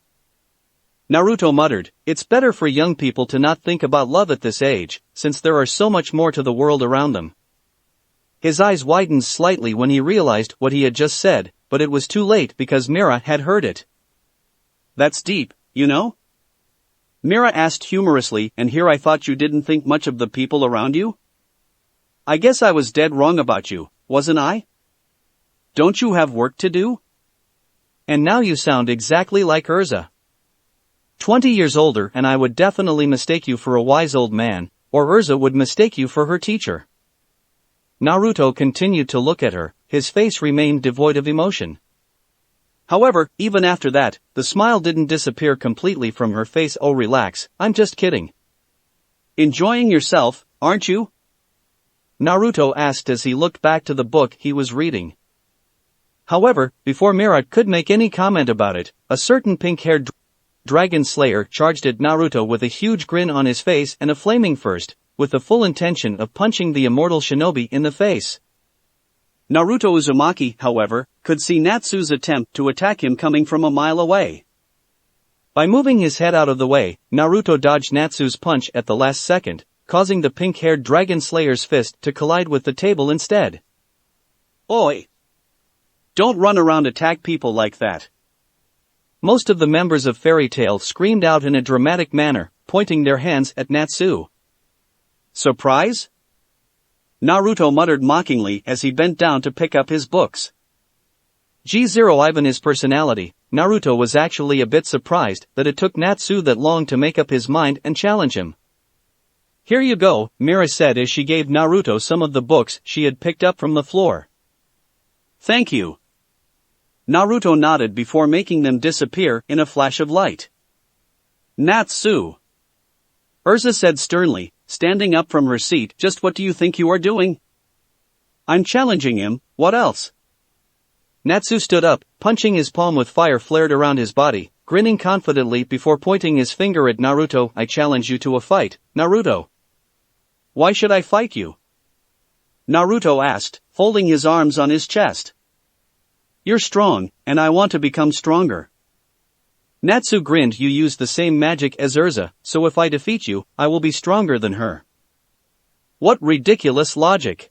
Naruto muttered, it's better for young people to not think about love at this age, since there are so much more to the world around them. His eyes widened slightly when he realized what he had just said, but it was too late because Mira had heard it. That's deep, you know? Mira asked humorously, and here I thought you didn't think much of the people around you? I guess I was dead wrong about you, wasn't I? Don't you have work to do? And now you sound exactly like Urza. 20 years older and I would definitely mistake you for a wise old man, or Urza would mistake you for her teacher. Naruto continued to look at her, his face remained devoid of emotion. However, even after that, the smile didn't disappear completely from her face. Oh, relax, I'm just kidding. Enjoying yourself, aren't you? Naruto asked as he looked back to the book he was reading. However, before Mira could make any comment about it, a certain pink-haired dragon slayer charged at Naruto with a huge grin on his face and a flaming fist, with the full intention of punching the immortal shinobi in the face. Naruto Uzumaki, however, could see Natsu's attempt to attack him coming from a mile away. By moving his head out of the way, Naruto dodged Natsu's punch at the last second, causing the pink-haired dragon slayer's fist to collide with the table instead. Oi! Don't run around attack people like that. Most of the members of Fairy Tail screamed out in a dramatic manner, pointing their hands at Natsu. Surprise? Naruto muttered mockingly as he bent down to pick up his books. G0 his personality, Naruto was actually a bit surprised that it took Natsu that long to make up his mind and challenge him. Here you go, Mira said as she gave Naruto some of the books she had picked up from the floor. Thank you. Naruto nodded before making them disappear in a flash of light. Natsu! Urza said sternly, standing up from her seat. Just what do you think you are doing? I'm challenging him, what else? Natsu stood up, punching his palm with fire flared around his body, grinning confidently before pointing his finger at Naruto. I challenge you to a fight, Naruto. Why should I fight you? Naruto asked, folding his arms on his chest. You're strong, and I want to become stronger. Natsu grinned. You use the same magic as Urza, so if I defeat you, I will be stronger than her. What ridiculous logic.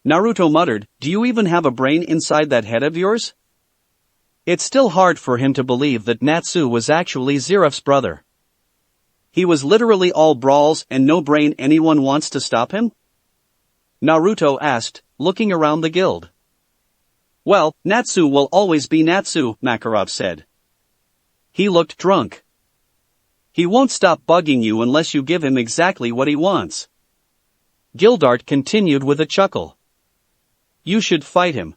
Naruto muttered, do you even have a brain inside that head of yours? It's still hard for him to believe that Natsu was actually Zeref's brother. He was literally all brawls and no brain. Anyone wants to stop him? Naruto asked, looking around the guild. Well, Natsu will always be Natsu, Makarov said. He looked drunk. He won't stop bugging you unless you give him exactly what he wants. Gildart continued with a chuckle. You should fight him.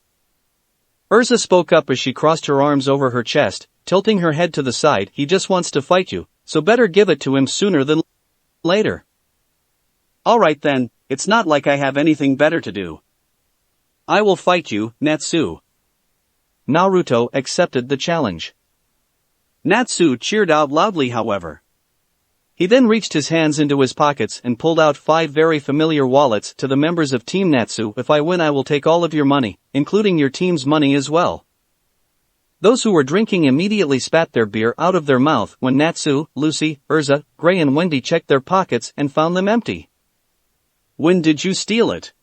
Urza spoke up as she crossed her arms over her chest, tilting her head to the side. He just wants to fight you, so better give it to him sooner than later. Alright then, it's not like I have anything better to do. I will fight you, Natsu. Naruto accepted the challenge. Natsu cheered out loudly, however. He then reached his hands into his pockets and pulled out 5 very familiar wallets. To the members of Team Natsu, if I win I will take all of your money, including your team's money as well. Those who were drinking immediately spat their beer out of their mouth when Natsu, Lucy, Urza, Gray and Wendy checked their pockets and found them empty. When did you steal it?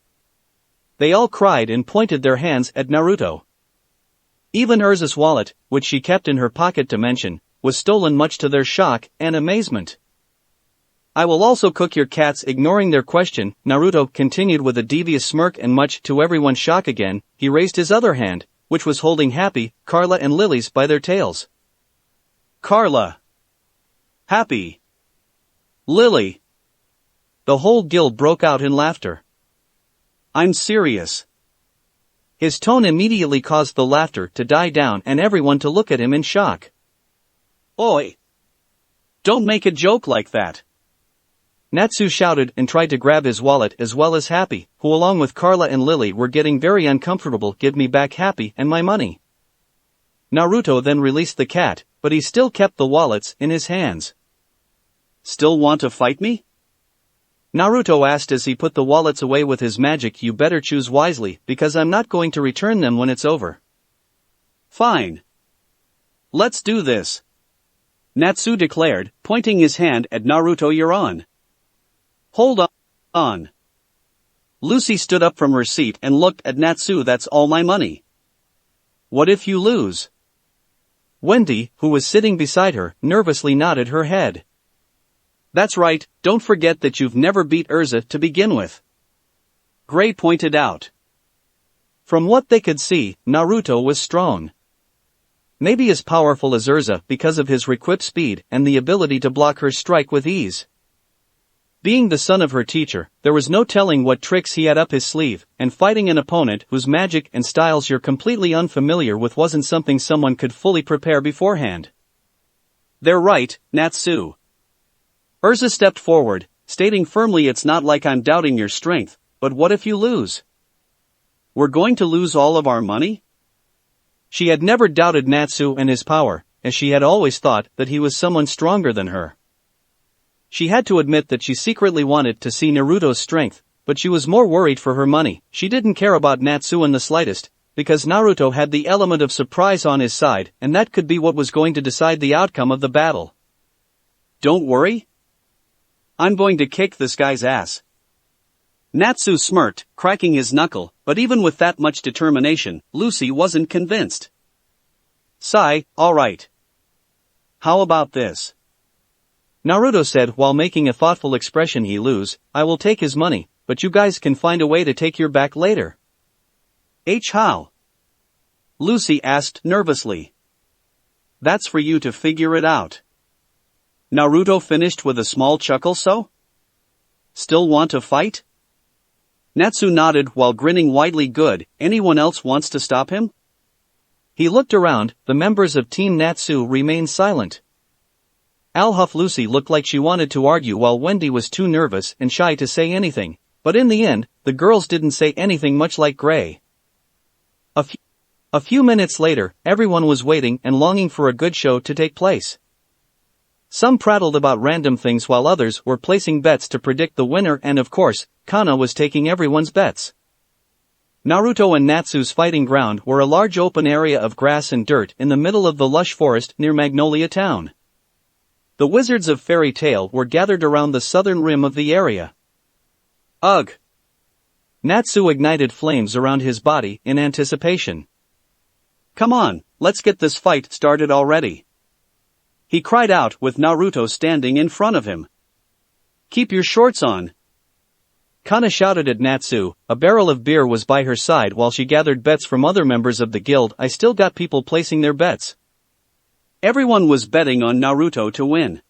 They all cried and pointed their hands at Naruto. Even Urza's wallet, which she kept in her pocket to mention, was stolen, much to their shock and amazement. I will also cook your cats. Ignoring their question, Naruto continued with a devious smirk, and much to everyone's shock again, he raised his other hand, which was holding Happy, Carla and Lily's by their tails. Carla. Happy. Lily. The whole guild broke out in laughter. I'm serious. His tone immediately caused the laughter to die down and everyone to look at him in shock. Oi! Don't make a joke like that. Natsu shouted and tried to grab his wallet as well as Happy, who along with Carla and Lily were getting very uncomfortable. Give me back Happy and my money. Naruto then released the cat, but he still kept the wallets in his hands. Still want to fight me? Naruto asked as he put the wallets away with his magic. You better choose wisely, because I'm not going to return them when it's over. Fine. Let's do this. Natsu declared, pointing his hand at Naruto. You're on. Hold on. Lucy stood up from her seat and looked at Natsu. That's all my money. What if you lose? Wendy, who was sitting beside her, nervously nodded her head. That's right, don't forget that you've never beat Urza to begin with. Gray pointed out. From what they could see, Naruto was strong. Maybe as powerful as Urza because of his requip speed and the ability to block her strike with ease. Being the son of her teacher, there was no telling what tricks he had up his sleeve, and fighting an opponent whose magic and styles you're completely unfamiliar with wasn't something someone could fully prepare beforehand. They're right, Natsu. Urza stepped forward, stating firmly, it's not like I'm doubting your strength, but what if you lose? We're going to lose all of our money? She had never doubted Natsu and his power, as she had always thought that he was someone stronger than her. She had to admit that she secretly wanted to see Naruto's strength, but she was more worried for her money. She didn't care about Natsu in the slightest, because Naruto had the element of surprise on his side, and that could be what was going to decide the outcome of the battle. Don't worry. I'm going to kick this guy's ass. Natsu smirked, cracking his knuckle, but even with that much determination, Lucy wasn't convinced. Sigh, alright. How about this? Naruto said while making a thoughtful expression. He lose, I will take his money, but you guys can find a way to take your back later. How? Lucy asked nervously. That's for you to figure it out. Naruto finished with a small chuckle. So? Still want to fight? Natsu nodded while grinning widely. Good, anyone else wants to stop him? He looked around, the members of Team Natsu remained silent. Lucy looked like she wanted to argue while Wendy was too nervous and shy to say anything, but in the end, the girls didn't say anything, much like Gray. A few minutes later, everyone was waiting and longing for a good show to take place. Some prattled about random things while others were placing bets to predict the winner, and of course, Kana was taking everyone's bets. Naruto and Natsu's fighting ground were a large open area of grass and dirt in the middle of the lush forest near Magnolia Town. The wizards of Fairy Tail were gathered around the southern rim of the area. Ugh! Natsu ignited flames around his body in anticipation. Come on, let's get this fight started already. He cried out with Naruto standing in front of him. Keep your shorts on. Kana shouted at Natsu. A barrel of beer was by her side while she gathered bets from other members of the guild. I still got people placing their bets. Everyone was betting on Naruto to win.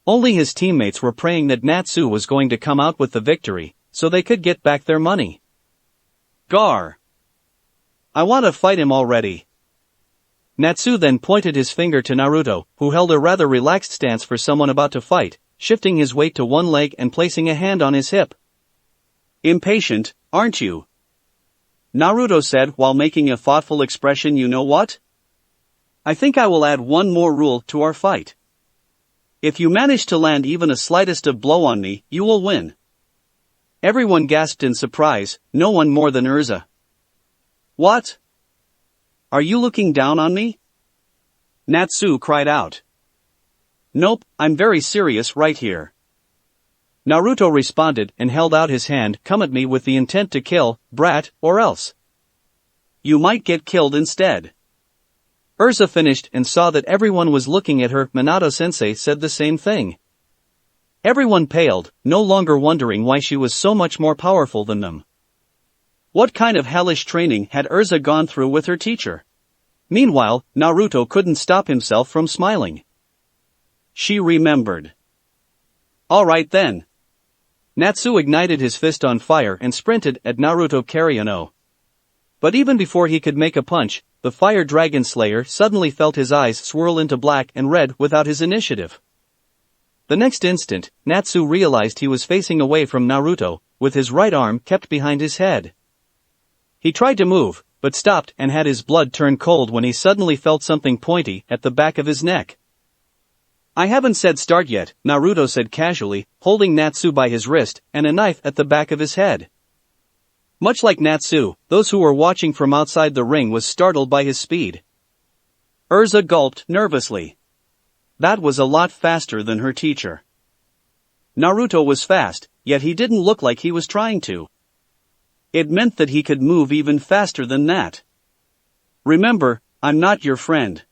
Only his teammates were praying that Natsu was going to come out with the victory, so they could get back their money. Gar! I want to fight him already. Natsu then pointed his finger to Naruto, who held a rather relaxed stance for someone about to fight, shifting his weight to one leg and placing a hand on his hip. Impatient, aren't you? Naruto said while making a thoughtful expression. You know what? I think I will add one more rule to our fight. If you manage to land even a slightest of blow on me, you will win. Everyone gasped in surprise, no one more than Urza. What? Are you looking down on me? Natsu cried out. Nope, I'm very serious right here. Naruto responded and held out his hand. Come at me with the intent to kill, brat, or else you might get killed instead. Urza finished and saw that everyone was looking at her. Minato-sensei said the same thing. Everyone paled, no longer wondering why she was so much more powerful than them. What kind of hellish training had Urza gone through with her teacher? Meanwhile, Naruto couldn't stop himself from smiling. She remembered. Alright then. Natsu ignited his fist on fire and sprinted at Naruto Kariono. But even before he could make a punch, the Fire Dragon Slayer suddenly felt his eyes swirl into black and red without his initiative. The next instant, Natsu realized he was facing away from Naruto, with his right arm kept behind his head. He tried to move, but stopped and had his blood turn cold when he suddenly felt something pointy at the back of his neck. I haven't said start yet, Naruto said casually, holding Natsu by his wrist and a knife at the back of his head. Much like Natsu, those who were watching from outside the ring was startled by his speed. Urza gulped nervously. That was a lot faster than her teacher. Naruto was fast, yet he didn't look like he was trying to. It meant that he could move even faster than that. Remember, I'm not your friend.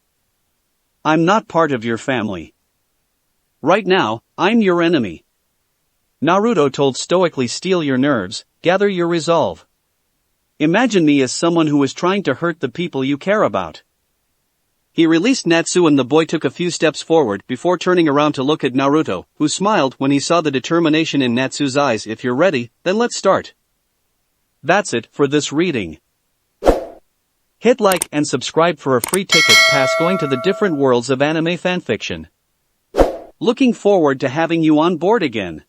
I'm not part of your family. Right now, I'm your enemy. Naruto told stoically, steel your nerves, gather your resolve. Imagine me as someone who is trying to hurt the people you care about. He released Natsu and the boy took a few steps forward before turning around to look at Naruto, who smiled when he saw the determination in Natsu's eyes. If you're ready, then let's start. That's it for this reading. Hit like and subscribe for a free ticket pass going to the different worlds of anime fanfiction. Looking forward to having you on board again.